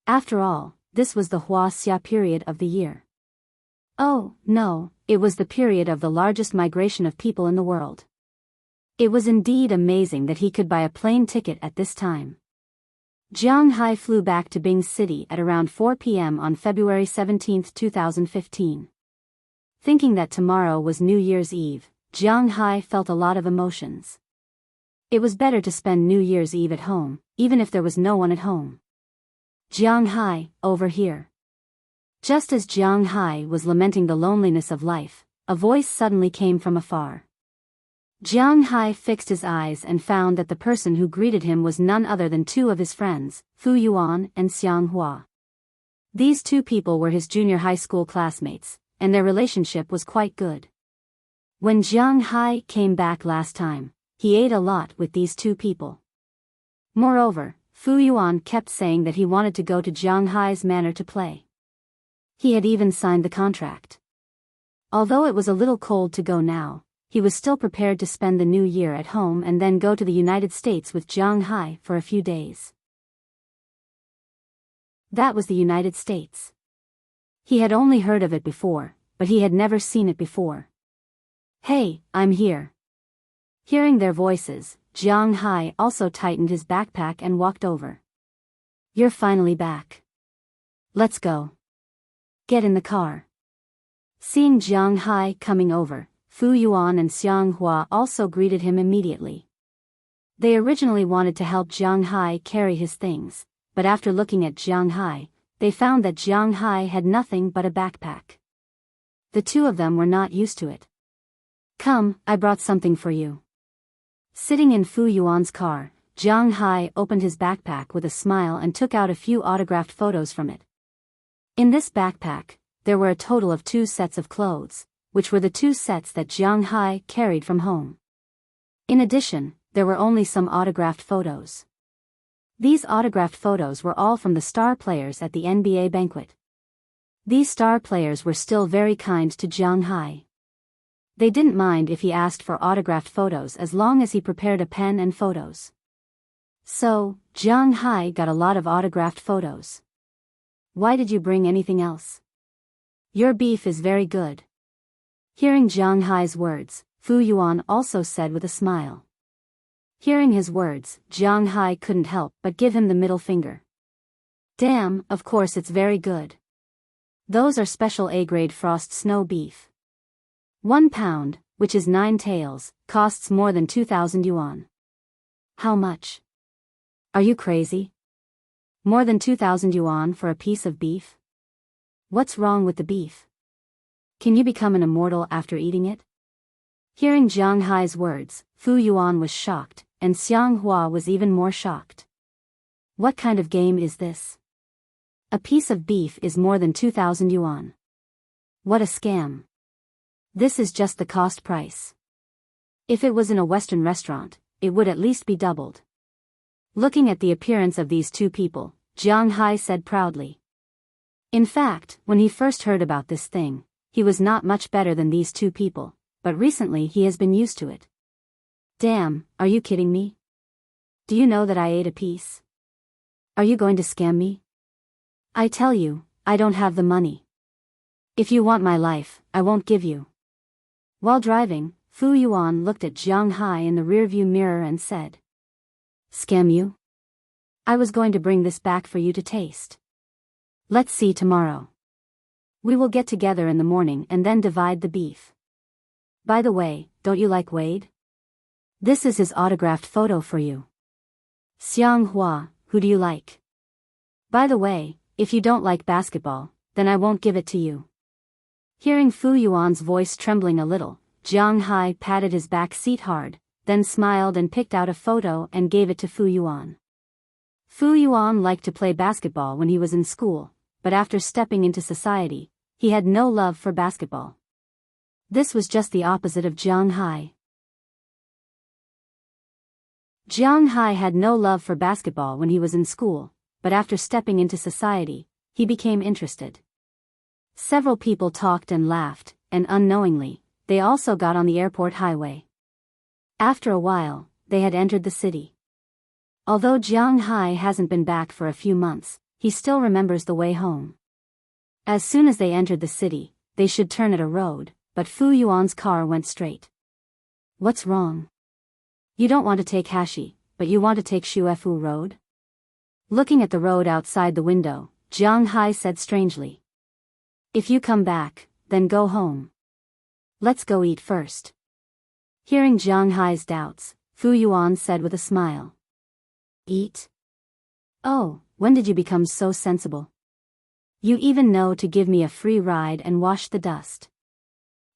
After all, this was the Wuxia period of the year. Oh, no, It was the period of the largest migration of people in the world. It was indeed amazing that he could buy a plane ticket at this time. Jiang Hai flew back to Bing City at around 4 p.m. on February 17, 2015. Thinking that tomorrow was New Year's Eve, Jiang Hai felt a lot of emotions. It was better to spend New Year's Eve at home, even if there was no one at home. Jiang Hai, over here. Just as Jiang Hai was lamenting the loneliness of life, a voice suddenly came from afar. Jiang Hai fixed his eyes and found that the person who greeted him was none other than two of his friends, Fu Yuan and Xiang Hua. These two people were his junior high school classmates, and their relationship was quite good. When Jiang Hai came back last time, he ate a lot with these two people. Moreover, Fu Yuan kept saying that he wanted to go to Jiang Hai's manor to play. He had even signed the contract. Although it was a little cold to go now, he was still prepared to spend the new year at home and then go to the United States with Jiang Hai for a few days. That was the United States. He had only heard of it before, but he had never seen it before. Hey, I'm here. Hearing their voices, Jiang Hai also tightened his backpack and walked over. You're finally back. Let's go. Get in the car. Seeing Jiang Hai coming over, Fu Yuan and Xiang Hua also greeted him immediately. They originally wanted to help Jiang Hai carry his things, but after looking at Jiang Hai, they found that Jiang Hai had nothing but a backpack. The two of them were not used to it. Come, I brought something for you. Sitting in Fu Yuan's car, Jiang Hai opened his backpack with a smile and took out a few autographed photos from it. In this backpack, there were a total of 2 sets of clothes, which were the 2 sets that Jiang Hai carried from home. In addition, there were only some autographed photos. These autographed photos were all from the star players at the NBA banquet. These star players were still very kind to Jiang Hai. They didn't mind if he asked for autographed photos as long as he prepared a pen and photos. So, Jiang Hai got a lot of autographed photos. Why did you bring anything else? Your beef is very good. Hearing Jiang Hai's words, Fu Yuan also said with a smile. Hearing his words, Jiang Hai couldn't help but give him the middle finger. Damn, of course it's very good. Those are special A-grade frost snow beef. 1 pound, which is 9 taels, costs more than 2,000 yuan. How much? Are you crazy? More than 2,000 yuan for a piece of beef? What's wrong with the beef? Can you become an immortal after eating it? Hearing Jiang Hai's words, Fu Yuan was shocked, and Xiang Hua was even more shocked. What kind of game is this? A piece of beef is more than 2,000 yuan. What a scam. This is just the cost price. If it was in a Western restaurant, it would at least be doubled. Looking at the appearance of these two people, Jiang Hai said proudly. In fact, when he first heard about this thing, he was not much better than these two people, but recently he has been used to it. Damn, are you kidding me? Do you know that I ate a piece? Are you going to scam me? I tell you, I don't have the money. If you want my life, I won't give you. While driving, Fu Yuan looked at Jiang Hai in the rearview mirror and said. Scam you? I was going to bring this back for you to taste. Let's see tomorrow. We will get together in the morning and then divide the beef. By the way, don't you like Wade? This is his autographed photo for you. Xiang Hua, who do you like? By the way, if you don't like basketball, then I won't give it to you. Hearing Fu Yuan's voice trembling a little, Jiang Hai patted his back seat hard, then smiled and picked out a photo and gave it to Fu Yuan. Fu Yuan liked to play basketball when he was in school, but after stepping into society, he had no love for basketball. This was just the opposite of Jiang Hai. Jiang Hai had no love for basketball when he was in school, but after stepping into society, he became interested. Several people talked and laughed, and unknowingly, they also got on the airport highway. After a while, they had entered the city. Although Jiang Hai hasn't been back for a few months, he still remembers the way home. As soon as they entered the city, they should turn at a road, but Fu Yuan's car went straight. What's wrong? You don't want to take Hashi, but you want to take Shuefu Road? Looking at the road outside the window, Jiang Hai said strangely. If you come back, then go home. Let's go eat first. Hearing Jiang Hai's doubts, Fu Yuan said with a smile. Eat? Oh, when did you become so sensible? You even know to give me a free ride and wash the dust.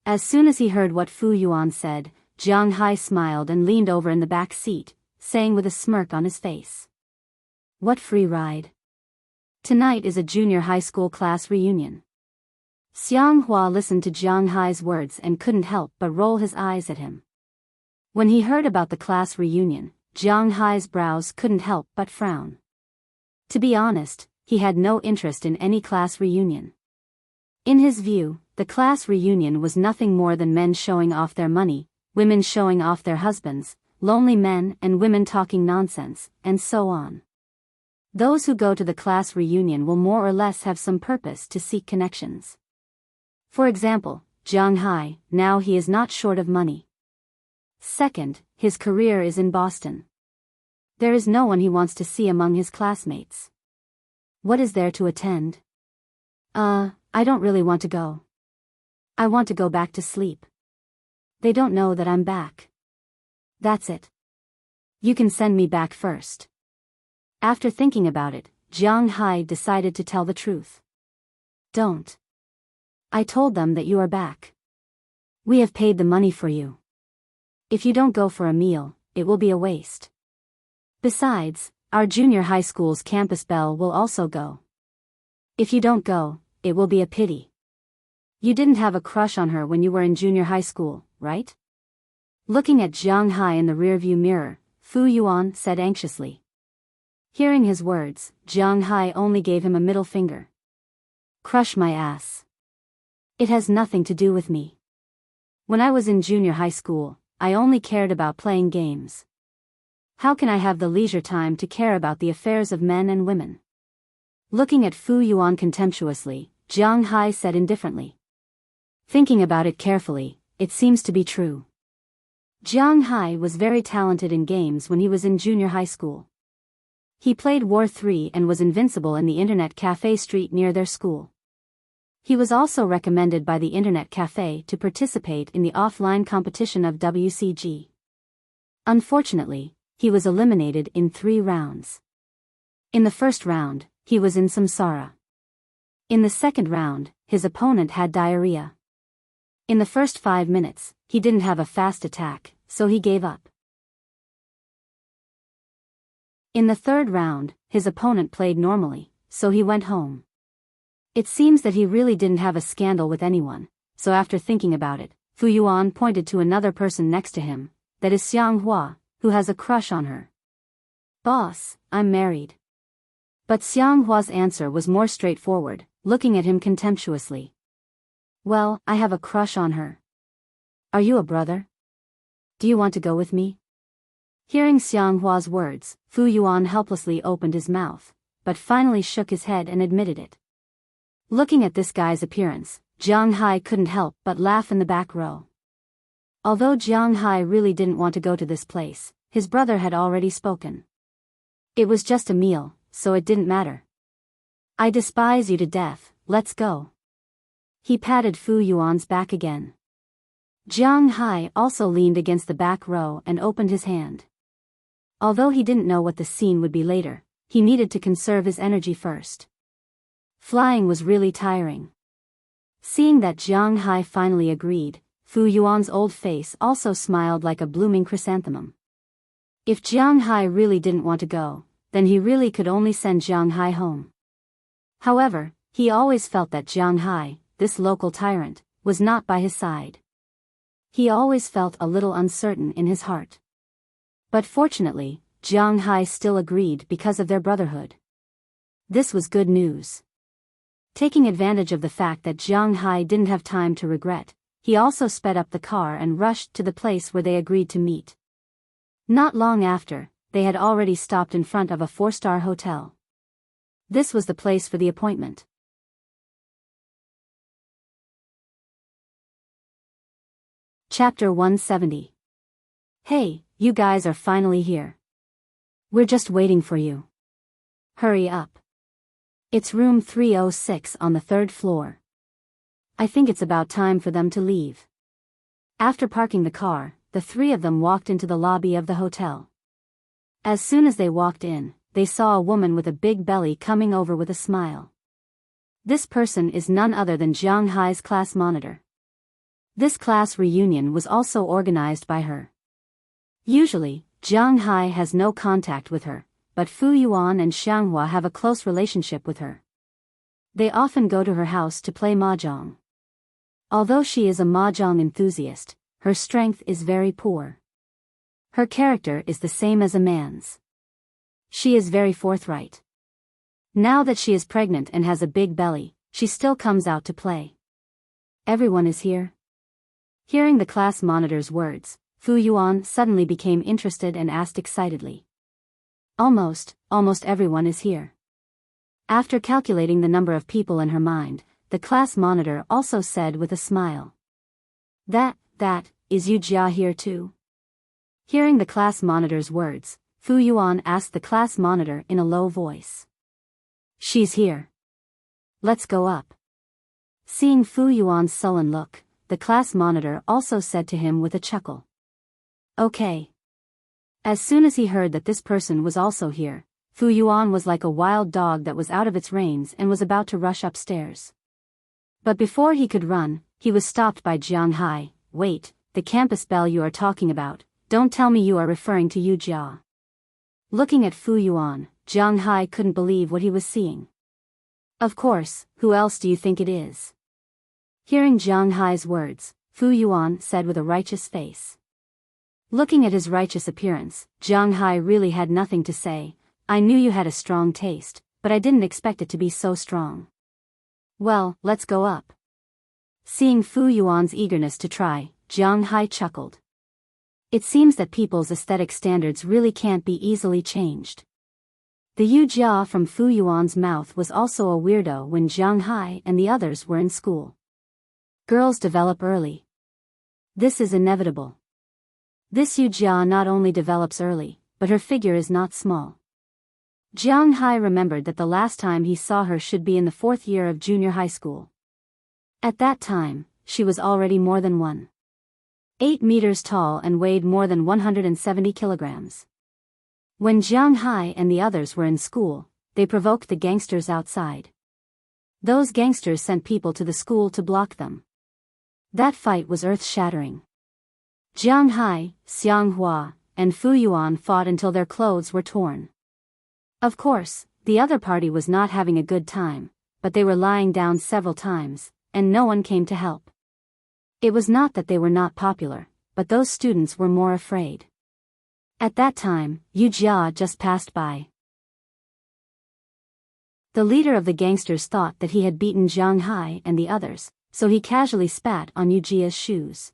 As soon as he heard what Fu Yuan said, Jiang Hai smiled and leaned over in the back seat, saying with a smirk on his face. What free ride? Tonight is a junior high school class reunion. Xiang Hua listened to Jiang Hai's words and couldn't help but roll his eyes at him. When he heard about the class reunion, Jiang Hai's brows couldn't help but frown. To be honest, he had no interest in any class reunion. In his view, the class reunion was nothing more than men showing off their money, women showing off their husbands, lonely men and women talking nonsense, and so on. Those who go to the class reunion will more or less have some purpose to seek connections. For example, Jiang Hai, now he is not short of money. Second, his career is in Boston. There is no one he wants to see among his classmates. What is there to attend? I don't really want to go. I want to go back to sleep. They don't know that I'm back. That's it. You can send me back first. After thinking about it, Jiang Hai decided to tell the truth. Don't. I told them that you are back. We have paid the money for you. If you don't go for a meal, it will be a waste. Besides, our junior high school's campus belle will also go. If you don't go, it will be a pity. You didn't have a crush on her when you were in junior high school, right? Looking at Jiang Hai in the rearview mirror, Fu Yuan said anxiously. Hearing his words, Jiang Hai only gave him a middle finger. Crush my ass. It has nothing to do with me. When I was in junior high school, I only cared about playing games. How can I have the leisure time to care about the affairs of men and women? Looking at Fu Yuan contemptuously, Jiang Hai said indifferently. Thinking about it carefully, it seems to be true. Jiang Hai was very talented in games when he was in junior high school. He played War 3 and was invincible in the internet cafe street near their school. He was also recommended by the internet cafe to participate in the offline competition of WCG. Unfortunately, he was eliminated in 3 rounds. In the first round, he was in samsara. In the second round, his opponent had diarrhea. In the first 5 minutes, he didn't have a fast attack, so he gave up. In the third round, his opponent played normally, so he went home. It seems that he really didn't have a scandal with anyone, so after thinking about it, Fu Yuan pointed to another person next to him, that is Xiang Hua, who has a crush on her. Boss, I'm married. But Xiang Hua's answer was more straightforward, looking at him contemptuously. Well, I have a crush on her. Are you a brother? Do you want to go with me? Hearing Xiang Hua's words, Fu Yuan helplessly opened his mouth, but finally shook his head and admitted it. Looking at this guy's appearance, Jiang Hai couldn't help but laugh in the back row. Although Jiang Hai really didn't want to go to this place, his brother had already spoken. It was just a meal, so it didn't matter. I despise you to death, let's go. He patted Fu Yuan's back again. Jiang Hai also leaned against the back row and opened his hand. Although he didn't know what the scene would be later, he needed to conserve his energy first. Flying was really tiring. Seeing that Jiang Hai finally agreed, Fu Yuan's old face also smiled like a blooming chrysanthemum. If Jiang Hai really didn't want to go, then he really could only send Jiang Hai home. However, he always felt that Jiang Hai, this local tyrant, was not by his side. He always felt a little uncertain in his heart. But fortunately, Jiang Hai still agreed because of their brotherhood. This was good news. Taking advantage of the fact that Jiang Hai didn't have time to regret, he also sped up the car and rushed to the place where they agreed to meet. Not long after, they had already stopped in front of a 4-star hotel. This was the place for the appointment. Chapter 170. Hey, you guys are finally here. We're just waiting for you. Hurry up. It's room 306 on the 3rd floor. I think it's about time for them to leave. After parking the car, the three of them walked into the lobby of the hotel. As soon as they walked in, they saw a woman with a big belly coming over with a smile. This person is none other than Jiang Hai's class monitor. This class reunion was also organized by her. Usually, Jiang Hai has no contact with her, but Fu Yuan and Xianghua have a close relationship with her. They often go to her house to play mahjong. Although she is a mahjong enthusiast, her strength is very poor. Her character is the same as a man's. She is very forthright. Now that she is pregnant and has a big belly, she still comes out to play. Everyone is here. Hearing the class monitor's words, Fu Yuan suddenly became interested and asked excitedly. Almost everyone is here. After calculating the number of people in her mind, the class monitor also said with a smile. That is Yu Jia here too? Hearing the class monitor's words, Fu Yuan asked the class monitor in a low voice. She's here. Let's go up. Seeing Fu Yuan's sullen look, the class monitor also said to him with a chuckle. Okay. As soon as he heard that this person was also here, Fu Yuan was like a wild dog that was out of its reins and was about to rush upstairs. But before he could run, he was stopped by Jiang Hai. Wait, the campus bell you are talking about, don't tell me you are referring to Yu Jia. Looking at Fu Yuan, Jiang Hai couldn't believe what he was seeing. Of course, who else do you think it is? Hearing Jiang Hai's words, Fu Yuan said with a righteous face. Looking at his righteous appearance, Jiang Hai really had nothing to say. I knew you had a strong taste, but I didn't expect it to be so strong. Well, let's go up. Seeing Fu Yuan's eagerness to try, Jiang Hai chuckled. It seems that people's aesthetic standards really can't be easily changed. The Yu Jia from Fu Yuan's mouth was also a weirdo when Jiang Hai and the others were in school. Girls develop early. This is inevitable. This Yu Jia not only develops early, but her figure is not small. Jiang Hai remembered that the last time he saw her should be in the 4th year of junior high school. At that time, she was already more than 1.8 meters tall and weighed more than 170 kilograms. When Jiang Hai and the others were in school, they provoked the gangsters outside. Those gangsters sent people to the school to block them. That fight was earth-shattering. Jiang Hai, Xianghua, and Fu Yuan fought until their clothes were torn. Of course, the other party was not having a good time, but they were lying down several times, and no one came to help. It was not that they were not popular, but those students were more afraid. At that time, Yu Jia just passed by. The leader of the gangsters thought that he had beaten Jiang Hai and the others, so he casually spat on Yu Jia's shoes.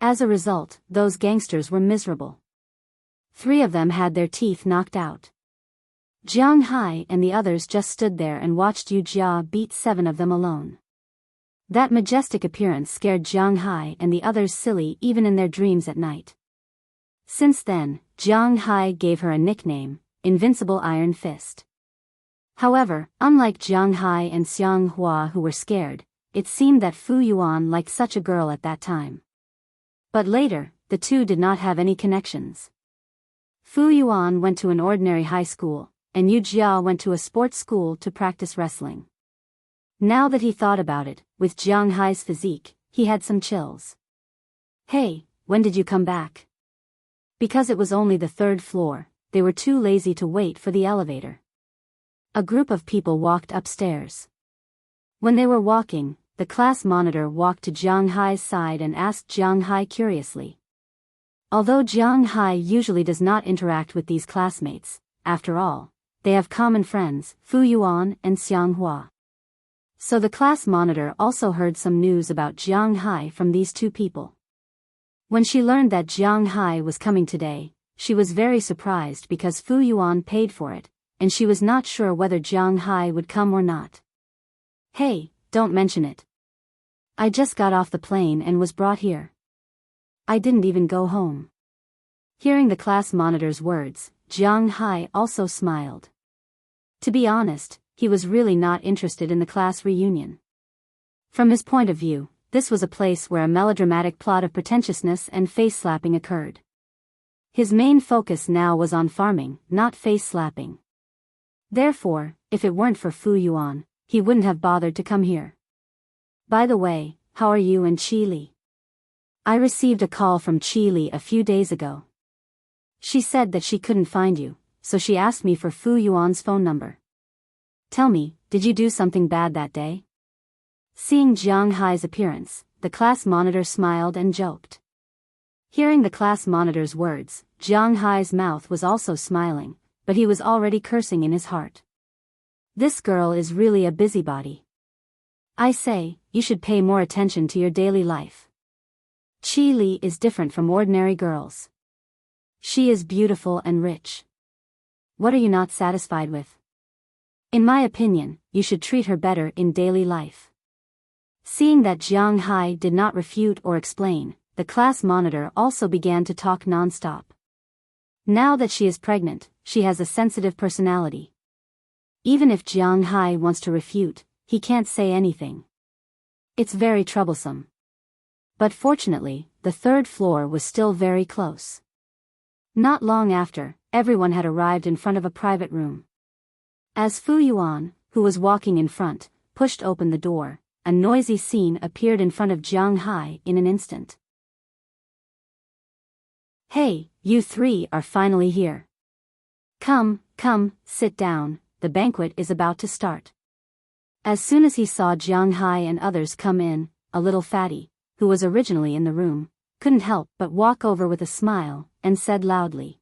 As a result, those gangsters were miserable. 3 of them had their teeth knocked out. Jiang Hai and the others just stood there and watched Yu Jia beat 7 of them alone. That majestic appearance scared Jiang Hai and the others silly even in their dreams at night. Since then, Jiang Hai gave her a nickname, Invincible Iron Fist. However, unlike Jiang Hai and Xianghua who were scared, it seemed that Fu Yuan liked such a girl at that time. But later, the two did not have any connections. Fu Yuan went to an ordinary high school, and Yu Jia went to a sports school to practice wrestling. Now that he thought about it, with Jiang Hai's physique, he had some chills. Hey, when did you come back? Because it was only the 3rd floor, they were too lazy to wait for the elevator. A group of people walked upstairs. When they were walking, the class monitor walked to Jiang Hai's side and asked Jiang Hai curiously. Although Jiang Hai usually does not interact with these classmates, after all, they have common friends, Fu Yuan and Xianghua. So the class monitor also heard some news about Jiang Hai from these 2 people. When she learned that Jiang Hai was coming today, she was very surprised because Fu Yuan paid for it, and she was not sure whether Jiang Hai would come or not. Hey, don't mention it. I just got off the plane and was brought here. I didn't even go home." Hearing the class monitor's words, Jiang Hai also smiled. To be honest, he was really not interested in the class reunion. From his point of view, this was a place where a melodramatic plot of pretentiousness and face-slapping occurred. His main focus now was on farming, not face-slapping. Therefore, if it weren't for Fu Yuan, he wouldn't have bothered to come here. "By the way, how are you and Qi Li? I received a call from Qi Li a few days ago. She said that she couldn't find you, so she asked me for Fu Yuan's phone number. Tell me, did you do something bad that day?" Seeing Jiang Hai's appearance, the class monitor smiled and joked. Hearing the class monitor's words, Jiang Hai's mouth was also smiling, but he was already cursing in his heart. This girl is really a busybody. I say, you should pay more attention to your daily life. Qi Li is different from ordinary girls. She is beautiful and rich. What are you not satisfied with? In my opinion, you should treat her better in daily life. Seeing that Jiang Hai did not refute or explain, the class monitor also began to talk non-stop. Now that she is pregnant, she has a sensitive personality. Even if Jiang Hai wants to refute, he can't say anything. It's very troublesome. But fortunately, the third floor was still very close. Not long after, everyone had arrived in front of a private room. As Fu Yuan, who was walking in front, pushed open the door, a noisy scene appeared in front of Jiang Hai in an instant. "Hey, you three are finally here. Come, sit down, the banquet is about to start." As soon as he saw Jiang Hai and others come in, a little fatty, who was originally in the room, couldn't help but walk over with a smile, and said loudly.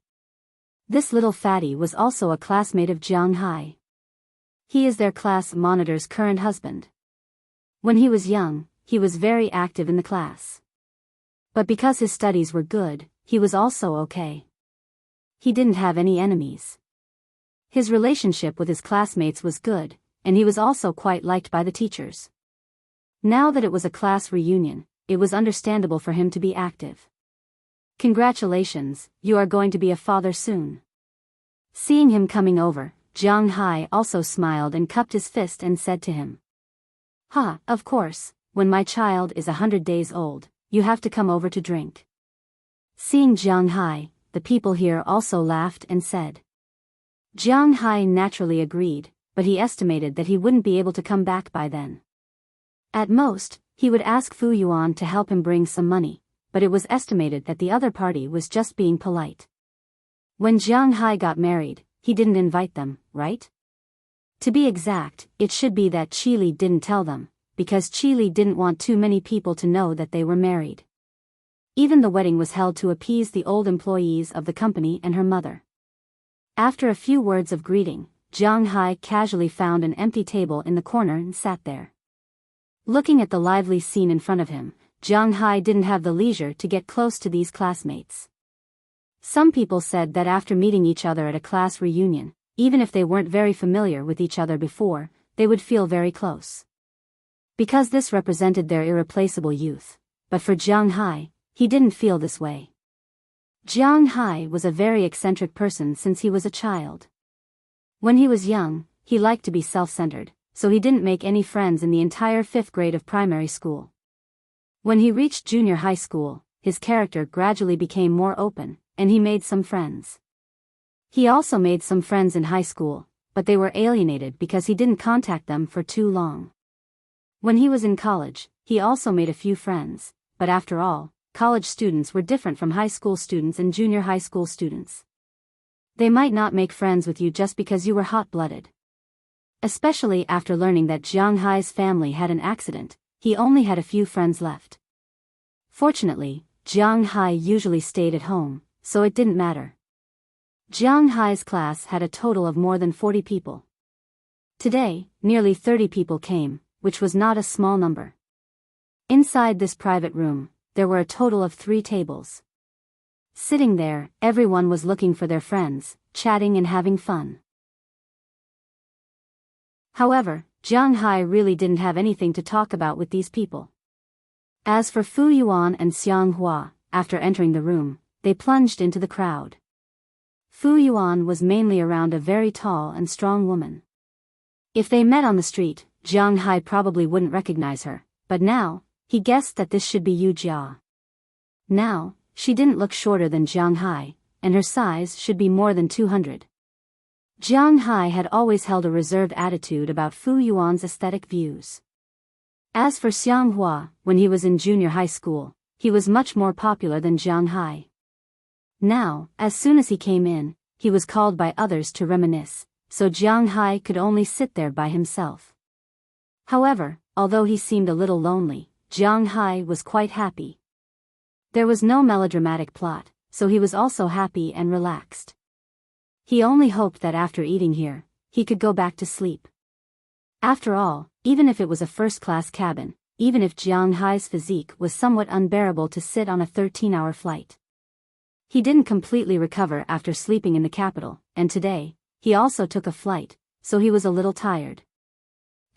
This little fatty was also a classmate of Jiang Hai. He is their class monitor's current husband. When he was young, he was very active in the class. But because his studies were good, he was also okay. He didn't have any enemies. His relationship with his classmates was good, and he was also quite liked by the teachers. Now that it was a class reunion, it was understandable for him to be active. "Congratulations, you are going to be a father soon." Seeing him coming over, Jiang Hai also smiled and cupped his fist and said to him, "Ha, of course, when my child is 100 days old, you have to come over to drink." Seeing Jiang Hai, the people here also laughed and said. Jiang Hai naturally agreed, but he estimated that he wouldn't be able to come back by then. At most, he would ask Fu Yuan to help him bring some money, but it was estimated that the other party was just being polite. When Jiang Hai got married, he didn't invite them, right? To be exact, it should be that Qi Li didn't tell them, because Qi Li didn't want too many people to know that they were married. Even the wedding was held to appease the old employees of the company and her mother. After a few words of greeting, Jiang Hai casually found an empty table in the corner and sat there. Looking at the lively scene in front of him, Jiang Hai didn't have the leisure to get close to these classmates. Some people said that after meeting each other at a class reunion, even if they weren't very familiar with each other before, they would feel very close. Because this represented their irreplaceable youth. But for Jiang Hai, he didn't feel this way. Jiang Hai was a very eccentric person since he was a child. When he was young, he liked to be self-centered, so he didn't make any friends in the entire 5th grade of primary school. When he reached junior high school, his character gradually became more open, and he made some friends. He also made some friends in high school, but they were alienated because he didn't contact them for too long. When he was in college, he also made a few friends, but after all, college students were different from high school students and junior high school students. They might not make friends with you just because you were hot-blooded. Especially after learning that Jiang Hai's family had an accident, he only had a few friends left. Fortunately, Jiang Hai usually stayed at home, so it didn't matter. Jiang Hai's class had a total of more than 40 people. Today, nearly 30 people came, which was not a small number. Inside this private room, there were a total of 3 tables. Sitting there, everyone was looking for their friends, chatting and having fun. However, Jiang Hai really didn't have anything to talk about with these people. As for Fu Yuan and Xiang Hua, after entering the room, they plunged into the crowd. Fu Yuan was mainly around a very tall and strong woman. If they met on the street, Jiang Hai probably wouldn't recognize her, but now, he guessed that this should be Yu Jia. Now, she didn't look shorter than Jiang Hai, and her size should be more than 200. Jiang Hai had always held a reserved attitude about Fu Yuan's aesthetic views. As for Xiang Hua, when he was in junior high school, he was much more popular than Jiang Hai. Now, as soon as he came in, he was called by others to reminisce, so Jiang Hai could only sit there by himself. However, although he seemed a little lonely, Jiang Hai was quite happy. There was no melodramatic plot, so he was also happy and relaxed. He only hoped that after eating here, he could go back to sleep. After all, even if it was a first-class cabin, even if Jiang Hai's physique was somewhat unbearable to sit on a 13-hour flight. He didn't completely recover after sleeping in the capital, and today, he also took a flight, so he was a little tired.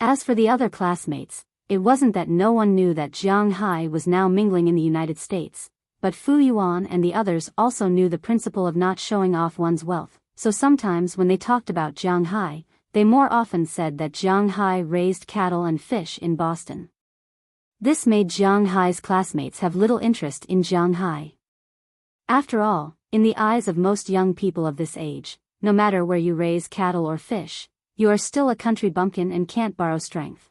As for the other classmates, it wasn't that no one knew that Jiang Hai was now mingling in the United States, but Fu Yuan and the others also knew the principle of not showing off one's wealth, so sometimes when they talked about Jiang Hai, they more often said that Jiang Hai raised cattle and fish in Boston. This made Jiang Hai's classmates have little interest in Jiang Hai. After all, in the eyes of most young people of this age, no matter where you raise cattle or fish, you are still a country bumpkin and can't borrow strength.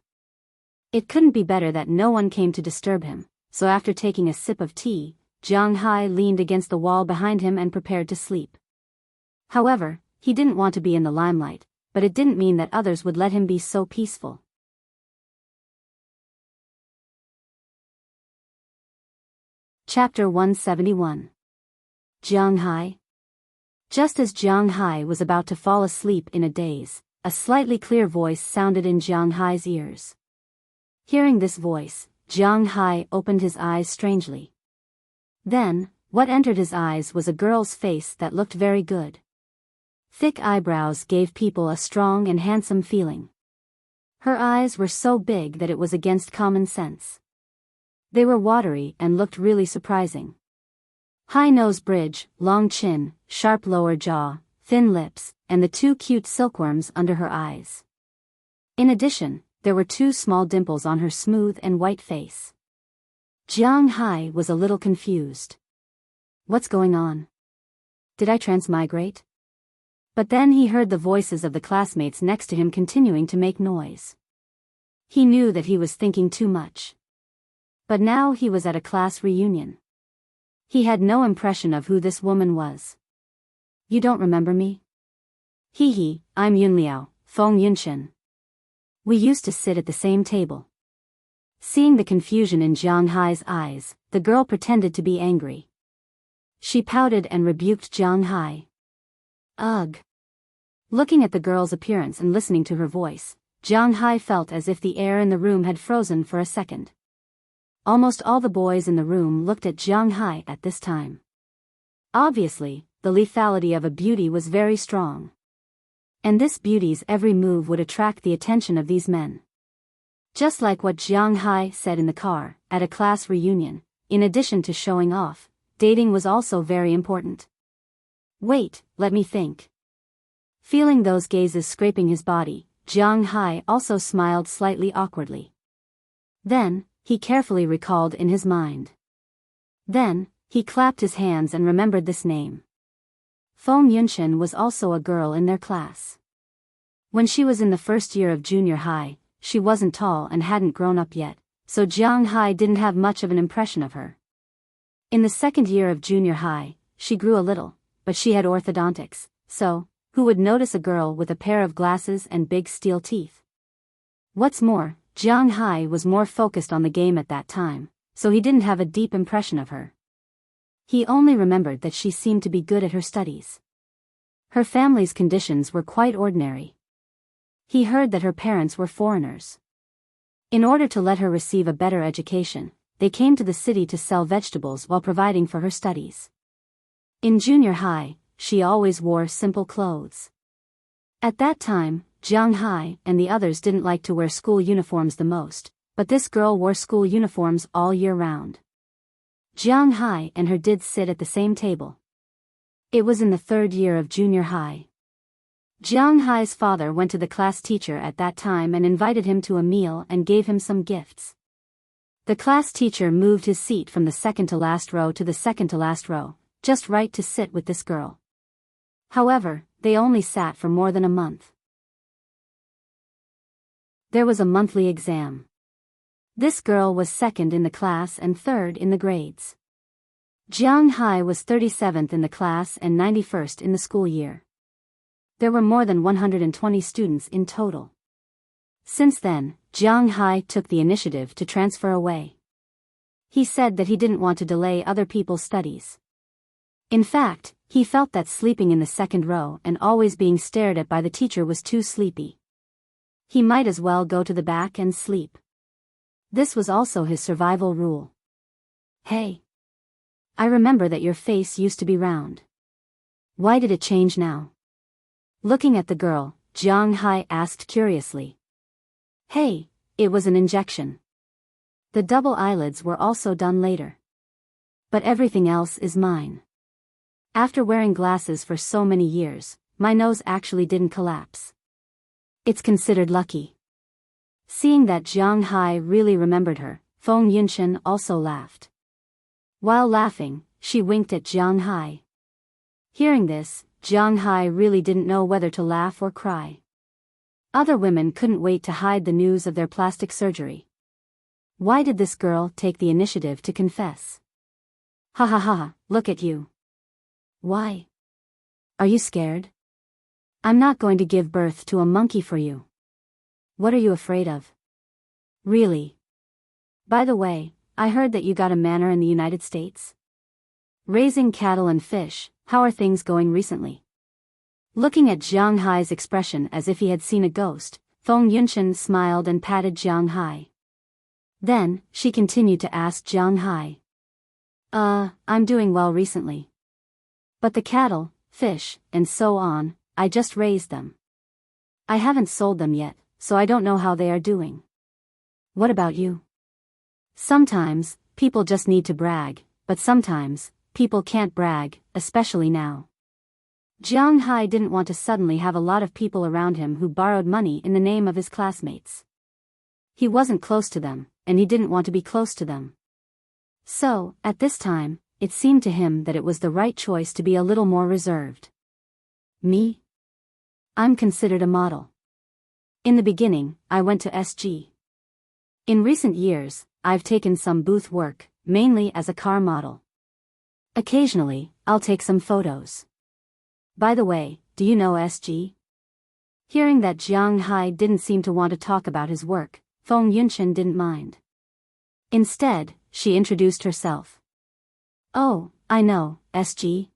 It couldn't be better that no one came to disturb him, so after taking a sip of tea, Jiang Hai leaned against the wall behind him and prepared to sleep. However, he didn't want to be in the limelight, but it didn't mean that others would let him be so peaceful. Chapter 171. Jiang Hai. Just as Jiang Hai was about to fall asleep in a daze, a slightly clear voice sounded in Jiang Hai's ears. Hearing this voice, Jiang Hai opened his eyes strangely. Then, what entered his eyes was a girl's face that looked very good. Thick eyebrows gave people a strong and handsome feeling. Her eyes were so big that it was against common sense. They were watery and looked really surprising. High nose bridge, long chin, sharp lower jaw, thin lips, and the two cute silkworms under her eyes. In addition, there were two small dimples on her smooth and white face. Jiang Hai was a little confused. What's going on? Did I transmigrate? But then he heard the voices of the classmates next to him continuing to make noise. He knew that he was thinking too much. But now he was at a class reunion. He had no impression of who this woman was. You don't remember me? Hee, I'm Yunliao, Feng Yunshen. We used to sit at the same table. Seeing the confusion in Jiang Hai's eyes, the girl pretended to be angry. She pouted and rebuked Jiang Hai. Ugh. Looking at the girl's appearance and listening to her voice, Jiang Hai felt as if the air in the room had frozen for a second. Almost all the boys in the room looked at Jiang Hai at this time. Obviously, the lethality of a beauty was very strong. And this beauty's every move would attract the attention of these men. Just like what Jiang Hai said in the car, at a class reunion, in addition to showing off, dating was also very important. Wait, let me think. Feeling those gazes scraping his body, Jiang Hai also smiled slightly awkwardly. Then, he carefully recalled in his mind. Then, he clapped his hands and remembered this name. Feng Yunshen was also a girl in their class. When she was in the first year of junior high, she wasn't tall and hadn't grown up yet, so Jiang Hai didn't have much of an impression of her. In the second year of junior high, she grew a little, but she had orthodontics, so, who would notice a girl with a pair of glasses and big steel teeth? What's more, Jiang Hai was more focused on the game at that time, so he didn't have a deep impression of her. He only remembered that she seemed to be good at her studies. Her family's conditions were quite ordinary. He heard that her parents were foreigners. In order to let her receive a better education, they came to the city to sell vegetables while providing for her studies. In junior high, she always wore simple clothes. At that time, Jiang Hai and the others didn't like to wear school uniforms the most, but this girl wore school uniforms all year round. Jiang Hai and her did sit at the same table. It was in the third year of junior high. Jiang Hai's father went to the class teacher at that time and invited him to a meal and gave him some gifts. The class teacher moved his seat from the second to last row to the second to last row, just right to sit with this girl. However, they only sat for more than a month. There was a monthly exam. This girl was second in the class and third in the grades. Jiang Hai was 37th in the class and 91st in the school year. There were more than 120 students in total. Since then, Jiang Hai took the initiative to transfer away. He said that he didn't want to delay other people's studies. In fact, he felt that sleeping in the second row and always being stared at by the teacher was too sleepy. He might as well go to the back and sleep. This was also his survival rule. Hey. I remember that your face used to be round. Why did it change now? Looking at the girl, Jiang Hai asked curiously. Hey, it was an injection. The double eyelids were also done later. But everything else is mine. After wearing glasses for so many years, my nose actually didn't collapse. It's considered lucky. Seeing that Jiang Hai really remembered her, Feng Yunshan also laughed. While laughing, she winked at Jiang Hai. Hearing this, Jiang Hai really didn't know whether to laugh or cry. Other women couldn't wait to hide the news of their plastic surgery. Why did this girl take the initiative to confess? Ha ha ha, look at you. Why? Are you scared? I'm not going to give birth to a monkey for you. What are you afraid of? Really? By the way, I heard that you got a manor in the United States. Raising cattle and fish, how are things going recently? Looking at Jiang Hai's expression as if he had seen a ghost, Feng Yunshan smiled and patted Jiang Hai. Then, she continued to ask Jiang Hai. I'm doing well recently. But the cattle, fish, and so on, I just raised them. I haven't sold them yet, so I don't know how they are doing. What about you? Sometimes, people just need to brag, but sometimes, people can't brag, especially now. Jiang Hai didn't want to suddenly have a lot of people around him who borrowed money in the name of his classmates. He wasn't close to them, and he didn't want to be close to them. So, at this time, it seemed to him that it was the right choice to be a little more reserved. Me? I'm considered a model. In the beginning, I went to SG. In recent years, I've taken some booth work, mainly as a car model. Occasionally, I'll take some photos. By the way, do you know SG? Hearing that Jiang Hai didn't seem to want to talk about his work, Feng Yunshan didn't mind. Instead, she introduced herself. Oh, I know, SG.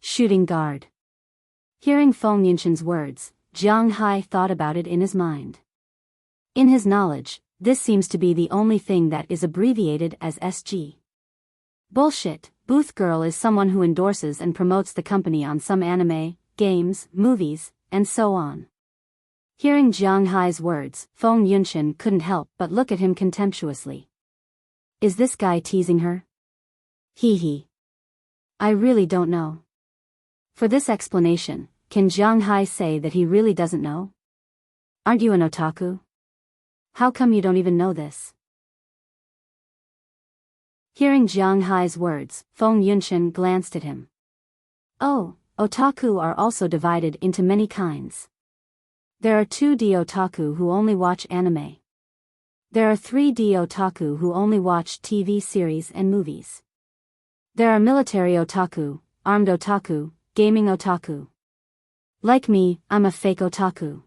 Shooting guard. Hearing Feng Yunshan's words, Jiang Hai thought about it in his mind. In his knowledge, this seems to be the only thing that is abbreviated as SG. Bullshit, booth girl is someone who endorses and promotes the company on some anime, games, movies, and so on. Hearing Jiang Hai's words, Feng Yunshan couldn't help but look at him contemptuously. Is this guy teasing her? Hee hee. I really don't know. For this explanation, can Jiang Hai say that he really doesn't know? Aren't you an otaku? How come you don't even know this? Hearing Jiang Hai's words, Feng Yunshan glanced at him. Oh, otaku are also divided into many kinds. There are 2D otaku who only watch anime. There are 3D otaku who only watch TV series and movies. There are military otaku, armed otaku, gaming otaku. Like me, I'm a fake otaku.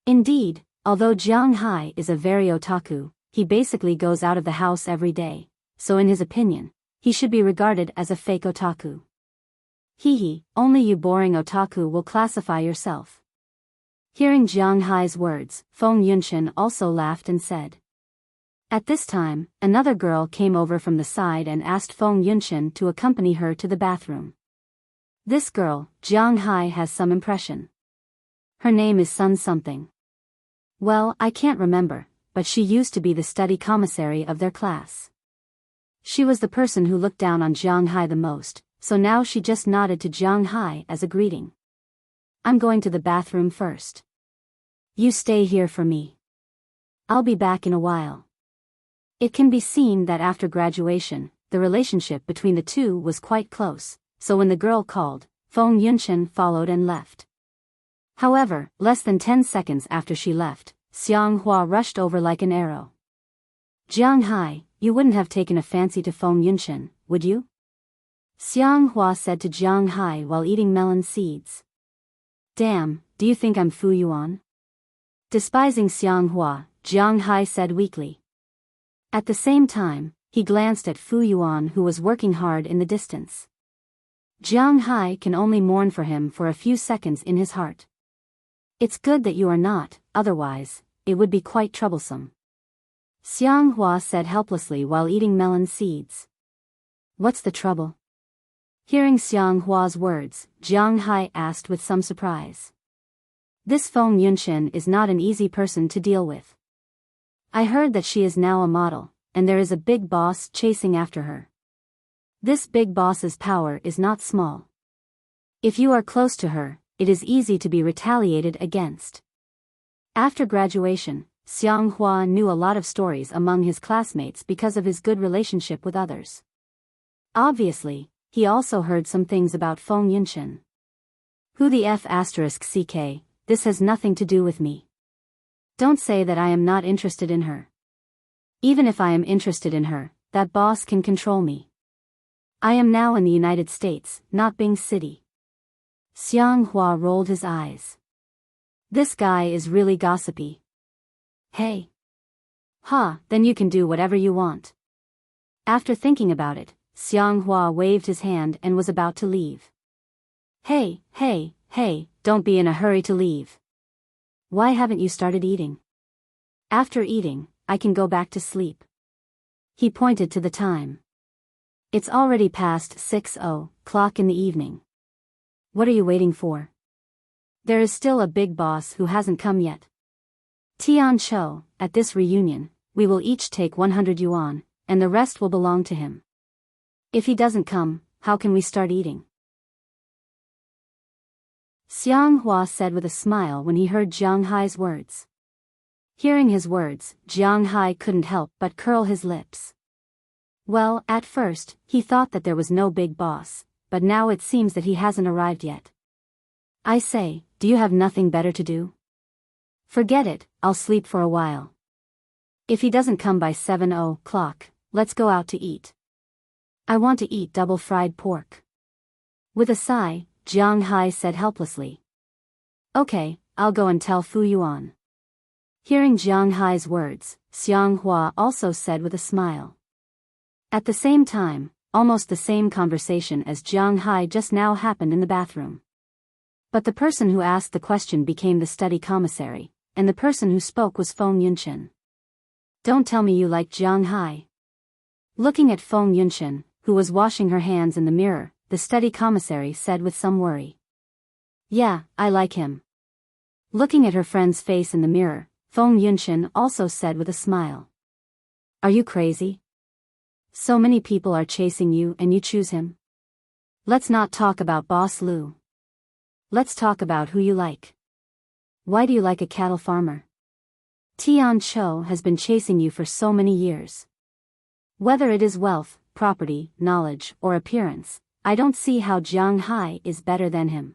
Indeed, although Jiang Hai is a very otaku, he basically goes out of the house every day, so in his opinion, he should be regarded as a fake otaku. Hee hee, only you boring otaku will classify yourself. Hearing Jiang Hai's words, Feng Yunshan also laughed and said. At this time, another girl came over from the side and asked Feng Yunshan to accompany her to the bathroom. This girl, Jiang Hai has some impression. Her name is Sun something. Well, I can't remember, but she used to be the study commissary of their class. She was the person who looked down on Jiang Hai the most, so now she just nodded to Jiang Hai as a greeting. I'm going to the bathroom first. You stay here for me. I'll be back in a while. It can be seen that after graduation, the relationship between the two was quite close, so when the girl called, Feng Yunchen followed and left. However, less than 10 seconds after she left, Xiang Hua rushed over like an arrow. Jiang Hai, you wouldn't have taken a fancy to Feng Yunchen, would you? Xiang Hua said to Jiang Hai while eating melon seeds. Damn, do you think I'm Fu Yuan? Despising Xiang Hua, Jiang Hai said weakly. At the same time, he glanced at Fu Yuan who was working hard in the distance. Jiang Hai can only mourn for him for a few seconds in his heart. It's good that you are not, otherwise, it would be quite troublesome. Xiang Hua said helplessly while eating melon seeds. What's the trouble? Hearing Xiang Hua's words, Jiang Hai asked with some surprise. This Feng Yunchen is not an easy person to deal with. I heard that she is now a model, and there is a big boss chasing after her. This big boss's power is not small. If you are close to her, it is easy to be retaliated against. After graduation, Xiang Hua knew a lot of stories among his classmates because of his good relationship with others. Obviously, he also heard some things about Feng Yunchen. Who the F***ck, this has nothing to do with me. Don't say that I am not interested in her. Even if I am interested in her, that boss can control me. I am now in the United States, not Bing City. Xiang Hua rolled his eyes. This guy is really gossipy. Hey. Then you can do whatever you want. After thinking about it, Xiang Hua waved his hand and was about to leave. Hey, don't be in a hurry to leave. Why haven't you started eating? After eating, I can go back to sleep. He pointed to the time. It's already past 6:00 in the evening. What are you waiting for? There is still a big boss who hasn't come yet. Tian Chou, at this reunion, we will each take 100 yuan, and the rest will belong to him. If he doesn't come, how can we start eating? Xiang Hua said with a smile when he heard Jiang Hai's words. Hearing his words, Jiang Hai couldn't help but curl his lips. Well, at first, he thought that there was no big boss, but now it seems that he hasn't arrived yet. I say, do you have nothing better to do? Forget it, I'll sleep for a while. If he doesn't come by 7:00, let's go out to eat. I want to eat double fried pork. With a sigh, Jiang Hai said helplessly. Okay, I'll go and tell Fu Yuan. Hearing Jiang Hai's words, Xiang Hua also said with a smile. At the same time, almost the same conversation as Jiang Hai just now happened in the bathroom. But the person who asked the question became the study commissary, and the person who spoke was Feng Yunchen. Don't tell me you like Jiang Hai. Looking at Feng Yunchen, who was washing her hands in the mirror, the study commissary said with some worry. Yeah, I like him. Looking at her friend's face in the mirror, Feng Yunchen also said with a smile. Are you crazy? So many people are chasing you and you choose him? Let's not talk about Boss Lu. Let's talk about who you like. Why do you like a cattle farmer? Tian Chou has been chasing you for so many years. Whether it is wealth, property, knowledge, or appearance, I don't see how Jiang Hai is better than him.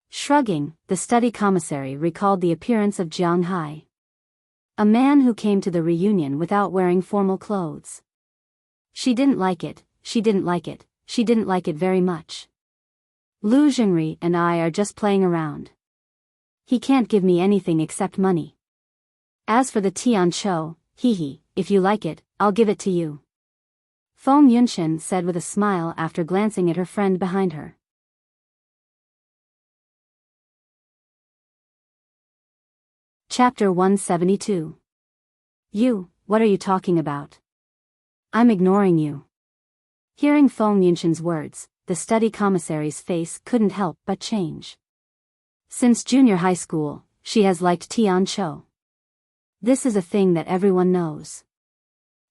Shrugging, the study commissary recalled the appearance of Jiang Hai. A man who came to the reunion without wearing formal clothes. She didn't like it very much. Lu Jingri and I are just playing around. He can't give me anything except money. As for the Tian Chou, if you like it, I'll give it to you. Feng Yunchen said with a smile after glancing at her friend behind her. Chapter 172. What are you talking about? I'm ignoring you. Hearing Feng Yunchen's words, the study commissary's face couldn't help but change. Since junior high school, she has liked Tian Chou. This is a thing that everyone knows.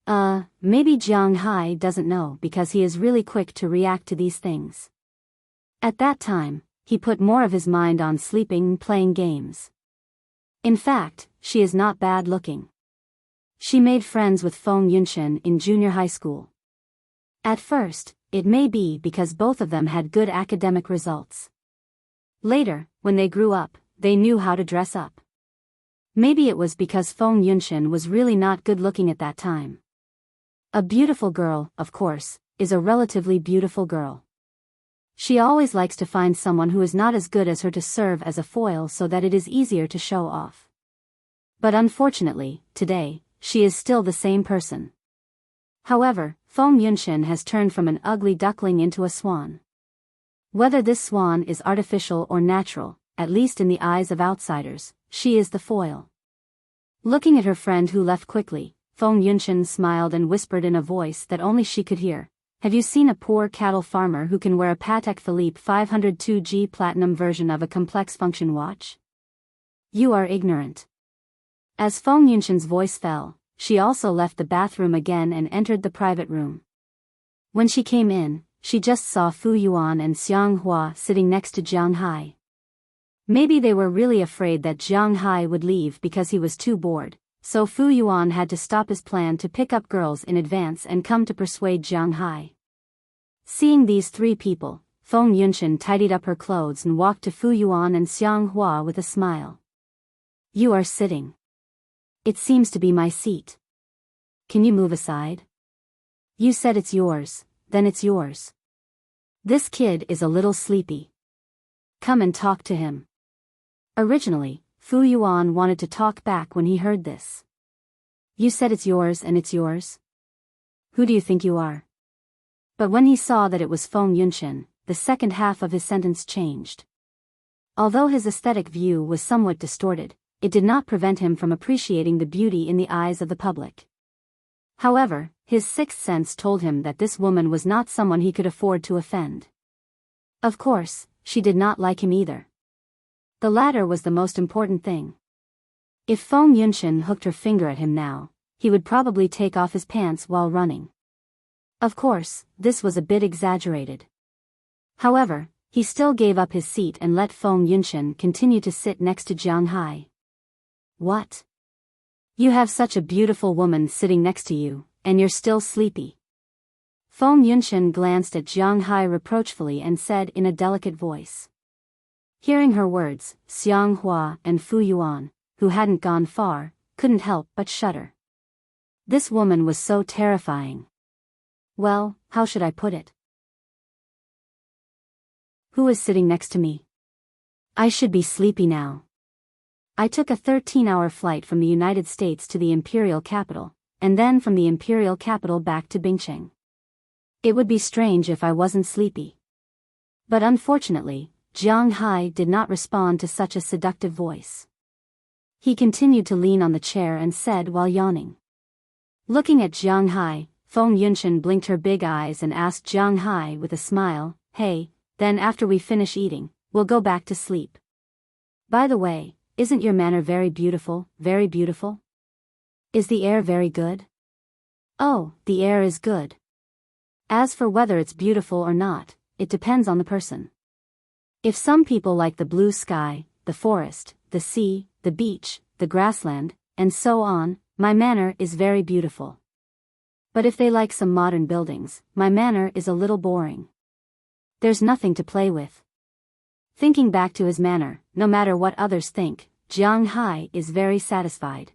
Maybe Jiang Hai doesn't know because he is really quick to react to these things. At that time, he put more of his mind on sleeping and playing games. In fact, she is not bad looking. She made friends with Feng Yunshen in junior high school. At first, it may be because both of them had good academic results. Later, when they grew up, they knew how to dress up. Maybe it was because Feng Yunshen was really not good looking at that time. A beautiful girl, of course, is a relatively beautiful girl. She always likes to find someone who is not as good as her to serve as a foil so that it is easier to show off. But unfortunately, today, she is still the same person. However, Feng Yunshen has turned from an ugly duckling into a swan. Whether this swan is artificial or natural, at least in the eyes of outsiders, she is the foil. Looking at her friend who left quickly, Feng Yunshen smiled and whispered in a voice that only she could hear. Have you seen a poor cattle farmer who can wear a Patek Philippe 502G platinum version of a complex function watch? You are ignorant. As Feng Yunshen's voice fell, she also left the bathroom again and entered the private room. When she came in, she just saw Fu Yuan and Xiang Hua sitting next to Jiang Hai. Maybe they were really afraid that Jiang Hai would leave because he was too bored, so Fu Yuan had to stop his plan to pick up girls in advance and come to persuade Jiang Hai. Seeing these three people, Feng Yunshen tidied up her clothes and walked to Fu Yuan and Xiang Hua with a smile. You are sitting. It seems to be my seat. Can you move aside? You said it's yours, then it's yours. This kid is a little sleepy. Come and talk to him. Originally, Fu Yuan wanted to talk back when he heard this. You said it's yours and it's yours? Who do you think you are? But when he saw that it was Feng Yunshen, the second half of his sentence changed. Although his aesthetic view was somewhat distorted, it did not prevent him from appreciating the beauty in the eyes of the public. However, his sixth sense told him that this woman was not someone he could afford to offend. Of course, she did not like him either. The latter was the most important thing. If Feng Yunshen hooked her finger at him now, he would probably take off his pants while running. Of course, this was a bit exaggerated. However, he still gave up his seat and let Feng Yunshen continue to sit next to Jiang Hai. What? You have such a beautiful woman sitting next to you, and you're still sleepy. Feng Yunshen glanced at Jiang Hai reproachfully and said in a delicate voice. Hearing her words, Xiang Hua and Fu Yuan, who hadn't gone far, couldn't help but shudder. This woman was so terrifying. Well, how should I put it? Who is sitting next to me? I should be sleepy now. I took a 13-hour flight from the United States to the imperial capital, and then from the imperial capital back to Bingcheng. It would be strange if I wasn't sleepy. But unfortunately, Jiang Hai did not respond to such a seductive voice. He continued to lean on the chair and said while yawning. Looking at Jiang Hai, Feng Yunshen blinked her big eyes and asked Jiang Hai with a smile, Hey, then after we finish eating, we'll go back to sleep. By the way, isn't your manner very beautiful, very beautiful? Is the air very good? Oh, the air is good. As for whether it's beautiful or not, it depends on the person. If some people like the blue sky, the forest, the sea, the beach, the grassland, and so on, my manner is very beautiful. But if they like some modern buildings, my manner is a little boring. There's nothing to play with. Thinking back to his manner, no matter what others think, Jiang Hai is very satisfied.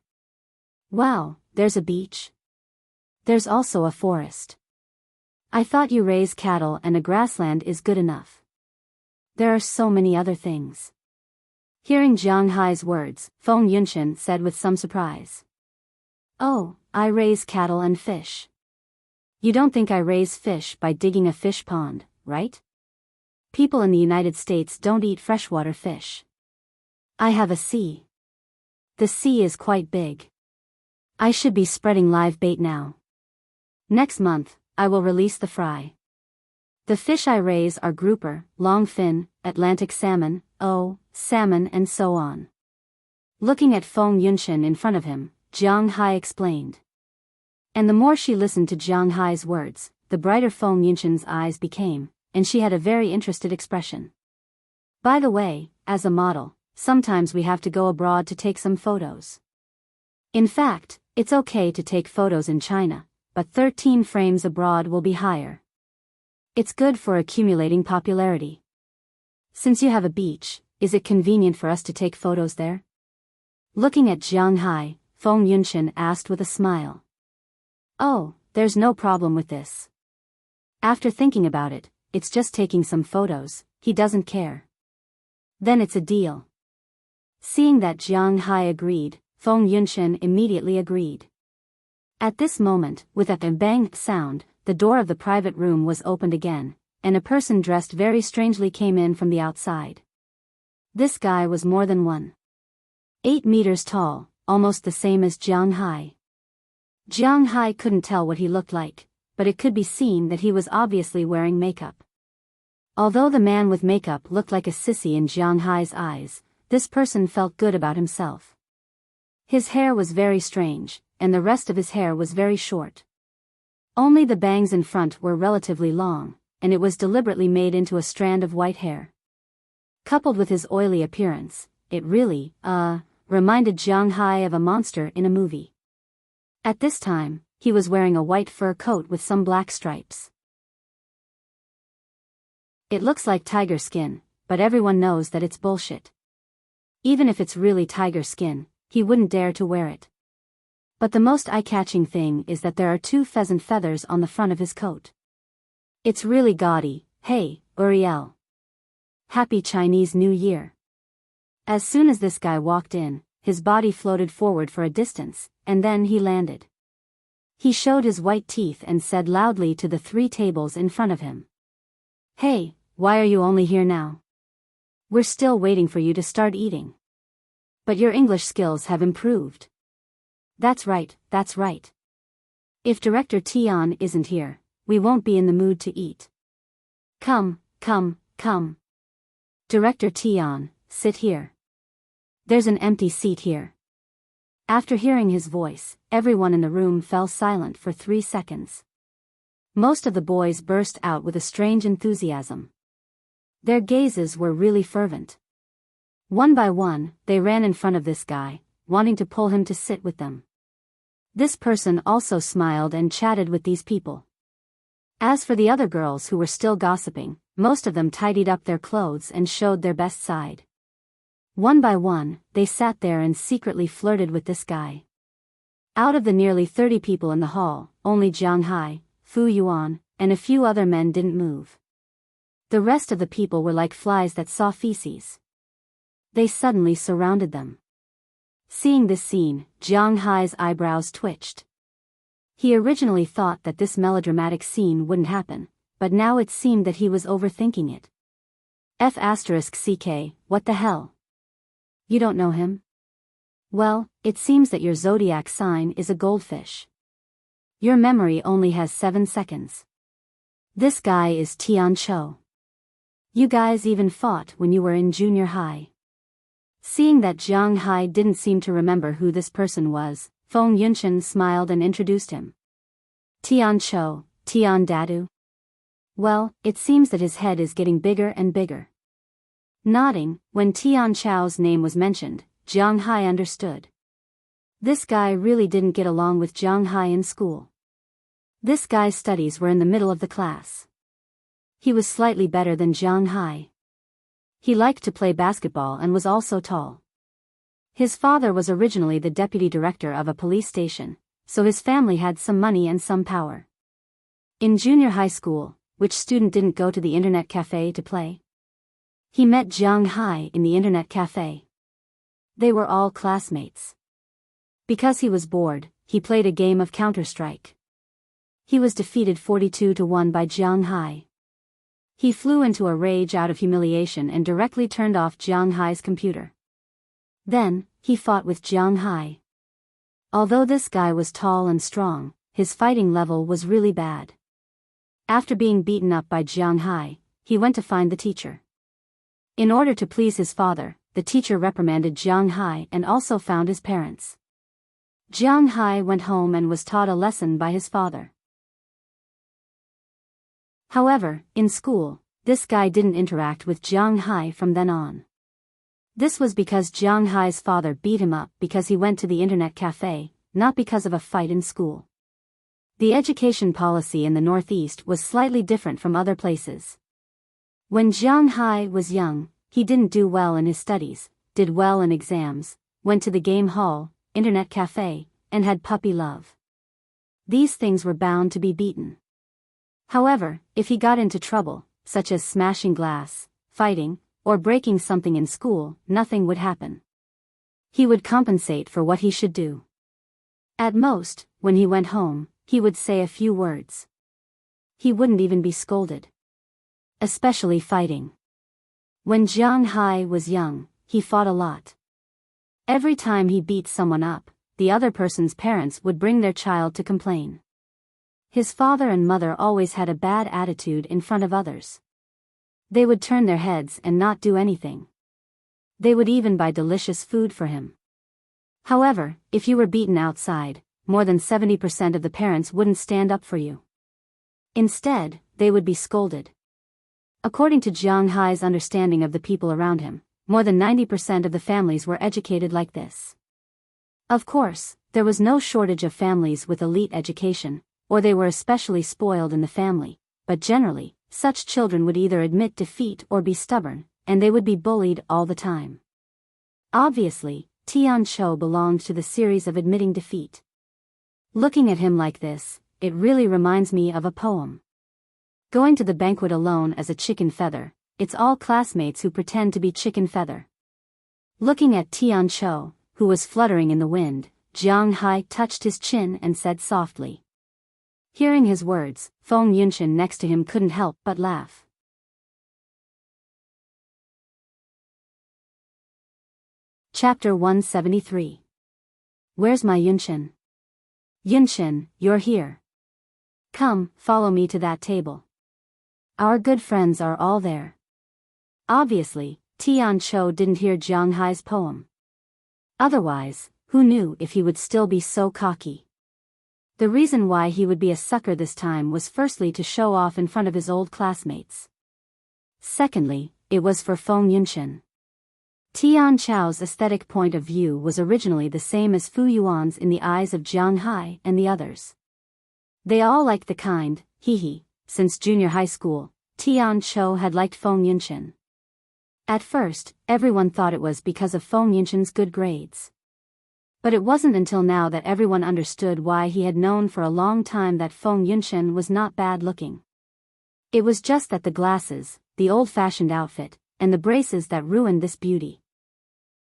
Wow, there's a beach. There's also a forest. I thought you raise cattle and a grassland is good enough. There are so many other things. Hearing Jiang Hai's words, Feng Yunshen said with some surprise. Oh, I raise cattle and fish. You don't think I raise fish by digging a fish pond, right? People in the United States don't eat freshwater fish. I have a sea. The sea is quite big. I should be spreading live bait now. Next month, I will release the fry. The fish I raise are grouper, longfin, Atlantic salmon, salmon and so on. Looking at Feng Yunshen in front of him, Jiang Hai explained. And the more she listened to Jiang Hai's words, the brighter Feng Yunshan's eyes became, and she had a very interested expression. By the way, as a model, sometimes we have to go abroad to take some photos. In fact, it's okay to take photos in China, but 13 frames abroad will be higher. It's good for accumulating popularity. Since you have a beach, is it convenient for us to take photos there? Looking at Jiang Hai, Feng Yunshan asked with a smile. Oh, there's no problem with this. After thinking about it, it's just taking some photos, he doesn't care. Then it's a deal. Seeing that Jiang Hai agreed, Feng Yunshan immediately agreed. At this moment, with a bang sound, the door of the private room was opened again, and a person dressed very strangely came in from the outside. This guy was more than 1.8 meters tall, almost the same as Jiang Hai. Jiang Hai couldn't tell what he looked like, but it could be seen that he was obviously wearing makeup. Although the man with makeup looked like a sissy in Jiang Hai's eyes, this person felt good about himself. His hair was very strange, and the rest of his hair was very short. Only the bangs in front were relatively long, and it was deliberately made into a strand of white hair. Coupled with his oily appearance, it really, reminded Jiang Hai of a monster in a movie. At this time, he was wearing a white fur coat with some black stripes. It looks like tiger skin, but everyone knows that it's bullshit. Even if it's really tiger skin, he wouldn't dare to wear it. But the most eye-catching thing is that there are 2 pheasant feathers on the front of his coat. It's really gaudy. Hey, Uriel. Happy Chinese New Year. As soon as this guy walked in, his body floated forward for a distance, and then he landed. He showed his white teeth and said loudly to the 3 tables in front of him. Hey, why are you only here now? We're still waiting for you to start eating. But your English skills have improved. That's right, that's right. If Director Tian isn't here, we won't be in the mood to eat. Come, come, come. Director Tian, sit here. There's an empty seat here. After hearing his voice, everyone in the room fell silent for 3 seconds. Most of the boys burst out with a strange enthusiasm. Their gazes were really fervent. One by one, they ran in front of this guy, wanting to pull him to sit with them. This person also smiled and chatted with these people. As for the other girls who were still gossiping, most of them tidied up their clothes and showed their best side. One by one, they sat there and secretly flirted with this guy. Out of the nearly 30 people in the hall, only Jiang Hai, Fu Yuan, and a few other men didn't move. The rest of the people were like flies that saw feces. They suddenly surrounded them. Seeing this scene, Jiang Hai's eyebrows twitched. He originally thought that this melodramatic scene wouldn't happen, but now it seemed that he was overthinking it. F***ck, what the hell? You don't know him? Well, it seems that your zodiac sign is a goldfish. Your memory only has 7 seconds. This guy is Tian Chou. You guys even fought when you were in junior high. Seeing that Jiang Hai didn't seem to remember who this person was, Feng Yunshan smiled and introduced him. Tian Chou, Tian Dadu. Well, it seems that his head is getting bigger and bigger. Nodding, when Tian Chou's name was mentioned, Jiang Hai understood. This guy really didn't get along with Jiang Hai in school. This guy's studies were in the middle of the class. He was slightly better than Jiang Hai. He liked to play basketball and was also tall. His father was originally the deputy director of a police station, so his family had some money and some power. In junior high school, which student didn't go to the internet cafe to play? He met Jiang Hai in the internet cafe. They were all classmates. Because he was bored, he played a game of Counter-Strike. He was defeated 42-1 by Jiang Hai. He flew into a rage out of humiliation and directly turned off Jiang Hai's computer. Then, he fought with Jiang Hai. Although this guy was tall and strong, his fighting level was really bad. After being beaten up by Jiang Hai, he went to find the teacher. In order to please his father, the teacher reprimanded Jiang Hai and also found his parents. Jiang Hai went home and was taught a lesson by his father. However, in school, this guy didn't interact with Jiang Hai from then on. This was because Jiang Hai's father beat him up because he went to the internet cafe, not because of a fight in school. The education policy in the Northeast was slightly different from other places. When Jiang Hai was young, he didn't do well in his studies, did well in exams, went to the game hall, internet cafe, and had puppy love. These things were bound to be beaten. However, if he got into trouble, such as smashing glass, fighting, or breaking something in school, nothing would happen. He would compensate for what he should do. At most, when he went home, he would say a few words. He wouldn't even be scolded. Especially fighting. When Jiang Hai was young, he fought a lot. Every time he beat someone up, the other person's parents would bring their child to complain. His father and mother always had a bad attitude in front of others. They would turn their heads and not do anything. They would even buy delicious food for him. However, if you were beaten outside, more than 70% of the parents wouldn't stand up for you. Instead, they would be scolded. According to Jiang Hai's understanding of the people around him, more than 90% of the families were educated like this. Of course, there was no shortage of families with elite education, or they were especially spoiled in the family, but generally, such children would either admit defeat or be stubborn, and they would be bullied all the time. Obviously, Tian Chou belonged to the series of admitting defeat. Looking at him like this, it really reminds me of a poem. Going to the banquet alone as a chicken feather, it's all classmates who pretend to be chicken feather. Looking at Tian Chou, who was fluttering in the wind, Jiang Hai touched his chin and said softly. Hearing his words, Feng Yunshan next to him couldn't help but laugh. Chapter 173. Where's my Yunshan? Yunshan, you're here. Come, follow me to that table. Our good friends are all there. Obviously, Tian Chou didn't hear Jiang Hai's poem. Otherwise, who knew if he would still be so cocky? The reason why he would be a sucker this time was firstly to show off in front of his old classmates. Secondly, it was for Feng Yunshan. Tian Chou's aesthetic point of view was originally the same as Fu Yuan's in the eyes of Jiang Hai and the others. They all liked the kind, hee. Since junior high school, Tian Chou had liked Feng Yunshan. At first, everyone thought it was because of Feng Yunshan's good grades. But it wasn't until now that everyone understood why he had known for a long time that Feng Yunshan was not bad looking. It was just that the glasses, the old-fashioned outfit, and the braces that ruined this beauty.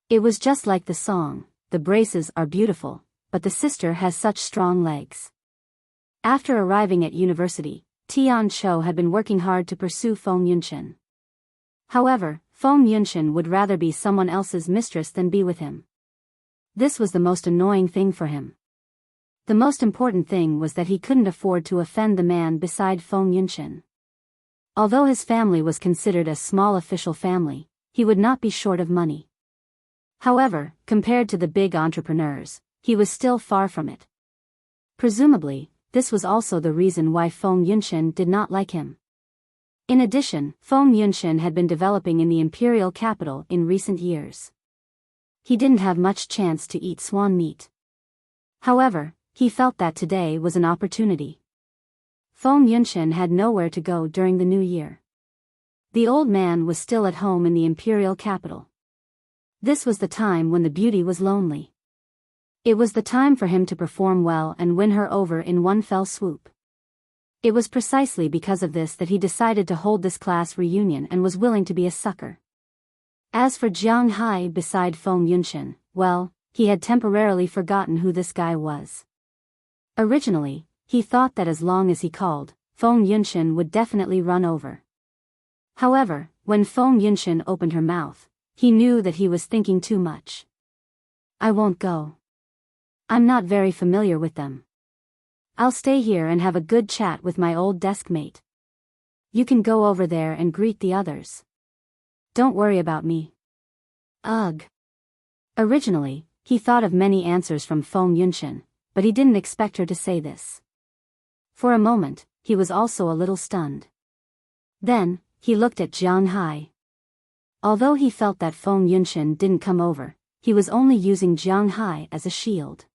It was just like the song, the braces are beautiful, but the sister has such strong legs. After arriving at university, Tian Chou had been working hard to pursue Feng Yunshan. However, Feng Yunshan would rather be someone else's mistress than be with him. This was the most annoying thing for him. The most important thing was that he couldn't afford to offend the man beside Feng Yunshan. Although his family was considered a small official family, he would not be short of money. However, compared to the big entrepreneurs, he was still far from it. Presumably, this was also the reason why Feng Yunshan did not like him. In addition, Feng Yunshan had been developing in the imperial capital in recent years. He didn't have much chance to eat swan meat. However, he felt that today was an opportunity. Feng Yunshan had nowhere to go during the new year. The old man was still at home in the imperial capital. This was the time when the beauty was lonely. It was the time for him to perform well and win her over in one fell swoop. It was precisely because of this that he decided to hold this class reunion and was willing to be a sucker. As for Jiang Hai beside Feng Yunshan, well, he had temporarily forgotten who this guy was. Originally, he thought that as long as he called, Feng Yunshan would definitely run over. However, when Feng Yunshan opened her mouth, he knew that he was thinking too much. I won't go. I'm not very familiar with them. I'll stay here and have a good chat with my old desk mate. You can go over there and greet the others. Don't worry about me. Ugh. Originally, He thought of many answers from Feng Yunshan, but he didn't expect her to say this. For a moment, he was also a little stunned. Then, he looked at Jiang Hai. Although he felt that Feng Yunshan didn't come over, he was only using Jiang Hai as a shield.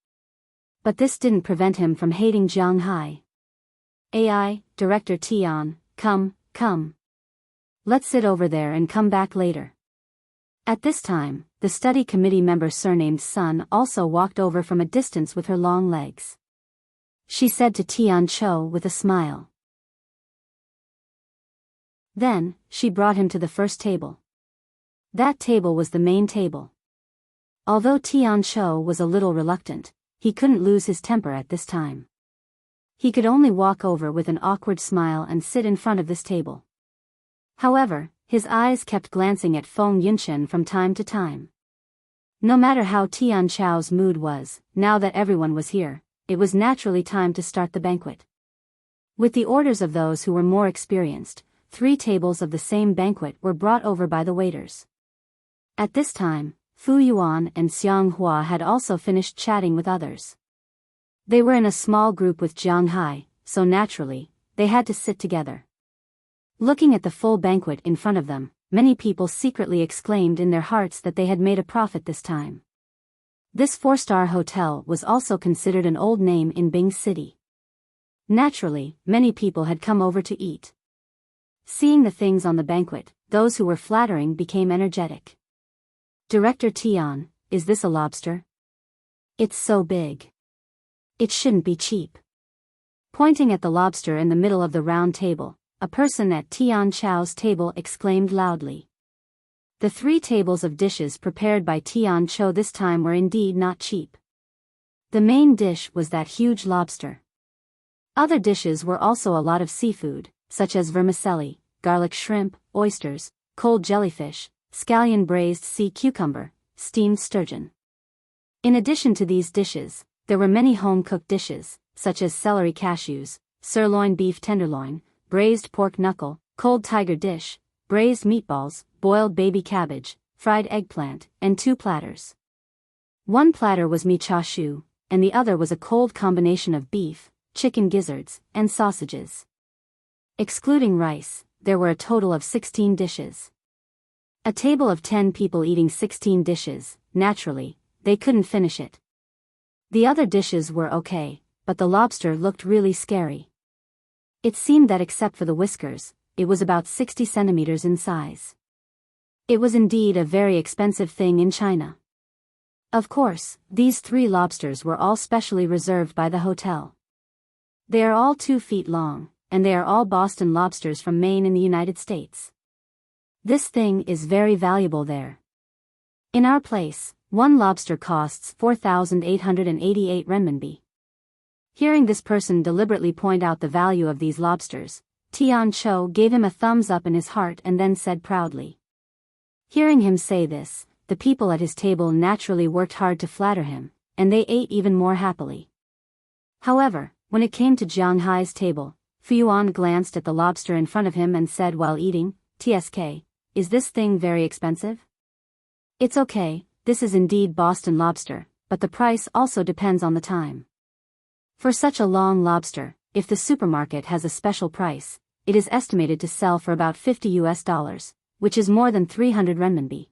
But this didn't prevent him from hating Jiang Hai. AI, Director Tian, come. Let's sit over there and come back later. At this time, the study committee member surnamed Sun also walked over from a distance with her long legs. She said to Tian Cho with a smile. Then, she brought him to the first table. That table was the main table. Although Tian Cho was a little reluctant, he couldn't lose his temper at this time. He could only walk over with an awkward smile and sit in front of this table. However, his eyes kept glancing at Feng Yunshan from time to time. No matter how Tian Chao's mood was, now that everyone was here, it was naturally time to start the banquet. With the orders of those who were more experienced, 3 tables of the same banquet were brought over by the waiters. At this time, Fu Yuan and Xiang Hua had also finished chatting with others. They were in a small group with Jiang Hai, so naturally, they had to sit together. Looking at the full banquet in front of them, many people secretly exclaimed in their hearts that they had made a profit this time. This 4-star hotel was also considered an old name in Bing City. Naturally, many people had come over to eat. Seeing the things on the banquet, those who were flattering became energetic. Director Tian, is this a lobster? It's so big. It shouldn't be cheap. Pointing at the lobster in the middle of the round table, a person at Tian Chao's table exclaimed loudly. The 3 tables of dishes prepared by Tian Cho this time were indeed not cheap. The main dish was that huge lobster. Other dishes were also a lot of seafood, such as vermicelli, garlic shrimp, oysters, cold jellyfish, scallion braised sea cucumber, steamed sturgeon. In addition to these dishes, there were many home-cooked dishes, such as celery cashews, sirloin beef tenderloin, braised pork knuckle, cold tiger dish, braised meatballs, boiled baby cabbage, fried eggplant, and 2 platters. One platter was mi cha shu, and the other was a cold combination of beef, chicken gizzards, and sausages. Excluding rice, there were a total of 16 dishes. A table of 10 people eating 16 dishes, naturally, they couldn't finish it. The other dishes were okay, but the lobster looked really scary. It seemed that except for the whiskers, it was about 60 centimeters in size. It was indeed a very expensive thing in China. Of course, these 3 lobsters were all specially reserved by the hotel. They are all 2 feet long, and they are all Boston lobsters from Maine in the United States. This thing is very valuable there. In our place, 1 lobster costs 4,888 renminbi. Hearing this person deliberately point out the value of these lobsters, Tian Cho gave him a thumbs up in his heart and then said proudly. Hearing him say this, the people at his table naturally worked hard to flatter him, and they ate even more happily. However, when it came to Jiang Hai's table, Fu Yuan glanced at the lobster in front of him and said while eating, "TSK, is this thing very expensive?" "It's okay, this is indeed Boston lobster, but the price also depends on the time. For such a long lobster, if the supermarket has a special price, it is estimated to sell for about $50, which is more than 300 renminbi.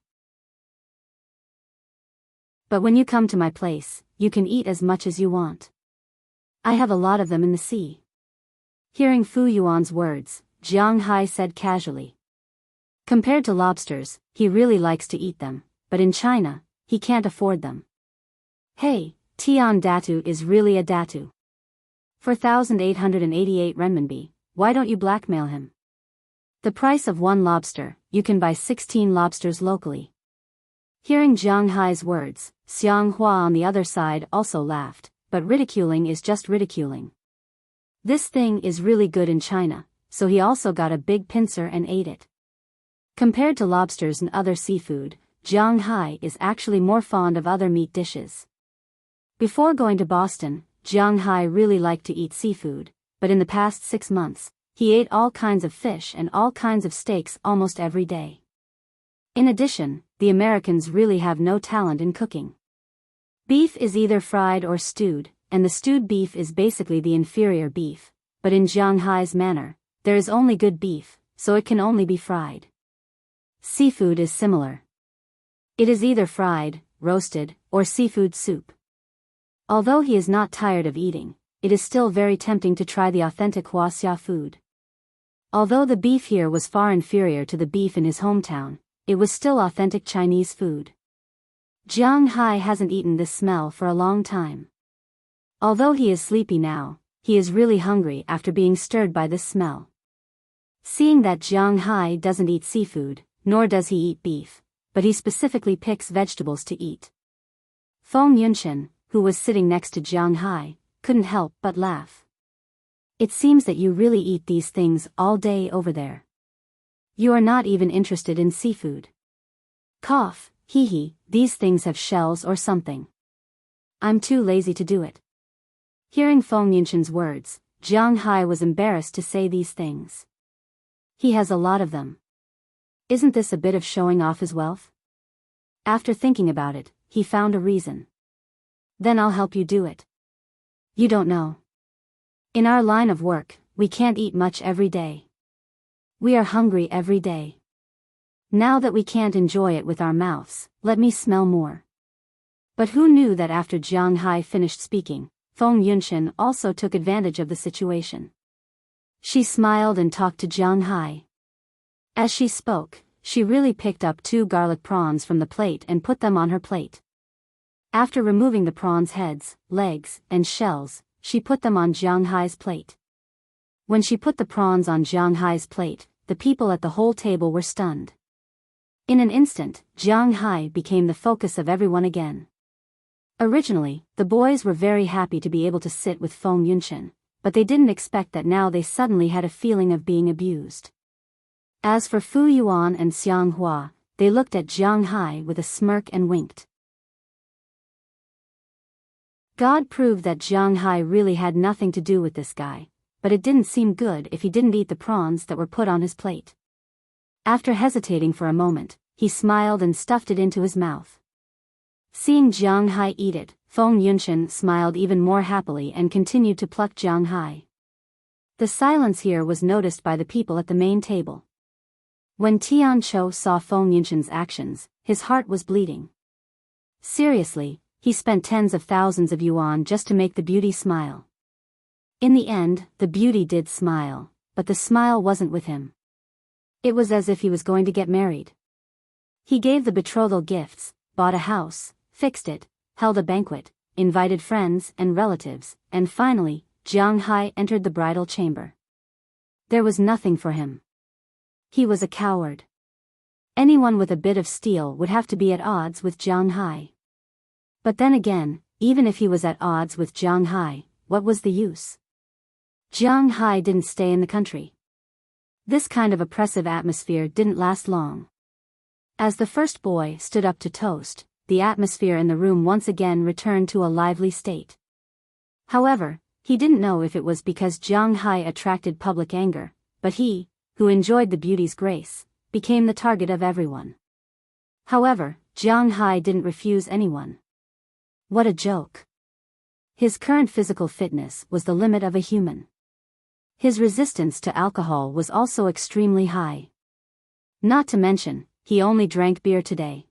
But when you come to my place, you can eat as much as you want. I have a lot of them in the sea." Hearing Fu Yuan's words, Jiang Hai said casually. Compared to lobsters, he really likes to eat them, but in China, he can't afford them. "Hey, Tian Datu is really a Datu. 4,888 renminbi, why don't you blackmail him? The price of 1 lobster, you can buy 16 lobsters locally." Hearing Jiang Hai's words, Xiang Hua on the other side also laughed, but ridiculing is just ridiculing. This thing is really good in China, so he also got a big pincer and ate it. Compared to lobsters and other seafood, Jiang Hai is actually more fond of other meat dishes. Before going to Boston, Jiang Hai really liked to eat seafood, but in the past 6 months, he ate all kinds of fish and all kinds of steaks almost every day. In addition, the Americans really have no talent in cooking. Beef is either fried or stewed, and the stewed beef is basically the inferior beef, but in Jiang Hai's manner, there is only good beef, so it can only be fried. Seafood is similar. It is either fried, roasted, or seafood soup. Although he is not tired of eating, it is still very tempting to try the authentic Wuxia food. Although the beef here was far inferior to the beef in his hometown, it was still authentic Chinese food. Jiang Hai hasn't eaten this smell for a long time. Although he is sleepy now, he is really hungry after being stirred by this smell. Seeing that Jiang Hai doesn't eat seafood, nor does he eat beef, but he specifically picks vegetables to eat. Feng Yunshan, who was sitting next to Jiang Hai, couldn't help but laugh. It seems that you really eat these things all day over there. You are not even interested in seafood. Cough, hee hee, these things have shells or something. I'm too lazy to do it. Hearing Feng Yunshan's words, Jiang Hai was embarrassed to say these things. He has a lot of them. Isn't this a bit of showing off his wealth? After thinking about it, he found a reason. Then I'll help you do it. You don't know. In our line of work, we can't eat much every day. We are hungry every day. Now that we can't enjoy it with our mouths, let me smell more. But who knew that after Jiang Hai finished speaking, Feng Yunshan also took advantage of the situation. She smiled and talked to Jiang Hai. As she spoke, she really picked up 2 garlic prawns from the plate and put them on her plate. After removing the prawns' heads, legs, and shells, she put them on Jiang Hai's plate. When she put the prawns on Jiang Hai's plate, the people at the whole table were stunned. In an instant, Jiang Hai became the focus of everyone again. Originally, the boys were very happy to be able to sit with Feng Yunshan, but they didn't expect that now they suddenly had a feeling of being abused. As for Fu Yuan and Xiang Hua, they looked at Jiang Hai with a smirk and winked. God proved that Jiang Hai really had nothing to do with this guy, but it didn't seem good if he didn't eat the prawns that were put on his plate. After hesitating for a moment, he smiled and stuffed it into his mouth. Seeing Jiang Hai eat it, Feng Yunshan smiled even more happily and continued to pluck Jiang Hai. The silence here was noticed by the people at the main table. When Tian Chou saw Feng Yunshan's actions, his heart was bleeding. Seriously, he spent tens of thousands of yuan just to make the beauty smile. In the end, the beauty did smile, but the smile wasn't with him. It was as if he was going to get married. He gave the betrothal gifts, bought a house, fixed it, held a banquet, invited friends and relatives, and finally, Jiang Hai entered the bridal chamber. There was nothing for him. He was a coward. Anyone with a bit of steel would have to be at odds with Jiang Hai. But then again, even if he was at odds with Jiang Hai, what was the use? Jiang Hai didn't stay in the country. This kind of oppressive atmosphere didn't last long. As the first boy stood up to toast, the atmosphere in the room once again returned to a lively state. However, he didn't know if it was because Jiang Hai attracted public anger, but he, who enjoyed the beauty's grace, became the target of everyone. However, Jiang Hai didn't refuse anyone. What a joke. His current physical fitness was the limit of a human. His resistance to alcohol was also extremely high. Not to mention, he only drank beer today.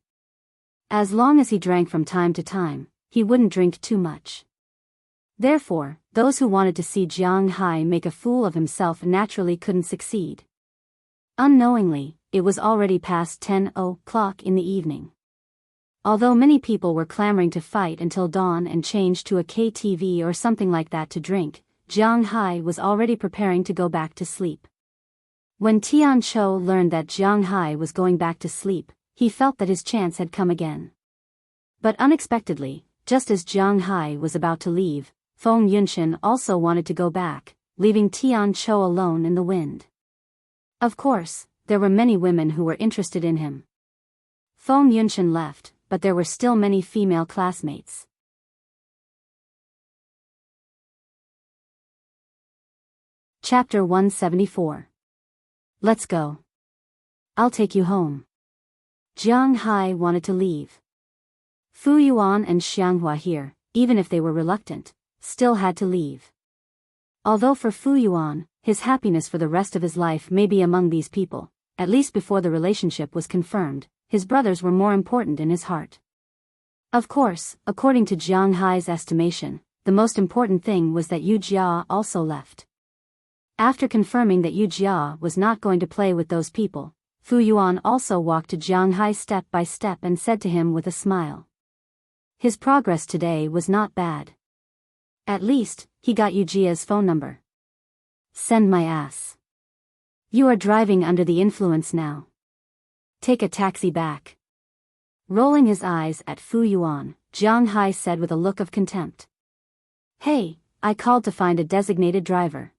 As long as he drank from time to time, he wouldn't drink too much. Therefore, those who wanted to see Jiang Hai make a fool of himself naturally couldn't succeed. Unknowingly, it was already past 10:00 in the evening. Although many people were clamoring to fight until dawn and change to a KTV or something like that to drink, Jiang Hai was already preparing to go back to sleep. When Tian Chou learned that Jiang Hai was going back to sleep, he felt that his chance had come again. But unexpectedly, just as Jiang Hai was about to leave, Feng Yunshan also wanted to go back, leaving Tian Chou alone in the wind. Of course, there were many women who were interested in him. Feng Yunshan left, but there were still many female classmates. Chapter 174. Let's go. I'll take you home. Jiang Hai wanted to leave. Fu Yuan and Xianghua here, even if they were reluctant, still had to leave. Although for Fu Yuan, his happiness for the rest of his life may be among these people, at least before the relationship was confirmed, his brothers were more important in his heart. Of course, according to Jiang Hai's estimation, the most important thing was that Yu Jia also left. After confirming that Yu Jia was not going to play with those people, Fu Yuan also walked to Jiang Hai step by step and said to him with a smile. His progress today was not bad. At least, he got Yu Jia's phone number. Send my ass. You are driving under the influence now. Take a taxi back. Rolling his eyes at Fu Yuan, Jiang Hai said with a look of contempt. Hey, I called to find a designated driver.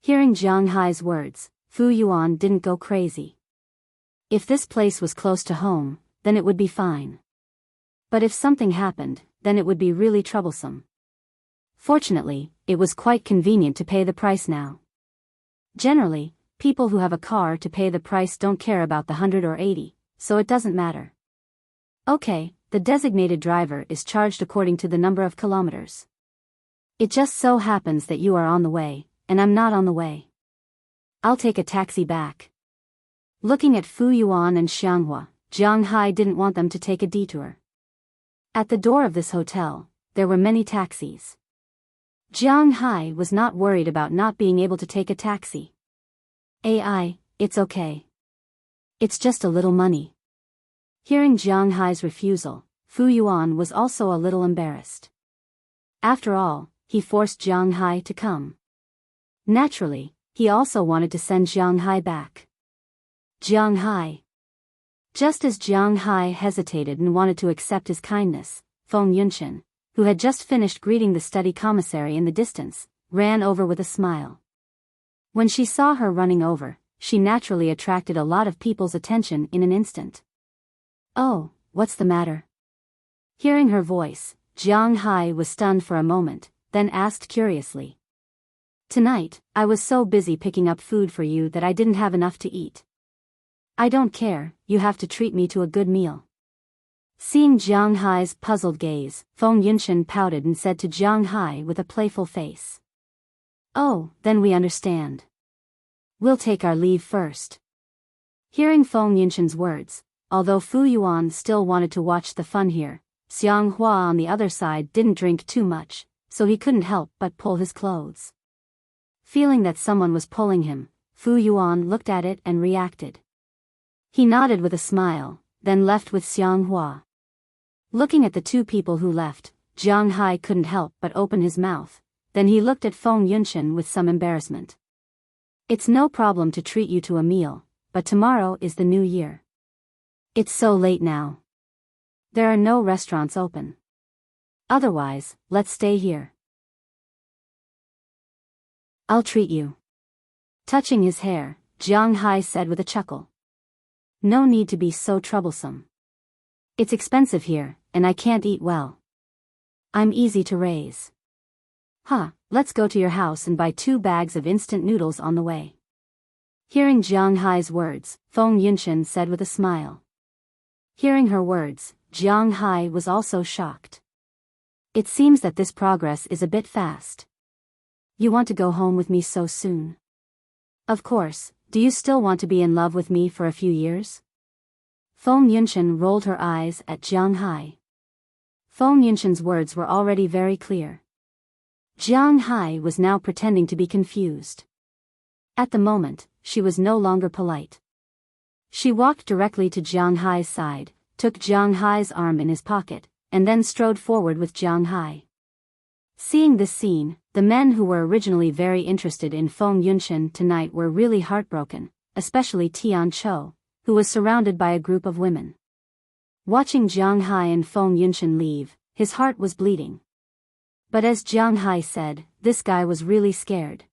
Hearing Jiang Hai's words, Fu Yuan didn't go crazy. If this place was close to home, then it would be fine. But if something happened, then it would be really troublesome. Fortunately, it was quite convenient to pay the price now. Generally, people who have a car to pay the price don't care about the 100 or 80, so it doesn't matter. Okay, the designated driver is charged according to the number of kilometers. It just so happens that you are on the way, and I'm not on the way. I'll take a taxi back. Looking at Fu Yuan and Xianghua, Jiang Hai didn't want them to take a detour. At the door of this hotel, there were many taxis. Jiang Hai was not worried about not being able to take a taxi. It's okay. It's just a little money. Hearing Jiang Hai's refusal, Fu Yuan was also a little embarrassed. After all, he forced Jiang Hai to come. Naturally, he also wanted to send Jiang Hai back. Jiang Hai. Just as Jiang Hai hesitated and wanted to accept his kindness, Feng Yunchen, who had just finished greeting the study commissary in the distance, ran over with a smile. When she saw her running over, she naturally attracted a lot of people's attention in an instant. Oh, what's the matter? Hearing her voice, Jiang Hai was stunned for a moment, then asked curiously. Tonight, I was so busy picking up food for you that I didn't have enough to eat. I don't care, you have to treat me to a good meal. Seeing Jiang Hai's puzzled gaze, Feng Yunchen pouted and said to Jiang Hai with a playful face. Oh, then we understand. We'll take our leave first. Hearing Feng Yunchen's words, although Fu Yuan still wanted to watch the fun here, Xianghua on the other side didn't drink too much, so he couldn't help but pull his clothes. Feeling that someone was pulling him, Fu Yuan looked at it and reacted. He nodded with a smile, then left with Xianghua. Looking at the two people who left, Jiang Hai couldn't help but open his mouth, then he looked at Feng Yunchen with some embarrassment. It's no problem to treat you to a meal, but tomorrow is the new year. It's so late now. There are no restaurants open. Otherwise, let's stay here. I'll treat you. Touching his hair, Jiang Hai said with a chuckle. No need to be so troublesome. It's expensive here, and I can't eat well. I'm easy to raise. Let's go to your house and buy 2 bags of instant noodles on the way. Hearing Jiang Hai's words, Feng Yunchen said with a smile. Hearing her words, Jiang Hai was also shocked. It seems that this progress is a bit fast. You want to go home with me so soon? Of course, do you still want to be in love with me for a few years? Feng Yunchen rolled her eyes at Jiang Hai. Feng Yunchen's words were already very clear. Jiang Hai was now pretending to be confused. At the moment, she was no longer polite. She walked directly to Jiang Hai's side, took Jiang Hai's arm in his pocket, and then strode forward with Jiang Hai. Seeing this scene, the men who were originally very interested in Feng Yunchen tonight were really heartbroken, especially Tian Chou, who was surrounded by a group of women. Watching Jiang Hai and Feng Yunchen leave, his heart was bleeding. But as Jiang Hai said, this guy was really scared.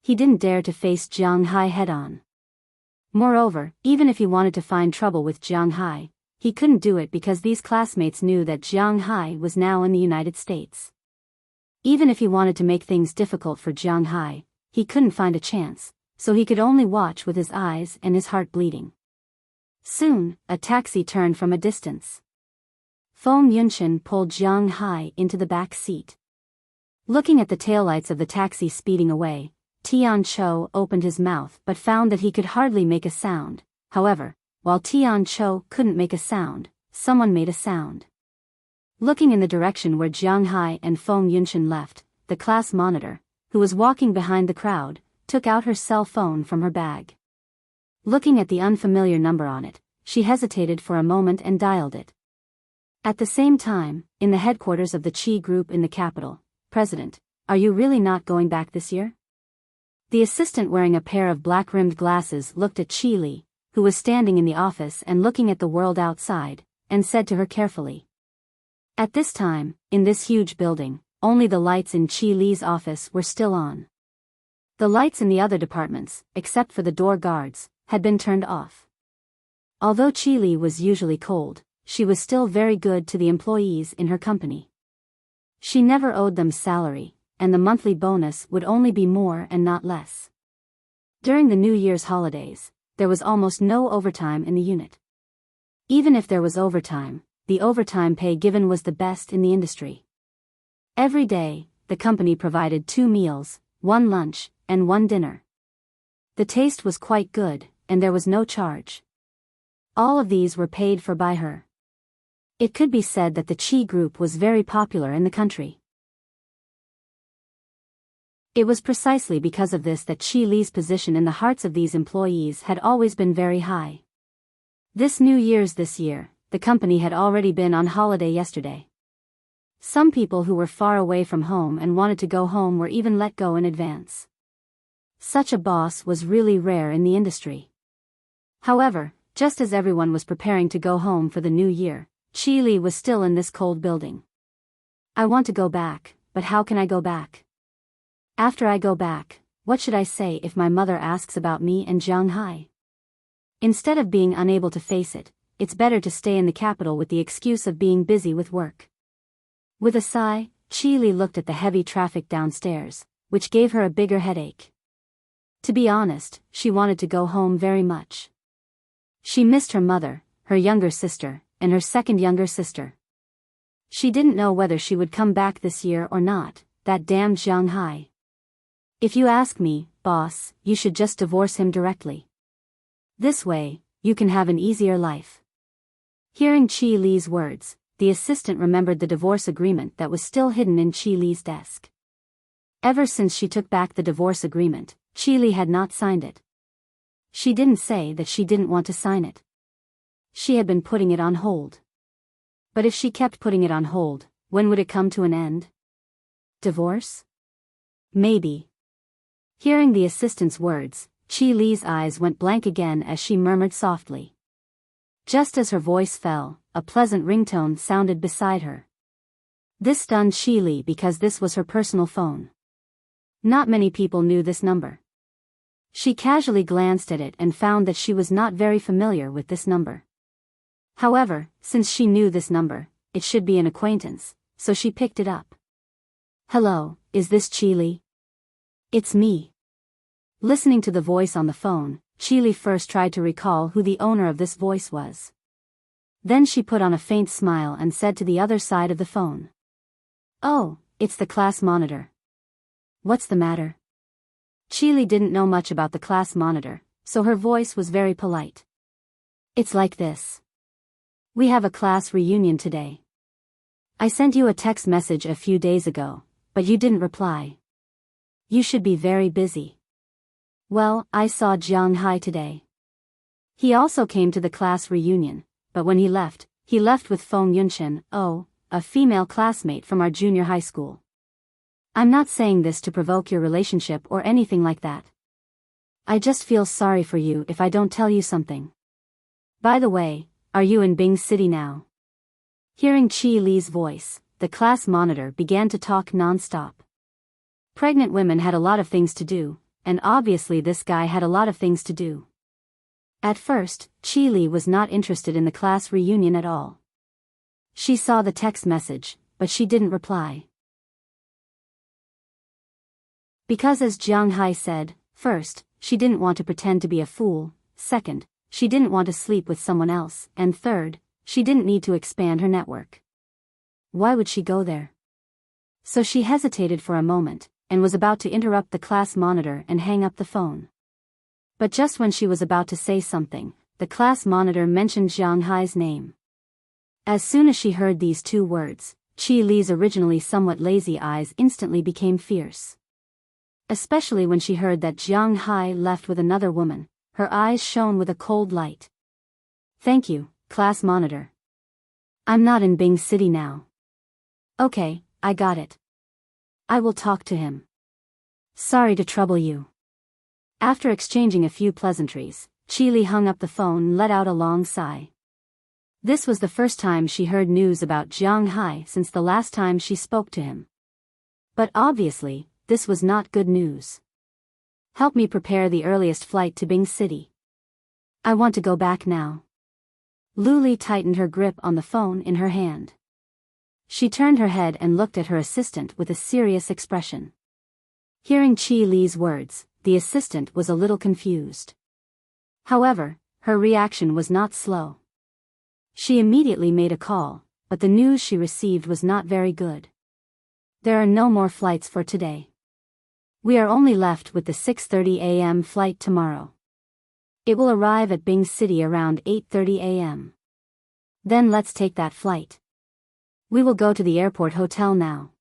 He didn't dare to face Jiang Hai head-on. Moreover, even if he wanted to find trouble with Jiang Hai, he couldn't do it because these classmates knew that Jiang Hai was now in the United States. Even if he wanted to make things difficult for Jiang Hai, he couldn't find a chance, so he could only watch with his eyes and his heart bleeding. Soon, a taxi turned from a distance. Feng Yunshan pulled Jiang Hai into the back seat. Looking at the taillights of the taxi speeding away, Tian Chou opened his mouth but found that he could hardly make a sound. However, while Tian Chou couldn't make a sound, someone made a sound. Looking in the direction where Jiang Hai and Feng Yunshan left, the class monitor, who was walking behind the crowd, took out her cell phone from her bag. Looking at the unfamiliar number on it, she hesitated for a moment and dialed it. At the same time, in the headquarters of the Qi group in the capital, "President, are you really not going back this year?" The assistant wearing a pair of black-rimmed glasses looked at Qi Li, who was standing in the office and looking at the world outside, and said to her carefully. At this time, in this huge building, only the lights in Qi Li's office were still on. The lights in the other departments, except for the door guards, had been turned off. Although Qi Li was usually cold, she was still very good to the employees in her company. She never owed them salary, and the monthly bonus would only be more and not less. During the New Year's holidays, there was almost no overtime in the unit. Even if there was overtime, the overtime pay given was the best in the industry. Every day, the company provided 2 meals, 1 lunch, and 1 dinner. The taste was quite good, and there was no charge. All of these were paid for by her. It could be said that the Qi group was very popular in the country. It was precisely because of this that Qi Li's position in the hearts of these employees had always been very high. This year, the company had already been on holiday yesterday. Some people who were far away from home and wanted to go home were even let go in advance. Such a boss was really rare in the industry. However, just as everyone was preparing to go home for the new year, Qi Li was still in this cold building. "I want to go back, but how can I go back? After I go back, what should I say if my mother asks about me and Jiang Hai? Instead of being unable to face it, it's better to stay in the capital with the excuse of being busy with work." With a sigh, Qi Li looked at the heavy traffic downstairs, which gave her a bigger headache. To be honest, she wanted to go home very much. She missed her mother, her younger sister, and her second younger sister. She didn't know whether she would come back this year or not, that damned Jiang Hai. "If you ask me, boss, you should just divorce him directly. This way, you can have an easier life." Hearing Qi Li's words, the assistant remembered the divorce agreement that was still hidden in Qi Li's desk. Ever since she took back the divorce agreement, Qi Li had not signed it. She didn't say that she didn't want to sign it. She had been putting it on hold. But if she kept putting it on hold, when would it come to an end? Divorce? Maybe. Hearing the assistant's words, Qi Li's eyes went blank again as she murmured softly. Just as her voice fell, a pleasant ringtone sounded beside her. This stunned Qi Li because this was her personal phone. Not many people knew this number. She casually glanced at it and found that she was not very familiar with this number. However, since she knew this number, it should be an acquaintance, so she picked it up. "Hello, is this Qi Li?" "It's me." Listening to the voice on the phone, Qi Li first tried to recall who the owner of this voice was. Then she put on a faint smile and said to the other side of the phone, "Oh, it's the class monitor. What's the matter?" Qi Li didn't know much about the class monitor, so her voice was very polite. "It's like this. We have a class reunion today. I sent you a text message a few days ago, but you didn't reply. You should be very busy. Well, I saw Jiang Hai today. He also came to the class reunion, but when he left with Feng Yunshan, a female classmate from our junior high school. I'm not saying this to provoke your relationship or anything like that. I just feel sorry for you if I don't tell you something. By the way, are you in Bing City now?" Hearing Qi Li's voice, the class monitor began to talk non-stop. Pregnant women had a lot of things to do, and obviously this guy had a lot of things to do. At first, Qi Li was not interested in the class reunion at all. She saw the text message, but she didn't reply. Because as Jiang Hai said, first, she didn't want to pretend to be a fool, second, she didn't want to sleep with someone else, and third, she didn't need to expand her network. Why would she go there? So she hesitated for a moment, and was about to interrupt the class monitor and hang up the phone. But just when she was about to say something, the class monitor mentioned Jiang Hai's name. As soon as she heard these two words, Qi Li's originally somewhat lazy eyes instantly became fierce. Especially when she heard that Jiang Hai left with another woman, her eyes shone with a cold light. Thank you, class monitor. I'm not in Bing City now. Okay, I got it. I will talk to him. Sorry to trouble you. After exchanging a few pleasantries, Qi Li hung up the phone and let out a long sigh. This was the first time she heard news about Jiang Hai since the last time she spoke to him. But obviously, this was not good news. Help me prepare the earliest flight to Bing City. I want to go back now. Lu Li tightened her grip on the phone in her hand. She turned her head and looked at her assistant with a serious expression. Hearing Qi Li's words, the assistant was a little confused. However, her reaction was not slow. She immediately made a call, but the news she received was not very good. There are no more flights for today. We are only left with the 6:30 a.m. flight tomorrow. It will arrive at Bing City around 8:30 a.m. Then let's take that flight. We will go to the airport hotel now.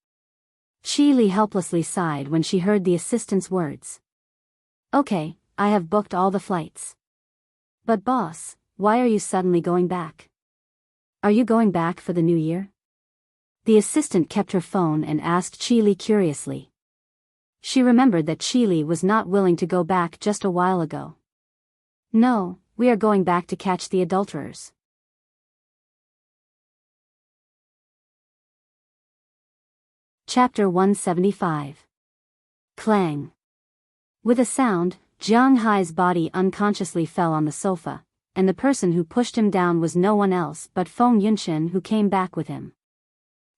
Qi Li helplessly sighed when she heard the assistant's words. Okay, I have booked all the flights. But boss, why are you suddenly going back? Are you going back for the new year? The assistant kept her phone and asked Qi Li curiously. She remembered that Qi Li was not willing to go back just a while ago. No, we are going back to catch the adulterers. Chapter 175. Clang. With a sound, Jiang Hai's body unconsciously fell on the sofa, and the person who pushed him down was no one else but Feng Yunshen, who came back with him.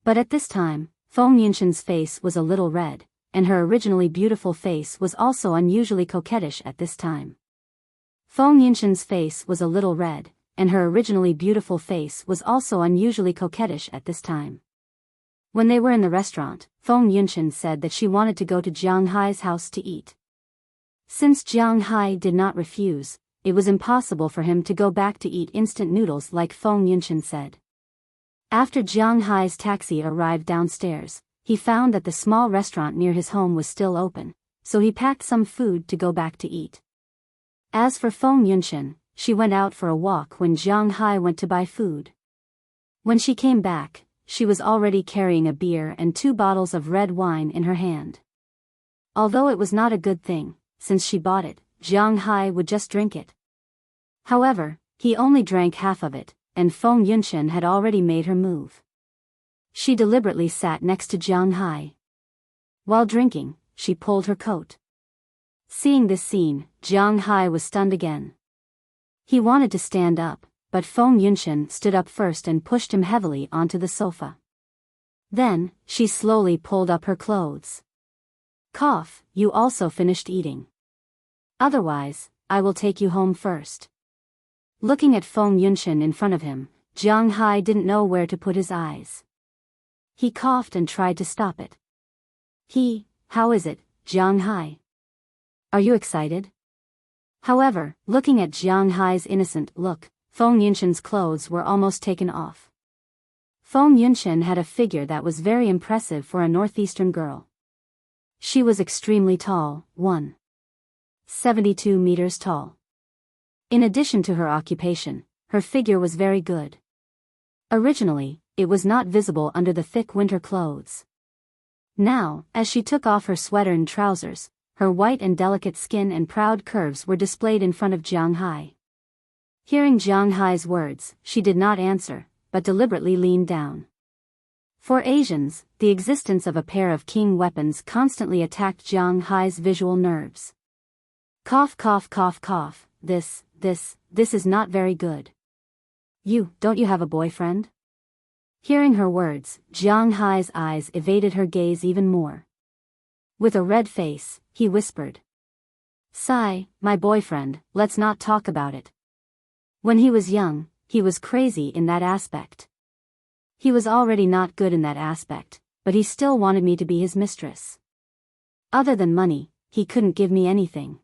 But at this time, Feng Yunshen's face was a little red, and her originally beautiful face was also unusually coquettish at this time. Feng Yunshen's face was a little red, and her originally beautiful face was also unusually coquettish at this time. When they were in the restaurant, Feng Yunshen said that she wanted to go to Jiang Hai's house to eat. Since Jiang Hai did not refuse, it was impossible for him to go back to eat instant noodles like Feng Yunshen said. After Jiang Hai's taxi arrived downstairs, he found that the small restaurant near his home was still open, so he packed some food to go back to eat. As for Feng Yunshen, she went out for a walk when Jiang Hai went to buy food. When she came back, she was already carrying a beer and 2 bottles of red wine in her hand. Although it was not a good thing, since she bought it, Jiang Hai would just drink it. However, he only drank half of it, and Feng Yunshen had already made her move. She deliberately sat next to Jiang Hai. While drinking, she pulled her coat. Seeing this scene, Jiang Hai was stunned again. He wanted to stand up, but Feng Yunshen stood up first and pushed him heavily onto the sofa. Then, she slowly pulled up her clothes. Cough, you also finished eating. Otherwise, I will take you home first. Looking at Feng Yunshen in front of him, Jiang Hai didn't know where to put his eyes. He coughed and tried to stop it. How is it, Jiang Hai? Are you excited? However, looking at Jiang Hai's innocent look, Feng Yunshen's clothes were almost taken off. Feng Yunshen had a figure that was very impressive for a northeastern girl. She was extremely tall, 1.72 meters tall. In addition to her occupation, her figure was very good. Originally, it was not visible under the thick winter clothes. Now, as she took off her sweater and trousers, her white and delicate skin and proud curves were displayed in front of Jiang Hai. Hearing Jiang Hai's words, she did not answer, but deliberately leaned down. For Asians, the existence of a pair of king weapons constantly attacked Jiang Hai's visual nerves. Cough cough cough cough, this is not very good. Don't you have a boyfriend? Hearing her words, Jiang Hai's eyes evaded her gaze even more. With a red face, he whispered. Sigh, my boyfriend, let's not talk about it. When he was young, he was crazy in that aspect. He was already not good in that aspect, but he still wanted me to be his mistress. Other than money, he couldn't give me anything.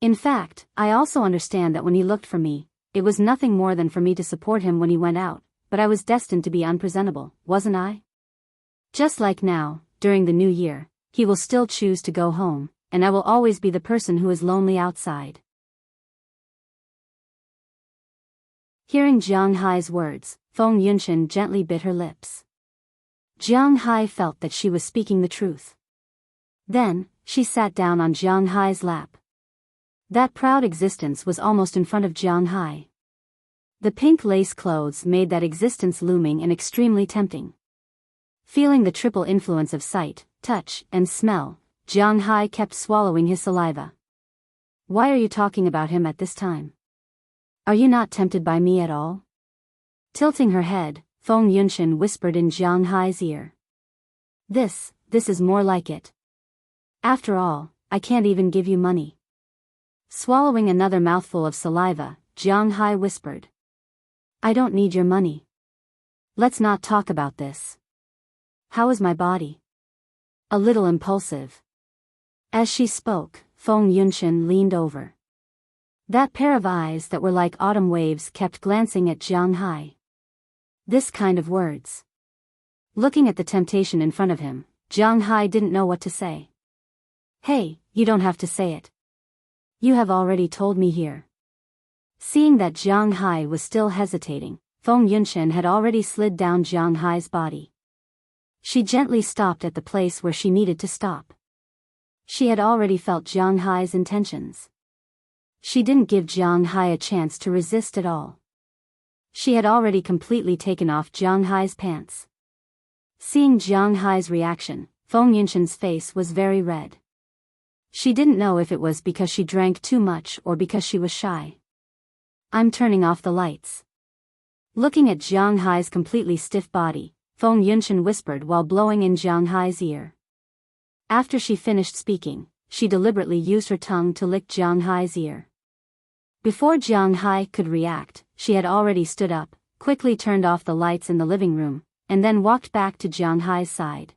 In fact, I also understand that when he looked for me, it was nothing more than for me to support him when he went out, but I was destined to be unpresentable, wasn't I? Just like now, during the new year, he will still choose to go home, and I will always be the person who is lonely outside. Hearing Jiang Hai's words, Feng Yunshan gently bit her lips. Jiang Hai felt that she was speaking the truth. Then, she sat down on Jiang Hai's lap. That proud existence was almost in front of Jiang Hai. The pink lace clothes made that existence looming and extremely tempting. Feeling the triple influence of sight, touch, and smell, Jiang Hai kept swallowing his saliva. Why are you talking about him at this time? Are you not tempted by me at all? Tilting her head, Feng Yunshan whispered in Jiang Hai's ear. This is more like it. After all, I can't even give you money. Swallowing another mouthful of saliva, Jiang Hai whispered. I don't need your money. Let's not talk about this. How is my body? A little impulsive. As she spoke, Feng Yunshan leaned over. That pair of eyes that were like autumn waves kept glancing at Jiang Hai. This kind of words. Looking at the temptation in front of him, Jiang Hai didn't know what to say. Hey, you don't have to say it. You have already told me here. Seeing that Jiang Hai was still hesitating, Feng Yunshan had already slid down Jiang Hai's body. She gently stopped at the place where she needed to stop. She had already felt Jiang Hai's intentions. She didn't give Jiang Hai a chance to resist at all. She had already completely taken off Jiang Hai's pants. Seeing Jiang Hai's reaction, Feng Yunshan's face was very red. She didn't know if it was because she drank too much or because she was shy. I'm turning off the lights. Looking at Jiang Hai's completely stiff body, Feng Yunshan whispered while blowing in Jiang Hai's ear. After she finished speaking, she deliberately used her tongue to lick Jiang Hai's ear. Before Jiang Hai could react, she had already stood up, quickly turned off the lights in the living room, and then walked back to Jiang Hai's side.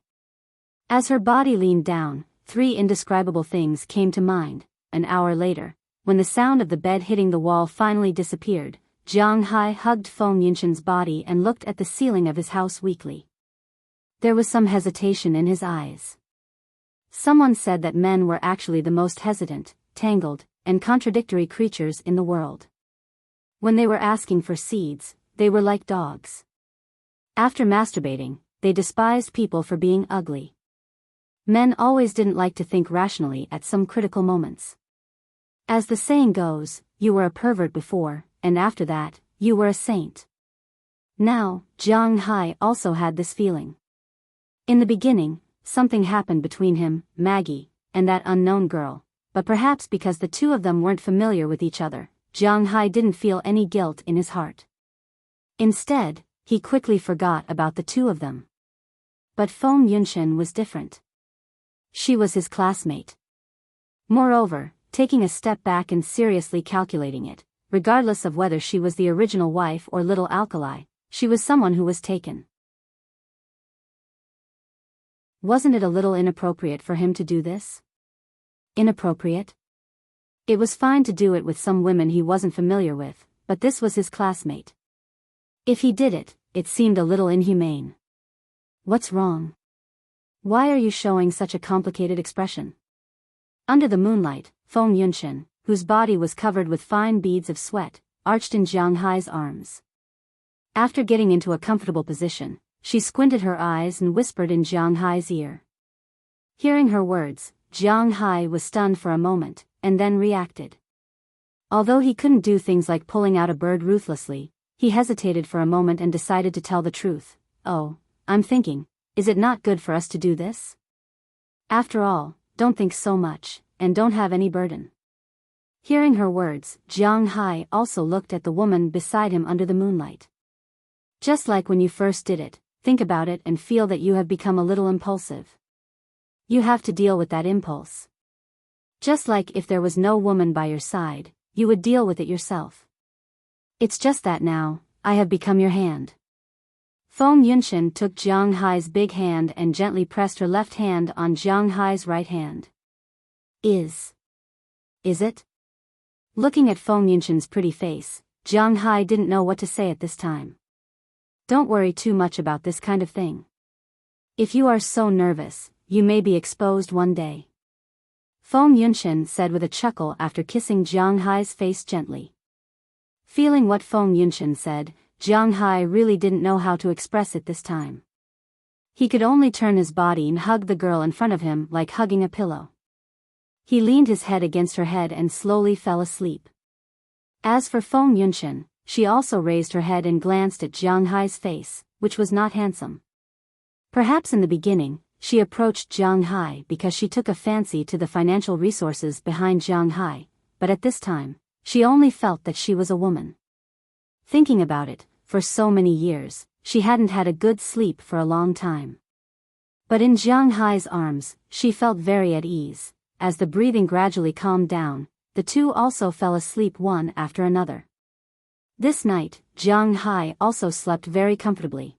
As her body leaned down, three indescribable things came to mind. An hour later, when the sound of the bed hitting the wall finally disappeared, Jiang Hai hugged Feng Yunshan's body and looked at the ceiling of his house weakly. There was some hesitation in his eyes. Someone said that men were actually the most hesitant, tangled, and contradictory creatures in the world. When they were asking for seeds, they were like dogs. After masturbating, they despised people for being ugly. Men always didn't like to think rationally at some critical moments. As the saying goes, you were a pervert before, and after that, you were a saint. Now, Jiang Hai also had this feeling. In the beginning, something happened between him, Maggie, and that unknown girl, but perhaps because the two of them weren't familiar with each other, Jiang Hai didn't feel any guilt in his heart. Instead, he quickly forgot about the two of them. But Feng Yunshan was different. She was his classmate. Moreover, taking a step back and seriously calculating it, regardless of whether she was the original wife or little alkali, she was someone who was taken. Wasn't it a little inappropriate for him to do this? Inappropriate? It was fine to do it with some women he wasn't familiar with, but this was his classmate. If he did it, it seemed a little inhumane. What's wrong? Why are you showing such a complicated expression? Under the moonlight, Feng Yunshan, whose body was covered with fine beads of sweat, arched in Jiang Hai's arms. After getting into a comfortable position, she squinted her eyes and whispered in Jiang Hai's ear. Hearing her words, Jiang Hai was stunned for a moment, and then reacted. Although he couldn't do things like pulling out a bird ruthlessly, he hesitated for a moment and decided to tell the truth. Oh, I'm thinking, is it not good for us to do this? After all, don't think so much, and don't have any burden. Hearing her words, Jiang Hai also looked at the woman beside him under the moonlight. Just like when you first did it, think about it and feel that you have become a little impulsive. You have to deal with that impulse. Just like if there was no woman by your side, you would deal with it yourself. It's just that now, I have become your hand. Feng Yunshan took Jiang Hai's big hand and gently pressed her left hand on Jiang Hai's right hand. Is it? Looking at Feng Yunshan's pretty face, Jiang Hai didn't know what to say at this time. Don't worry too much about this kind of thing. If you are so nervous, you may be exposed one day. Feng Yunshan said with a chuckle after kissing Jiang Hai's face gently. Feeling what Feng Yunshan said, Jiang Hai really didn't know how to express it this time. He could only turn his body and hug the girl in front of him like hugging a pillow. He leaned his head against her head and slowly fell asleep. As for Feng Yunshan, she also raised her head and glanced at Jiang Hai's face, which was not handsome. Perhaps in the beginning, she approached Jiang Hai because she took a fancy to the financial resources behind Jiang Hai, but at this time, she only felt that she was a woman. Thinking about it, for so many years, she hadn't had a good sleep for a long time. But in Jiang Hai's arms, she felt very at ease. As the breathing gradually calmed down, the two also fell asleep one after another. This night, Jiang Hai also slept very comfortably.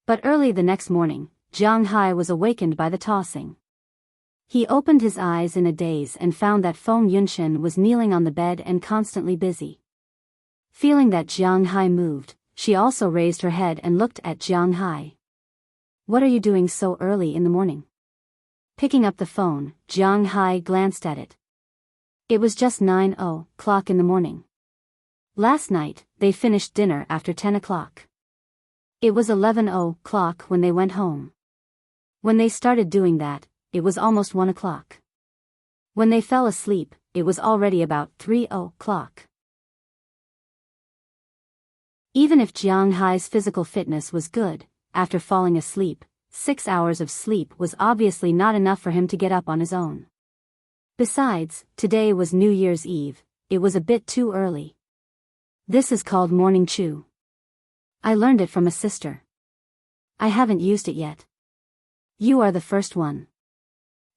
But early the next morning, Jiang Hai was awakened by the tossing. He opened his eyes in a daze and found that Feng Yunshan was kneeling on the bed and constantly busy. Feeling that Jiang Hai moved, she also raised her head and looked at Jiang Hai. What are you doing so early in the morning? Picking up the phone, Jiang Hai glanced at it. It was just 9:00 in the morning. Last night, they finished dinner after 10 o'clock. It was 11:00 when they went home. When they started doing that, it was almost 1 o'clock. When they fell asleep, it was already about 3:00. Even if Jiang Hai's physical fitness was good, after falling asleep, 6 hours of sleep was obviously not enough for him to get up on his own. Besides, today was New Year's Eve, it was a bit too early. This is called morning chew. I learned it from a sister. I haven't used it yet. You are the first one.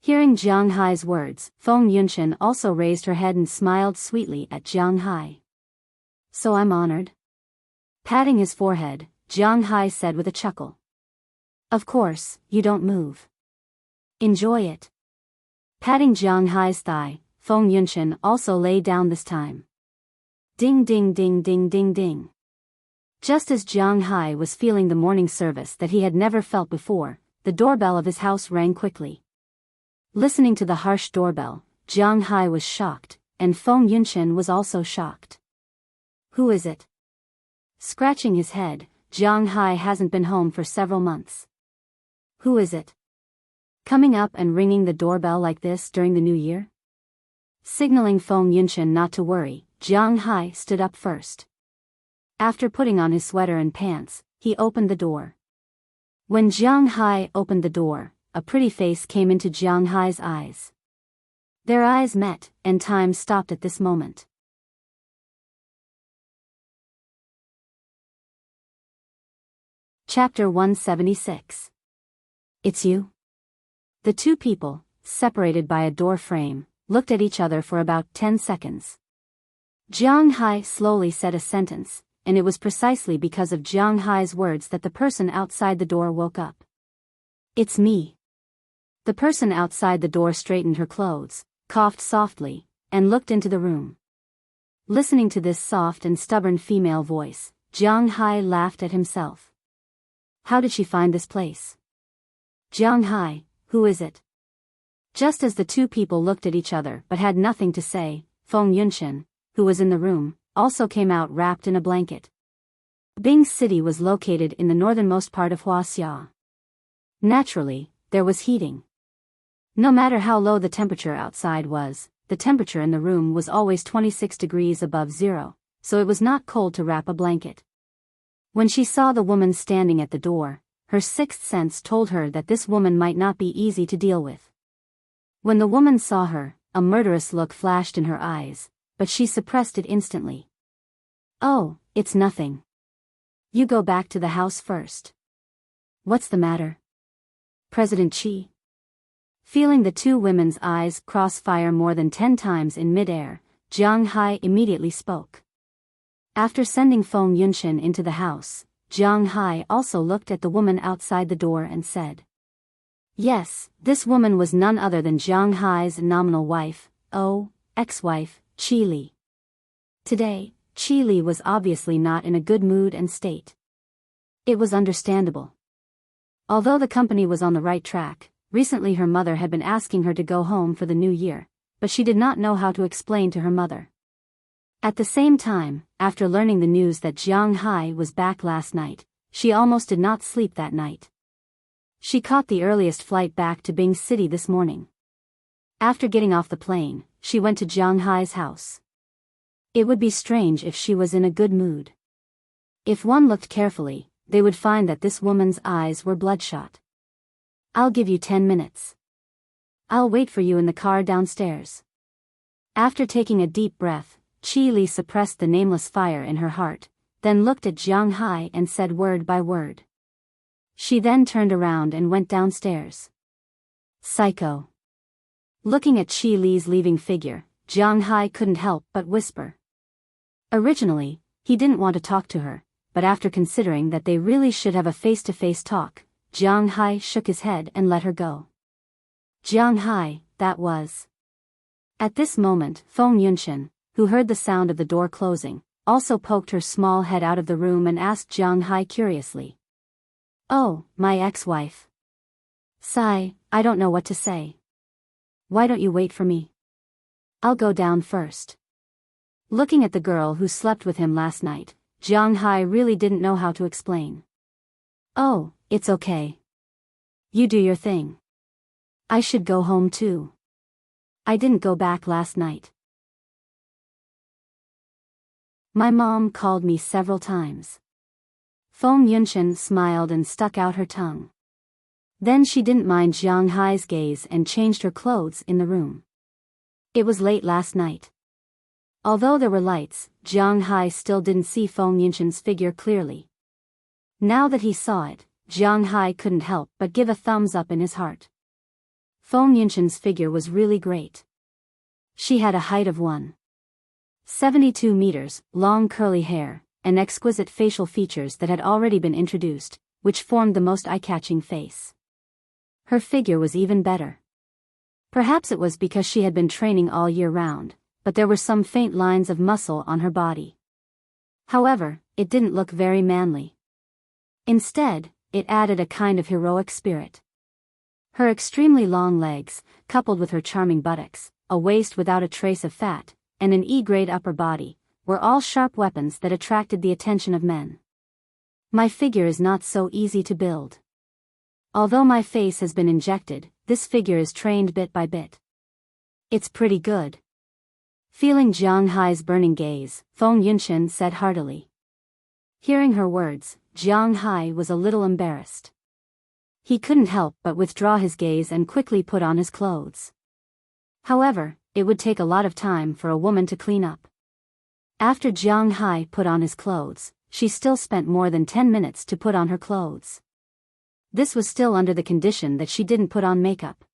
Hearing Jiang Hai's words, Feng Yunshan also raised her head and smiled sweetly at Jiang Hai. So I'm honored. Patting his forehead, Jiang Hai said with a chuckle. Of course, you don't move. Enjoy it. Patting Jiang Hai's thigh, Feng Yunshan also lay down this time. Ding ding ding ding ding ding. Just as Jiang Hai was feeling the morning service that he had never felt before, the doorbell of his house rang quickly. Listening to the harsh doorbell, Jiang Hai was shocked, and Feng Yunshan was also shocked. Who is it? Scratching his head, Jiang Hai hasn't been home for several months. Who is it? Coming up and ringing the doorbell like this during the new year? Signaling Feng Yunshan not to worry, Jiang Hai stood up first. After putting on his sweater and pants, he opened the door. When Jiang Hai opened the door, a pretty face came into Jiang Hai's eyes. Their eyes met, and time stopped at this moment. Chapter 176. It's you? The two people, separated by a door frame, looked at each other for about 10 seconds. Jiang Hai slowly said a sentence, and it was precisely because of Jiang Hai's words that the person outside the door woke up. It's me. The person outside the door straightened her clothes, coughed softly, and looked into the room. Listening to this soft and stubborn female voice, Jiang Hai laughed at himself. How did she find this place? Jiang Hai, who is it? Just as the two people looked at each other but had nothing to say, Feng Yunshan, who was in the room, also came out wrapped in a blanket. Bing City was located in the northernmost part of Wuxia. Naturally, there was heating. No matter how low the temperature outside was, the temperature in the room was always 26 degrees above zero, so it was not cold to wrap a blanket. When she saw the woman standing at the door, her sixth sense told her that this woman might not be easy to deal with. When the woman saw her, a murderous look flashed in her eyes, but she suppressed it instantly. Oh, it's nothing. You go back to the house first. What's the matter? President Qi? Feeling the two women's eyes cross-fire more than 10 times in mid-air, Jiang Hai immediately spoke. After sending Feng Yunshan into the house, Jiang Hai also looked at the woman outside the door and said, "Yes, this woman was none other than Jiang Hai's nominal wife, ex-wife, Qi Li." Today, Qi Li was obviously not in a good mood and state. It was understandable. Although the company was on the right track, recently her mother had been asking her to go home for the new year, but she did not know how to explain to her mother. At the same time, after learning the news that Jiang Hai was back last night, she almost did not sleep that night. She caught the earliest flight back to Bing City this morning. After getting off the plane, she went to Jiang Hai's house. It would be strange if she was in a good mood. If one looked carefully, they would find that this woman's eyes were bloodshot. "I'll give you 10 minutes. I'll wait for you in the car downstairs." After taking a deep breath, Qi Li suppressed the nameless fire in her heart, then looked at Jiang Hai and said word by word. She then turned around and went downstairs. Psycho. Looking at Qi Li's leaving figure, Jiang Hai couldn't help but whisper. Originally, he didn't want to talk to her, but after considering that they really should have a face-to-face talk, Jiang Hai shook his head and let her go. Jiang Hai, that was. At this moment, Feng Yunshan, who heard the sound of the door closing, also poked her small head out of the room and asked Jiang Hai curiously. "Oh, my ex-wife. Sigh, I don't know what to say. Why don't you wait for me? I'll go down first." Looking at the girl who slept with him last night, Jiang Hai really didn't know how to explain. "Oh, it's okay. You do your thing. I should go home too. I didn't go back last night. My mom called me several times." Feng Yunshan smiled and stuck out her tongue. Then she didn't mind Jiang Hai's gaze and changed her clothes in the room. It was late last night. Although there were lights, Jiang Hai still didn't see Feng Yunshan's figure clearly. Now that he saw it, Jiang Hai couldn't help but give a thumbs up in his heart. Feng Yunshan's figure was really great. She had a height of 1.72 meters, long curly hair, and exquisite facial features that had already been introduced, which formed the most eye-catching face. Her figure was even better. Perhaps it was because she had been training all year round, but there were some faint lines of muscle on her body. However, it didn't look very manly. Instead, it added a kind of heroic spirit. Her extremely long legs, coupled with her charming buttocks, a waist without a trace of fat, and an E-grade upper body, were all sharp weapons that attracted the attention of men. My figure is not so easy to build. Although my face has been injected, this figure is trained bit by bit. It's pretty good. Feeling Jiang Hai's burning gaze, Feng Yunshan said heartily. Hearing her words, Jiang Hai was a little embarrassed. He couldn't help but withdraw his gaze and quickly put on his clothes. However, it would take a lot of time for a woman to clean up. After Jiang Hai put on his clothes, she still spent more than 10 minutes to put on her clothes. This was still under the condition that she didn't put on makeup.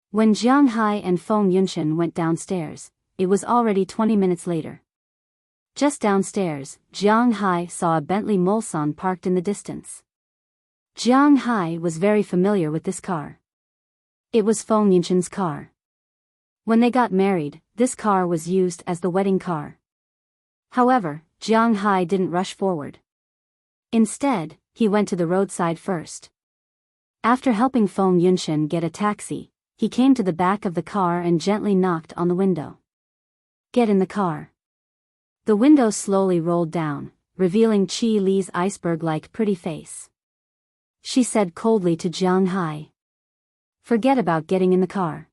When Jiang Hai and Feng Yunshan went downstairs, it was already 20 minutes later. Just downstairs, Jiang Hai saw a Bentley Mulsanne parked in the distance. Jiang Hai was very familiar with this car. It was Feng Yunshan's car. When they got married, this car was used as the wedding car. However, Jiang Hai didn't rush forward. Instead, he went to the roadside first. After helping Feng Yunshan get a taxi, he came to the back of the car and gently knocked on the window. "Get in the car." The window slowly rolled down, revealing Qi Li's iceberg-like pretty face. She said coldly to Jiang Hai. "Forget about getting in the car.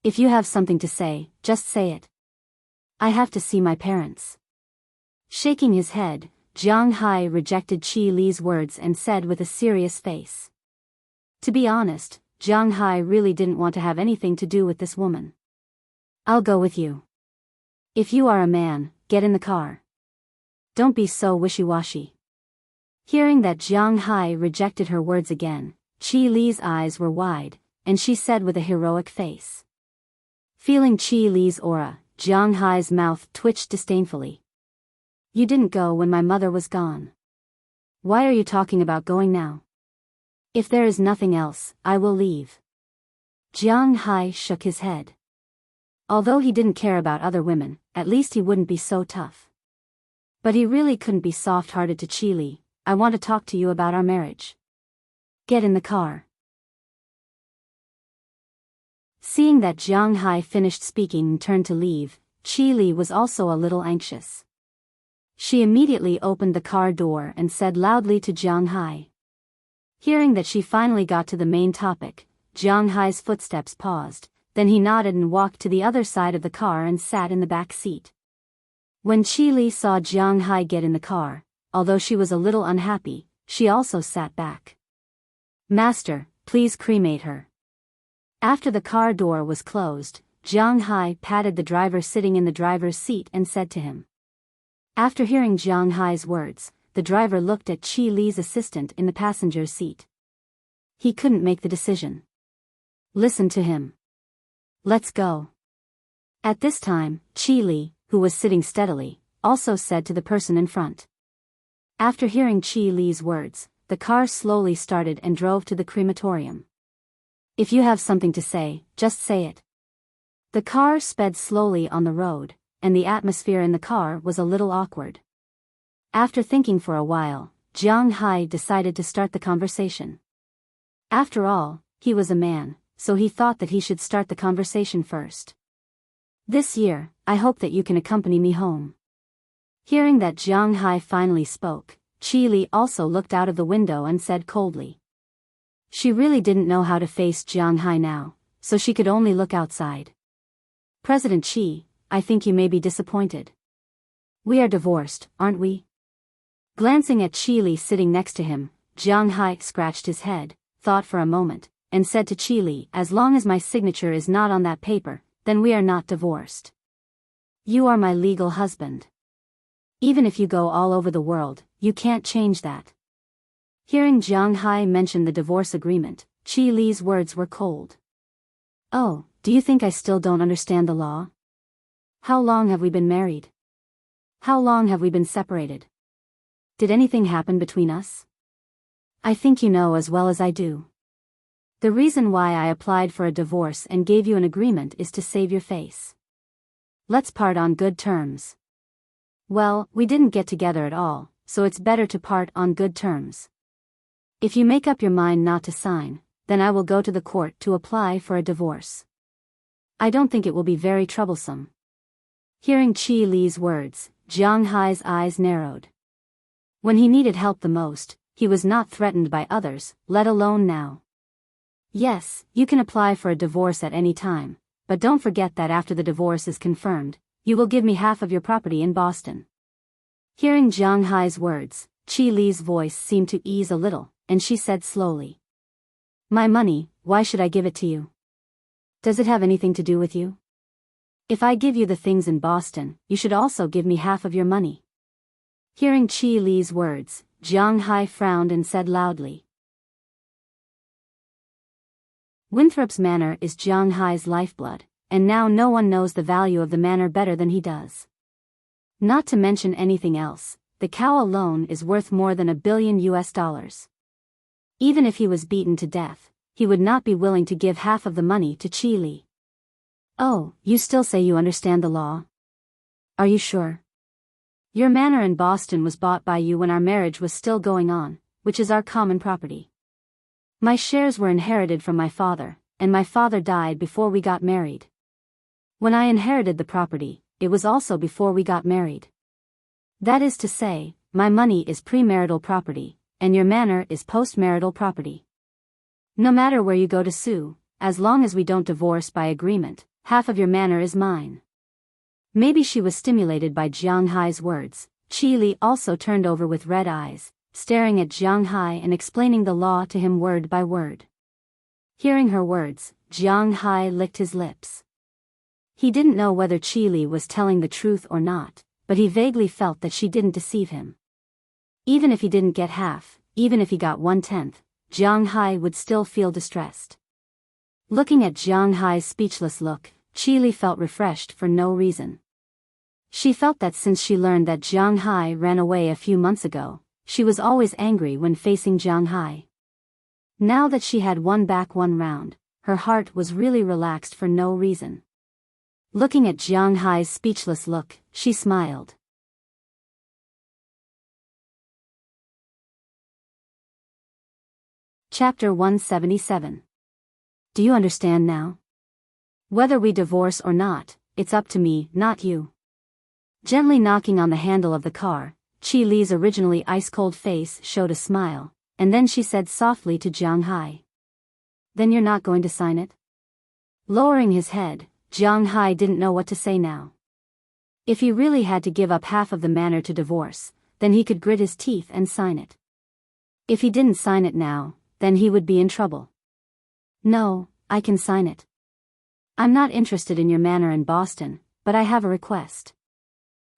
If you have something to say, just say it. I have to see my parents." Shaking his head, Jiang Hai rejected Qi Li's words and said with a serious face. To be honest, Jiang Hai really didn't want to have anything to do with this woman. "I'll go with you. If you are a man, get in the car. Don't be so wishy-washy." Hearing that Jiang Hai rejected her words again, Qi Li's eyes were wide, and she said with a heroic face. Feeling Qi Li's aura, Jiang Hai's mouth twitched disdainfully. "You didn't go when my mother was gone. Why are you talking about going now? If there is nothing else, I will leave. Jiang Hai shook his head. Although he didn't care about other women, at least he wouldn't be so tough. But he really couldn't be soft-hearted to Qi Li. I want to talk to you about our marriage. Get in the car. Seeing that Jiang Hai finished speaking and turned to leave, Qi Li was also a little anxious. She immediately opened the car door and said loudly to Jiang Hai. Hearing that she finally got to the main topic, Jiang Hai's footsteps paused, then he nodded and walked to the other side of the car and sat in the back seat. When Qi Li saw Jiang Hai get in the car, although she was a little unhappy, she also sat back. Master, please cremate her. After the car door was closed, Jiang Hai patted the driver sitting in the driver's seat and said to him. After hearing Jiang Hai's words, the driver looked at Qi Li's assistant in the passenger's seat. He couldn't make the decision. Listen to him. Let's go. At this time, Qi Li, who was sitting steadily, also said to the person in front. After hearing Qi Li's words, the car slowly started and drove to the crematorium. If you have something to say, just say it. The car sped slowly on the road, and the atmosphere in the car was a little awkward. After thinking for a while, Jiang Hai decided to start the conversation. After all, he was a man, so he thought that he should start the conversation first. This year, I hope that you can accompany me home. Hearing that Jiang Hai finally spoke, Qi Li also looked out of the window and said coldly. She really didn't know how to face Jiang Hai now, so she could only look outside. President Qi, I think you may be disappointed. We are divorced, aren't we? Glancing at Qi Li sitting next to him, Jiang Hai scratched his head, thought for a moment, and said to Qi Li, as long as my signature is not on that paper, then we are not divorced. You are my legal husband. Even if you go all over the world, you can't change that. Hearing Jiang Hai mention the divorce agreement, Qi Li's words were cold. Oh, do you think I still don't understand the law? How long have we been married? How long have we been separated? Did anything happen between us? I think you know as well as I do. The reason why I applied for a divorce and gave you an agreement is to save your face. Let's part on good terms. Well, we didn't get together at all, so it's better to part on good terms. If you make up your mind not to sign, then I will go to the court to apply for a divorce. I don't think it will be very troublesome. Hearing Qi Li's words, Jiang Hai's eyes narrowed. When he needed help the most, he was not threatened by others, let alone now. Yes, you can apply for a divorce at any time, but don't forget that after the divorce is confirmed, you will give me half of your property in Boston. Hearing Jiang Hai's words, Qi Li's voice seemed to ease a little, and she said slowly. My money, why should I give it to you? Does it have anything to do with you? If I give you the things in Boston, you should also give me half of your money. Hearing Qi Li's words, Jiang Hai frowned and said loudly. Winthrop's manor is Jiang Hai's lifeblood, and now no one knows the value of the manor better than he does. Not to mention anything else, the cow alone is worth more than $1 billion. Even if he was beaten to death, he would not be willing to give half of the money to Qi Li. Oh, you still say you understand the law? Are you sure? Your manor in Boston was bought by you when our marriage was still going on, which is our common property. My shares were inherited from my father, and my father died before we got married. When I inherited the property, it was also before we got married. That is to say, my money is premarital property, and your manor is postmarital property. No matter where you go to sue, as long as we don't divorce by agreement, half of your manor is mine. Maybe she was stimulated by Jiang Hai's words. Qi Li also turned over with red eyes, staring at Jiang Hai and explaining the law to him word by word. Hearing her words, Jiang Hai licked his lips. He didn't know whether Qi Li was telling the truth or not, but he vaguely felt that she didn't deceive him. Even if he didn't get half, even if he got 1/10, Jiang Hai would still feel distressed. Looking at Jiang Hai's speechless look, Qi Li felt refreshed for no reason. She felt that since she learned that Jiang Hai ran away a few months ago, she was always angry when facing Jiang Hai. Now that she had won back one round, her heart was really relaxed for no reason. Looking at Jiang Hai's speechless look, she smiled. Chapter 177. Do you understand now? Whether we divorce or not, it's up to me, not you. Gently knocking on the handle of the car, Chi Li's originally ice-cold face showed a smile, and then she said softly to Jiang Hai. Then you're not going to sign it? Lowering his head, Jiang Hai didn't know what to say now. If he really had to give up half of the manor to divorce, then he could grit his teeth and sign it. If he didn't sign it now, then he would be in trouble. No, I can sign it. I'm not interested in your manor in Boston, but I have a request.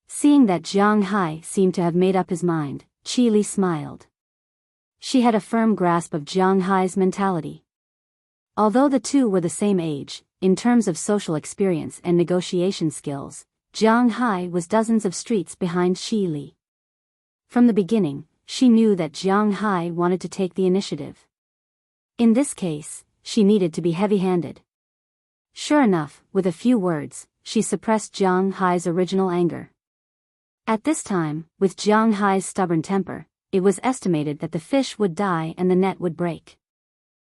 Seeing that Jiang Hai seemed to have made up his mind, Chi Li smiled. She had a firm grasp of Jiang Hai's mentality. Although the two were the same age, in terms of social experience and negotiation skills, Jiang Hai was dozens of streets behind Chi Li. From the beginning, she knew that Jiang Hai wanted to take the initiative. In this case, she needed to be heavy-handed. Sure enough, with a few words, she suppressed Jiang Hai's original anger. At this time, with Jiang Hai's stubborn temper, it was estimated that the fish would die and the net would break.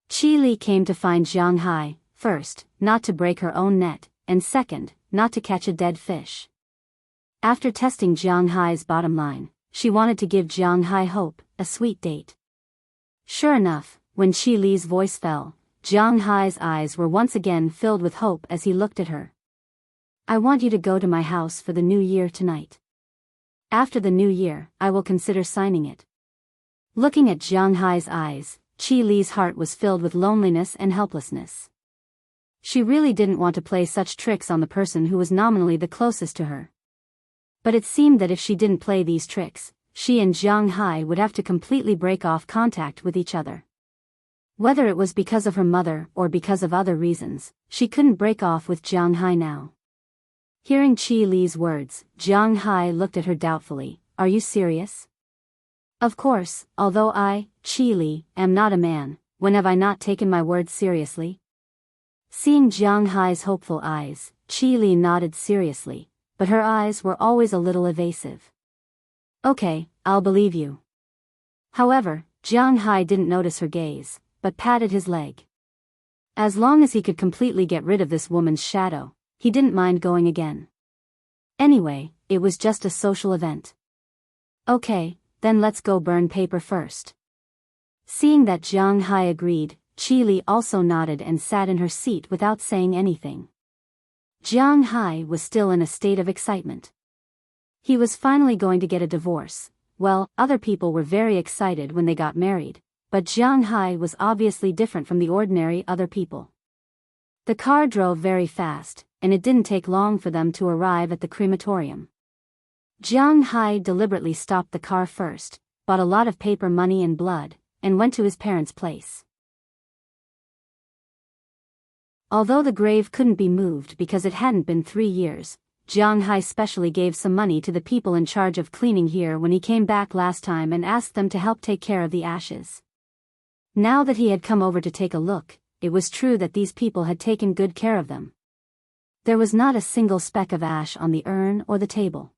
Chi Li came to find Jiang Hai, first, not to break her own net, and second, not to catch a dead fish. After testing Jiang Hai's bottom line, she wanted to give Jiang Hai hope, a sweet date. Sure enough, when Chi Li's voice fell, Jiang Hai's eyes were once again filled with hope as he looked at her. I want you to go to my house for the new year tonight. After the new year, I will consider signing it. Looking at Jiang Hai's eyes, Chi Li's heart was filled with loneliness and helplessness. She really didn't want to play such tricks on the person who was nominally the closest to her. But it seemed that if she didn't play these tricks, she and Jiang Hai would have to completely break off contact with each other. Whether it was because of her mother or because of other reasons, she couldn't break off with Jiang Hai now. Hearing Chi Li's words, Jiang Hai looked at her doubtfully. Are you serious? Of course, although I, Chi Li, am not a man, when have I not taken my words seriously? Seeing Jiang Hai's hopeful eyes, Chi Li nodded seriously, but her eyes were always a little evasive. Okay, I'll believe you. However, Jiang Hai didn't notice her gaze, but patted his leg. As long as he could completely get rid of this woman's shadow, he didn't mind going again. Anyway, it was just a social event. Okay, then let's go burn paper first. Seeing that Jiang Hai agreed, Chi Li also nodded and sat in her seat without saying anything. Jiang Hai was still in a state of excitement. He was finally going to get a divorce. Well, other people were very excited when they got married, but Jiang Hai was obviously different from the ordinary other people. The car drove very fast, and it didn't take long for them to arrive at the crematorium. Jiang Hai deliberately stopped the car first, bought a lot of paper money and blood, and went to his parents' place. Although the grave couldn't be moved because it hadn't been 3 years, Jiang Hai specially gave some money to the people in charge of cleaning here when he came back last time and asked them to help take care of the ashes. Now that he had come over to take a look, it was true that these people had taken good care of them. There was not a single speck of ash on the urn or the table.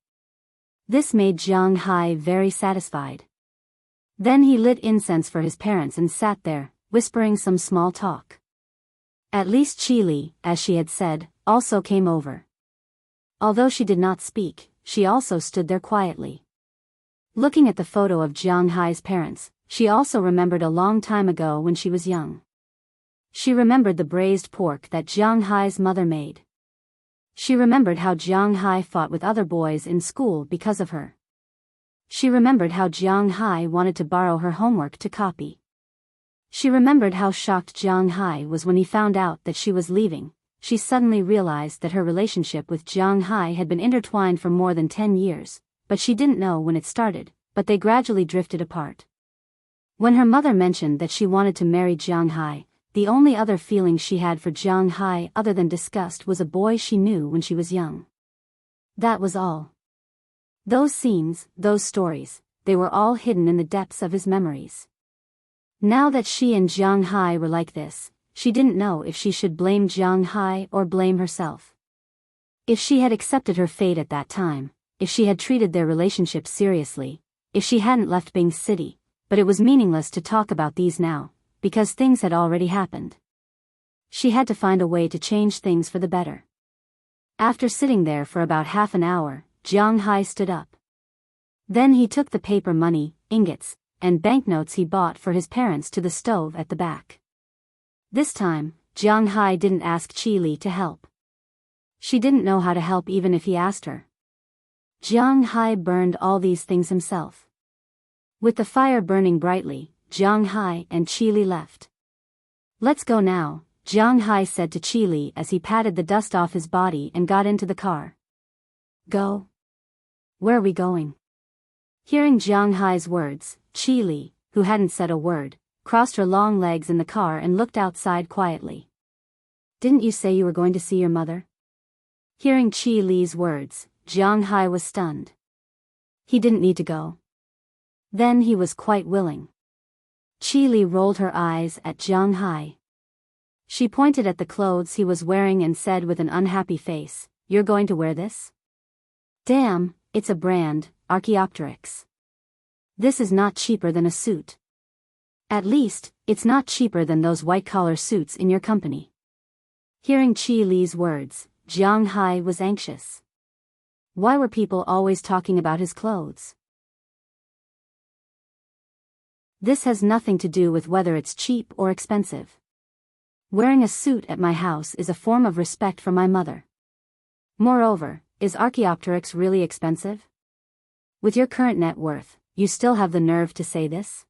This made Jiang Hai very satisfied. Then he lit incense for his parents and sat there, whispering some small talk. At least Chi Li, as she had said, also came over. Although she did not speak, she also stood there quietly. Looking at the photo of Jiang Hai's parents, she also remembered a long time ago when she was young. She remembered the braised pork that Jiang Hai's mother made. She remembered how Jiang Hai fought with other boys in school because of her. She remembered how Jiang Hai wanted to borrow her homework to copy. She remembered how shocked Jiang Hai was when he found out that she was leaving. She suddenly realized that her relationship with Jiang Hai had been intertwined for more than 10 years, but she didn't know when it started, but they gradually drifted apart. When her mother mentioned that she wanted to marry Jiang Hai, the only other feeling she had for Jiang Hai other than disgust was a boy she knew when she was young. That was all. Those scenes, those stories, they were all hidden in the depths of his memories. Now that she and Jiang Hai were like this, she didn't know if she should blame Jiang Hai or blame herself. If she had accepted her fate at that time, if she had treated their relationship seriously, if she hadn't left Bing City, but it was meaningless to talk about these now, because things had already happened. She had to find a way to change things for the better. After sitting there for about half an hour, Jiang Hai stood up. Then he took the paper money, ingots, and banknotes he bought for his parents to the stove at the back. This time, Jiang Hai didn't ask Qi Li to help. She didn't know how to help even if he asked her. Jiang Hai burned all these things himself. With the fire burning brightly, Jiang Hai and Qi Li left. "Let's go now," Jiang Hai said to Qi Li as he patted the dust off his body and got into the car. "Go? Where are we going?" Hearing Jiang Hai's words, Qi Li, who hadn't said a word, crossed her long legs in the car and looked outside quietly. "Didn't you say you were going to see your mother?" Hearing Qi Li's words, Jiang Hai was stunned. He didn't need to go. Then he was quite willing. Qi Li rolled her eyes at Jiang Hai. She pointed at the clothes he was wearing and said with an unhappy face, "You're going to wear this? Damn, it's a brand, Archaeopteryx. This is not cheaper than a suit. At least, it's not cheaper than those white-collar suits in your company." Hearing Qi Li's words, Jiang Hai was anxious. Why were people always talking about his clothes? This has nothing to do with whether it's cheap or expensive. Wearing a suit at my house is a form of respect for my mother. Moreover, is Archaeopteryx really expensive? With your current net worth, you still have the nerve to say this?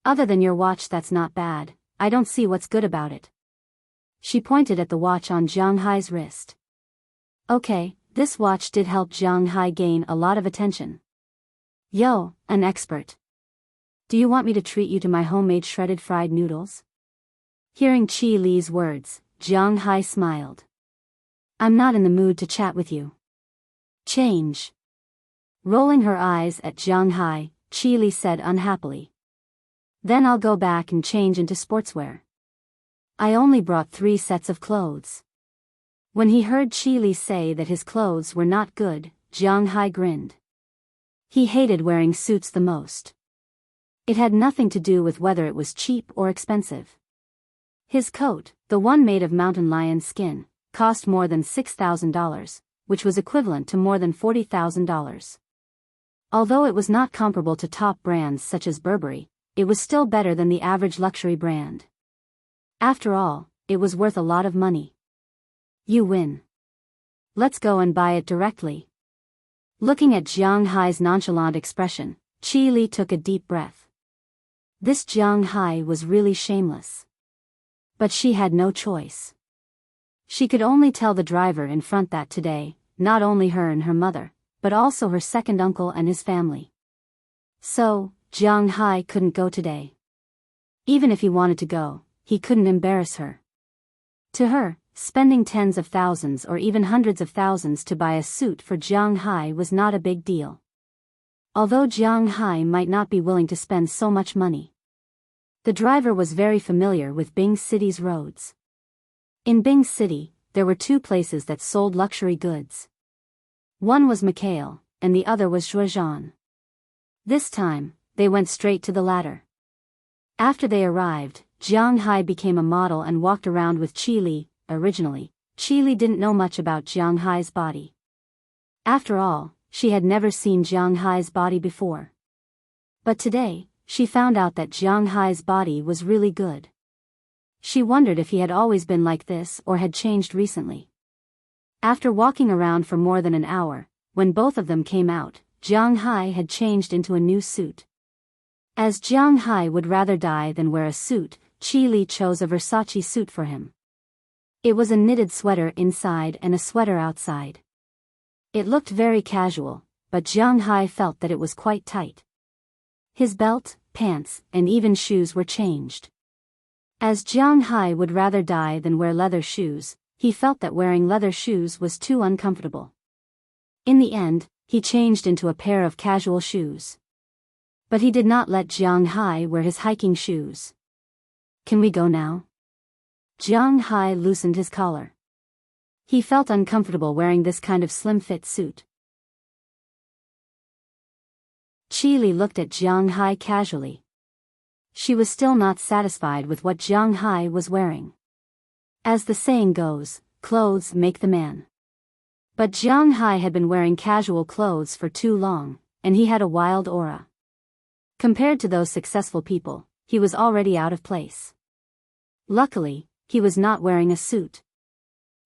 Other than your watch, that's not bad. I don't see what's good about it. She pointed at the watch on Jiang Hai's wrist. Okay, this watch did help Jiang Hai gain a lot of attention. "Yo, an expert. Do you want me to treat you to my homemade shredded fried noodles?" Hearing Qi Li's words, Jiang Hai smiled. "I'm not in the mood to chat with you. Change." Rolling her eyes at Jiang Hai, Qi Li said unhappily. "Then I'll go back and change into sportswear. I only brought 3 sets of clothes." When he heard Qi Li say that his clothes were not good, Jiang Hai grinned. He hated wearing suits the most. It had nothing to do with whether it was cheap or expensive. His coat, the one made of mountain lion skin, cost more than $6,000, which was equivalent to more than $40,000. Although it was not comparable to top brands such as Burberry, it was still better than the average luxury brand. After all, it was worth a lot of money. "You win. Let's go and buy it directly." Looking at Jiang Hai's nonchalant expression, Qi Li took a deep breath. This Jiang Hai was really shameless. But she had no choice. She could only tell the driver in front that today, not only her and her mother, but also her second uncle and his family. So, Jiang Hai couldn't go today. Even if he wanted to go, he couldn't embarrass her. To her, spending tens of thousands or even hundreds of thousands to buy a suit for Jiang Hai was not a big deal. Although Jiang Hai might not be willing to spend so much money. The driver was very familiar with Bing City's roads. In Bing City, there were 2 places that sold luxury goods. One was Mikhail, and the other was Zhuozhan. This time, they went straight to the latter. After they arrived, Jiang Hai became a model and walked around with Qi Li. Originally, Qi Li didn't know much about Jiang Hai's body. After all, she had never seen Jiang Hai's body before. But today, she found out that Jiang Hai's body was really good. She wondered if he had always been like this or had changed recently. After walking around for more than an hour, when both of them came out, Jiang Hai had changed into a new suit. As Jiang Hai would rather die than wear a suit, Qi Li chose a Versace suit for him. It was a knitted sweater inside and a sweater outside. It looked very casual, but Jiang Hai felt that it was quite tight. His belt, pants, and even shoes were changed. As Jiang Hai would rather die than wear leather shoes, he felt that wearing leather shoes was too uncomfortable. In the end, he changed into a pair of casual shoes. But he did not let Jiang Hai wear his hiking shoes. Can we go now? Jiang Hai loosened his collar. He felt uncomfortable wearing this kind of slim-fit suit. Qi Li looked at Jiang Hai casually. She was still not satisfied with what Jiang Hai was wearing. As the saying goes, clothes make the man. But Jiang Hai had been wearing casual clothes for too long, and he had a wild aura. Compared to those successful people, he was already out of place. Luckily, he was not wearing a suit.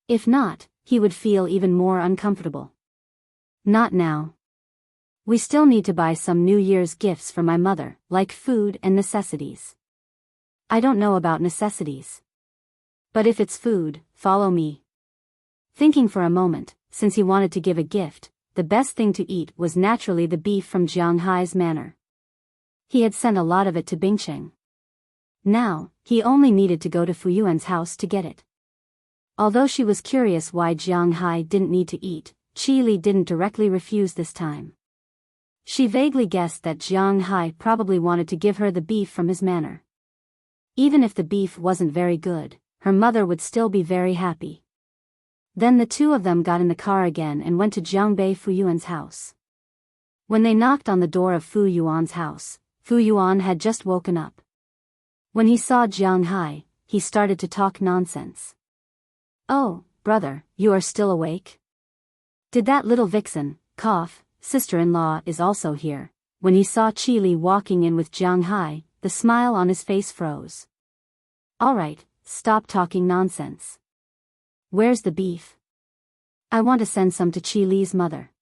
If not, he would feel even more uncomfortable. Not now. We still need to buy some New Year's gifts for my mother, like food and necessities. I don't know about necessities. But if it's food, follow me. Thinking for a moment, since he wanted to give a gift, the best thing to eat was naturally the beef from Jiang Hai's manor. He had sent a lot of it to Bingcheng. Now, he only needed to go to Fu Yuan's house to get it. Although she was curious why Jiang Hai didn't need to eat, Qi Li didn't directly refuse this time. She vaguely guessed that Jiang Hai probably wanted to give her the beef from his manor. Even if the beef wasn't very good, her mother would still be very happy. Then the two of them got in the car again and went to Jiangbei Fu Yuan's house. When they knocked on the door of Fu Yuan's house, Fu Yuan had just woken up. When he saw Jiang Hai, he started to talk nonsense. "Oh, brother, you are still awake? Did that little vixen, cough, sister-in-law is also here?" When he saw Qi Li walking in with Jiang Hai, the smile on his face froze. "All right, stop talking nonsense. Where's the beef? I want to send some to Qi Li's mother."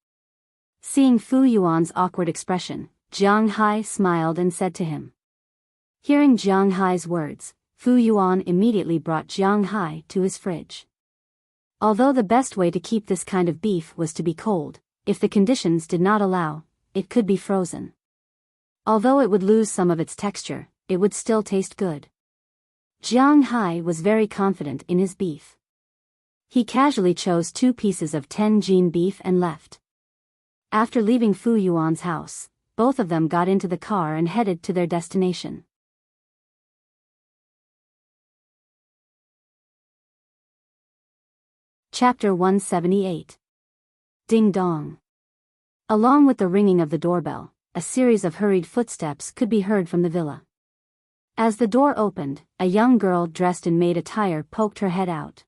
Seeing Fu Yuan's awkward expression, Jiang Hai smiled and said to him. Hearing Jiang Hai's words, Fu Yuan immediately brought Jiang Hai to his fridge. Although the best way to keep this kind of beef was to be cold, if the conditions did not allow, it could be frozen. Although it would lose some of its texture, it would still taste good. Jiang Hai was very confident in his beef. He casually chose 2 pieces of Tianjin beef and left. After leaving Fu Yuan's house, both of them got into the car and headed to their destination. Chapter 178. Ding dong. Along with the ringing of the doorbell, a series of hurried footsteps could be heard from the villa. As the door opened, a young girl dressed in maid attire poked her head out.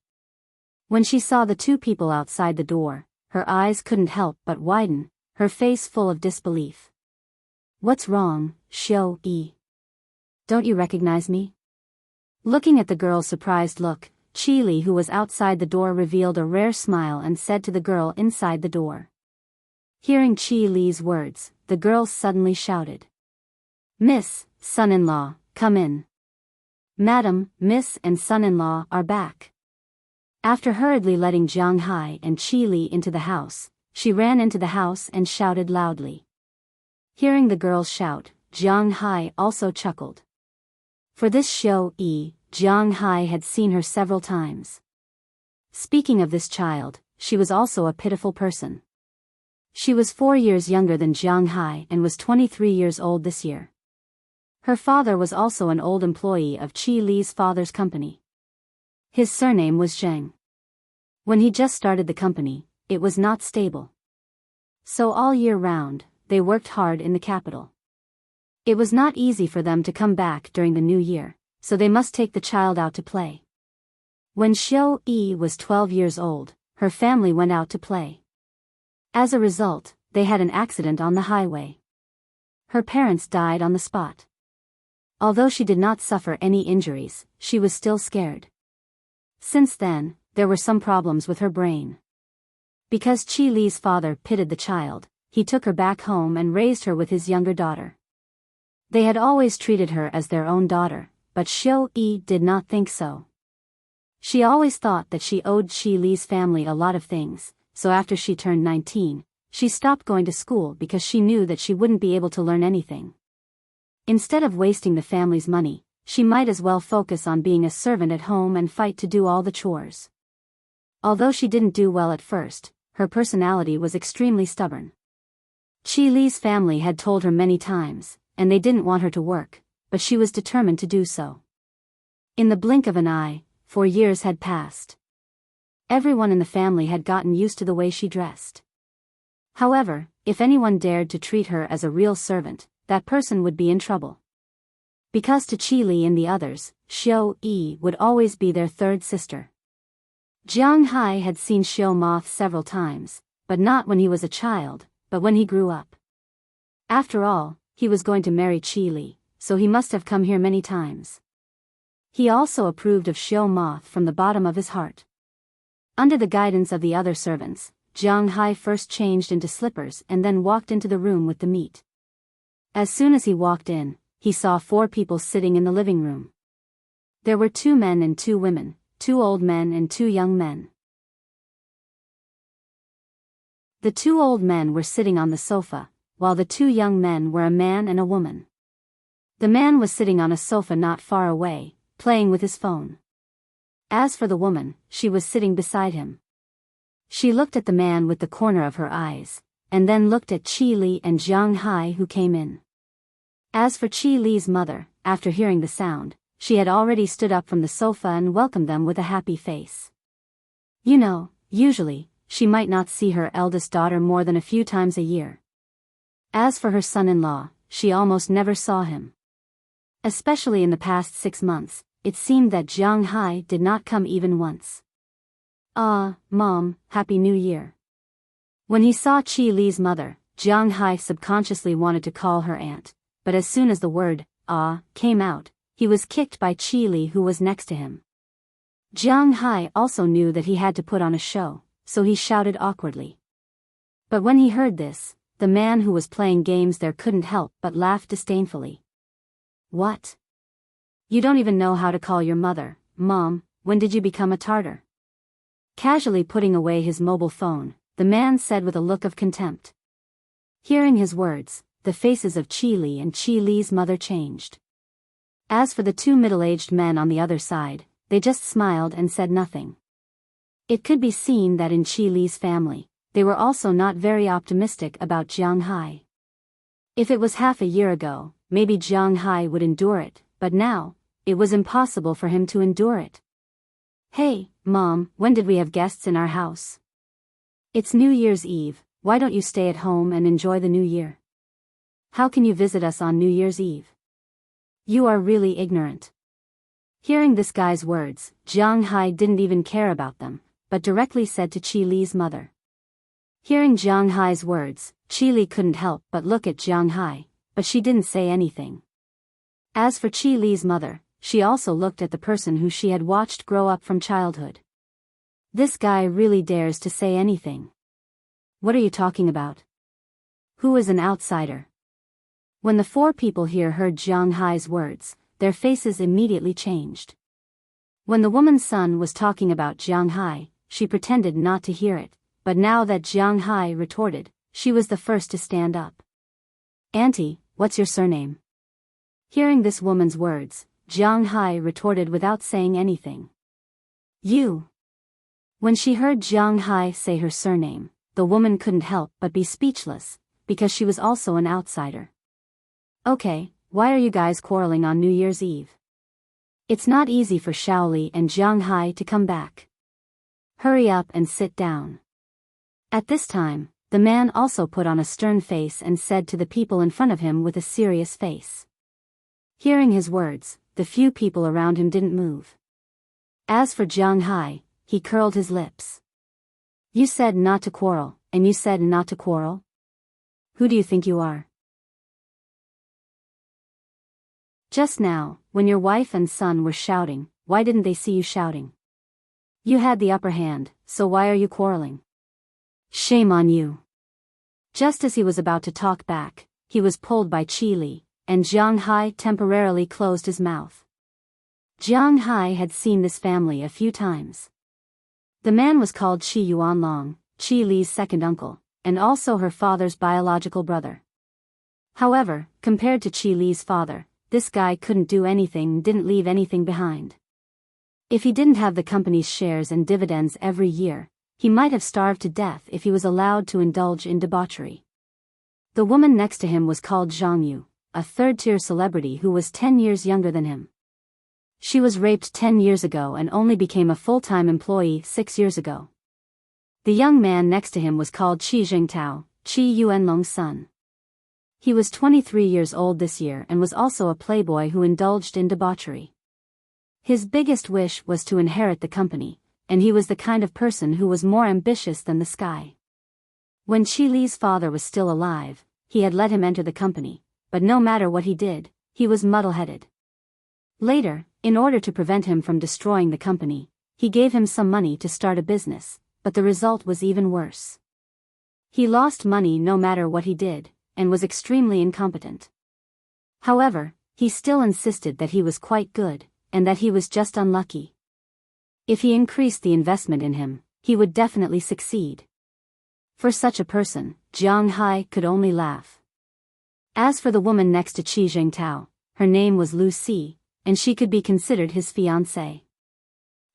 When she saw the 2 people outside the door, her eyes couldn't help but widen, her face full of disbelief. "What's wrong, Xiao Yi? Don't you recognize me?" Looking at the girl's surprised look, Qi Li, who was outside the door, revealed a rare smile and said to the girl inside the door. Hearing Qi Li's words, the girl suddenly shouted, "Miss, son-in-law, come in. Madam, Miss and son-in-law are back." After hurriedly letting Jiang Hai and Qi Li into the house, she ran into the house and shouted loudly. Hearing the girl's shout, Jiang Hai also chuckled. For this Xiao Yi, Jiang Hai had seen her several times. Speaking of this child, she was also a pitiful person. She was 4 years younger than Jiang Hai and was 23 years old this year. Her father was also an old employee of Qi Li's father's company. His surname was Zheng. When he just started the company, it was not stable. So all year round, they worked hard in the capital. It was not easy for them to come back during the new year, so they must take the child out to play. When Xiao Yi was 12 years old, her family went out to play. As a result, they had an accident on the highway. Her parents died on the spot. Although she did not suffer any injuries, she was still scared. Since then, there were some problems with her brain. Because Qi Li's father pitied the child, he took her back home and raised her with his younger daughter. They had always treated her as their own daughter, but Xiao Yi did not think so. She always thought that she owed Qi Li's family a lot of things, so after she turned 19, she stopped going to school because she knew that she wouldn't be able to learn anything. Instead of wasting the family's money, she might as well focus on being a servant at home and fight to do all the chores. Although she didn't do well at first, her personality was extremely stubborn. Qi Li's family had told her many times, and they didn't want her to work, but she was determined to do so. In the blink of an eye, 4 years had passed. Everyone in the family had gotten used to the way she dressed. However, if anyone dared to treat her as a real servant, that person would be in trouble. Because to Qi Li and the others, Xiao Yi would always be their third sister. Jiang Hai had seen Xiao Moth several times, but not when he was a child, but when he grew up. After all, he was going to marry Qi Li, so he must have come here many times. He also approved of Xiao Moth from the bottom of his heart. Under the guidance of the other servants, Jiang Hai first changed into slippers and then walked into the room with the meat. As soon as he walked in, he saw 4 people sitting in the living room. There were 2 men and 2 women, 2 old men and 2 young men. The 2 old men were sitting on the sofa, while the 2 young men were a man and a woman. The man was sitting on a sofa not far away, playing with his phone. As for the woman, she was sitting beside him. She looked at the man with the corner of her eyes, and then looked at Qi Li and Jiang Hai who came in. As for Qi Li's mother, after hearing the sound, she had already stood up from the sofa and welcomed them with a happy face. You know, usually, she might not see her eldest daughter more than a few times a year. As for her son-in-law, she almost never saw him. Especially in the past 6 months, it seemed that Jiang Hai did not come even once. Mom, Happy New Year. When he saw Qi Li's mother, Jiang Hai subconsciously wanted to call her aunt, but as soon as the word, came out, he was kicked by Qi Li who was next to him. Jiang Hai also knew that he had to put on a show, so he shouted awkwardly. But when he heard this, the man who was playing games there couldn't help but laugh disdainfully. What? You don't even know how to call your mother, Mom, when did you become a Tartar? Casually putting away his mobile phone, the man said with a look of contempt. Hearing his words, the faces of Qi Li and Qi Li's mother changed. As for the 2 middle-aged men on the other side, they just smiled and said nothing. It could be seen that in Qi Li's family, they were also not very optimistic about Jiang Hai. If it was half a year ago, maybe Jiang Hai would endure it, but now, it was impossible for him to endure it. Hey, Mom, when did we have guests in our house? It's New Year's Eve, why don't you stay at home and enjoy the new year? How can you visit us on New Year's Eve? You are really ignorant. Hearing this guy's words, Jiang Hai didn't even care about them, but directly said to Qi Li's mother. Hearing Jiang Hai's words, Qi Li couldn't help but look at Jiang Hai, but she didn't say anything. As for Qi Li's mother, she also looked at the person who she had watched grow up from childhood. This guy really dares to say anything. What are you talking about? Who is an outsider? When the 4 people here heard Jiang Hai's words, their faces immediately changed. When the woman's son was talking about Jiang Hai, she pretended not to hear it, but now that Jiang Hai retorted, she was the first to stand up. Auntie, what's your surname? Hearing this woman's words, Jiang Hai retorted without saying anything. You. When she heard Jiang Hai say her surname, the woman couldn't help but be speechless, because she was also an outsider. Okay, why are you guys quarreling on New Year's Eve? It's not easy for Shaoli and Jiang Hai to come back. Hurry up and sit down. At this time, the man also put on a stern face and said to the people in front of him with a serious face. Hearing his words, the few people around him didn't move. As for Jiang Hai, he curled his lips. You said not to quarrel, and you said not to quarrel? Who do you think you are? Just now, when your wife and son were shouting, why didn't they see you shouting? You had the upper hand, so why are you quarreling? Shame on you. Just as he was about to talk back, he was pulled by Qi Li, and Jiang Hai temporarily closed his mouth. Jiang Hai had seen this family a few times. The man was called Qi Yuanlong, Qi Li's second uncle, and also her father's biological brother. However, compared to Qi Li's father, this guy couldn't do anything, didn't leave anything behind. If he didn't have the company's shares and dividends every year, he might have starved to death if he was allowed to indulge in debauchery. The woman next to him was called Zhang Yu, a third-tier celebrity who was 10 years younger than him. She was raped 10 years ago and only became a full-time employee 6 years ago. The young man next to him was called Qi Jingtao, Qi Yuanlong's son. He was 23 years old this year and was also a playboy who indulged in debauchery. His biggest wish was to inherit the company, and he was the kind of person who was more ambitious than the sky. When Qi Li's father was still alive, he had let him enter the company, but no matter what he did, he was muddle-headed. Later, in order to prevent him from destroying the company, he gave him some money to start a business, but the result was even worse. He lost money no matter what he did, and was extremely incompetent. However, he still insisted that he was quite good, and that he was just unlucky. If he increased the investment in him, he would definitely succeed. For such a person, Jiang Hai could only laugh. As for the woman next to Qi Jingtao, her name was Lu Si, and she could be considered his fiancée.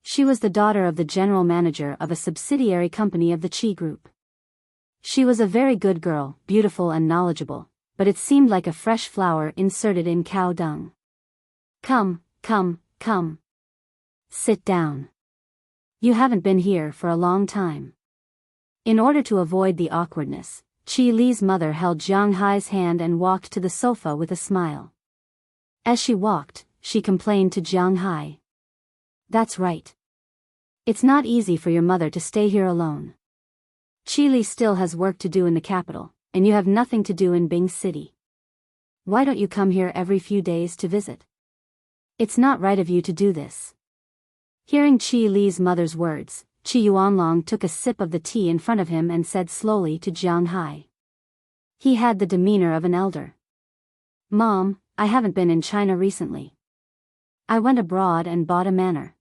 She was the daughter of the general manager of a subsidiary company of the Qi Group. She was a very good girl, beautiful and knowledgeable, but it seemed like a fresh flower inserted in cow dung. Come. Sit down. You haven't been here for a long time. In order to avoid the awkwardness, Qi Li's mother held Jiang Hai's hand and walked to the sofa with a smile. As she walked, she complained to Jiang Hai. That's right. It's not easy for your mother to stay here alone. Qi Li still has work to do in the capital, and you have nothing to do in Bing City. Why don't you come here every few days to visit? It's not right of you to do this. Hearing Qi Li's mother's words, Qi Yuanlong took a sip of the tea in front of him and said slowly to Jiang Hai. He had the demeanor of an elder. Mom, I haven't been in China recently. I went abroad and bought a manor.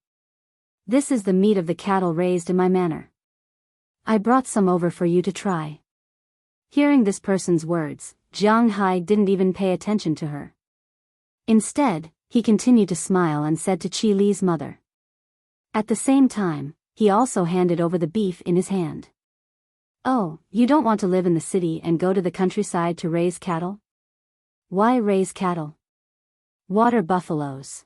This is the meat of the cattle raised in my manor. I brought some over for you to try. Hearing this person's words, Jiang Hai didn't even pay attention to her. Instead, he continued to smile and said to Qi Li's mother. At the same time, he also handed over the beef in his hand. Oh, you don't want to live in the city and go to the countryside to raise cattle? Why raise cattle? Water buffaloes.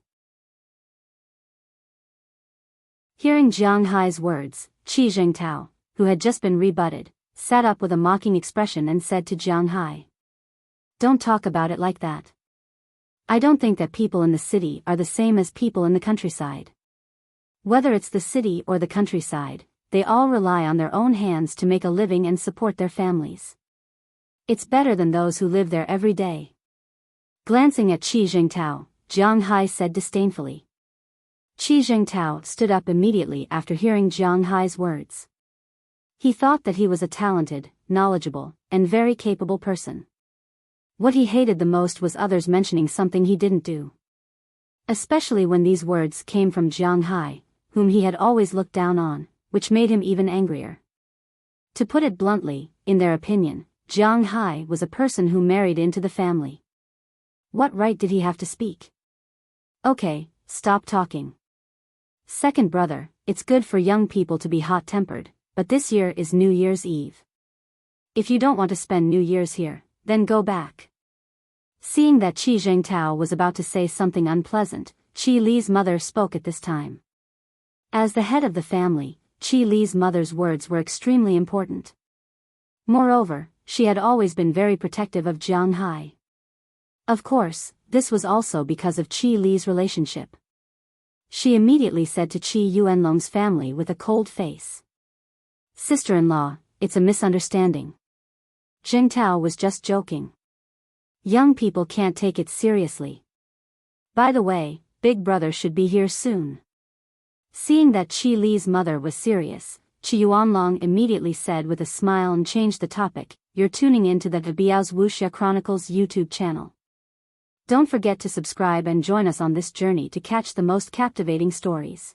Hearing Jiang Hai's words, Qi Jingtao, who had just been rebutted, sat up with a mocking expression and said to Jiang Hai. Don't talk about it like that. I don't think that people in the city are the same as people in the countryside. Whether it's the city or the countryside, they all rely on their own hands to make a living and support their families. It's better than those who live there every day. Glancing at Qi Jingtao, Jiang Hai said disdainfully. Qi Jingtao stood up immediately after hearing Jiang Hai's words. He thought that he was a talented, knowledgeable, and very capable person. What he hated the most was others mentioning something he didn't do. Especially when these words came from Jiang Hai, whom he had always looked down on, which made him even angrier. To put it bluntly, in their opinion, Jiang Hai was a person who married into the family. What right did he have to speak? Okay, stop talking. Second brother, it's good for young people to be hot-tempered, but this year is New Year's Eve. If you don't want to spend New Year's here, then go back. Seeing that Qi Jingtao was about to say something unpleasant, Qi Li's mother spoke at this time. As the head of the family, Qi Li's mother's words were extremely important. Moreover, she had always been very protective of Jiang Hai. Of course, this was also because of Qi Li's relationship. She immediately said to Qi Yuanlong's family with a cold face. Sister-in-law, it's a misunderstanding. Jingtao was just joking. Young people can't take it seriously. By the way, Big Brother should be here soon. Seeing that Qi Li's mother was serious, Qi Yuanlong immediately said with a smile and changed the topic, You're tuning into the Biyao's Wuxia Chronicles YouTube channel. Don't forget to subscribe and join us on this journey to catch the most captivating stories.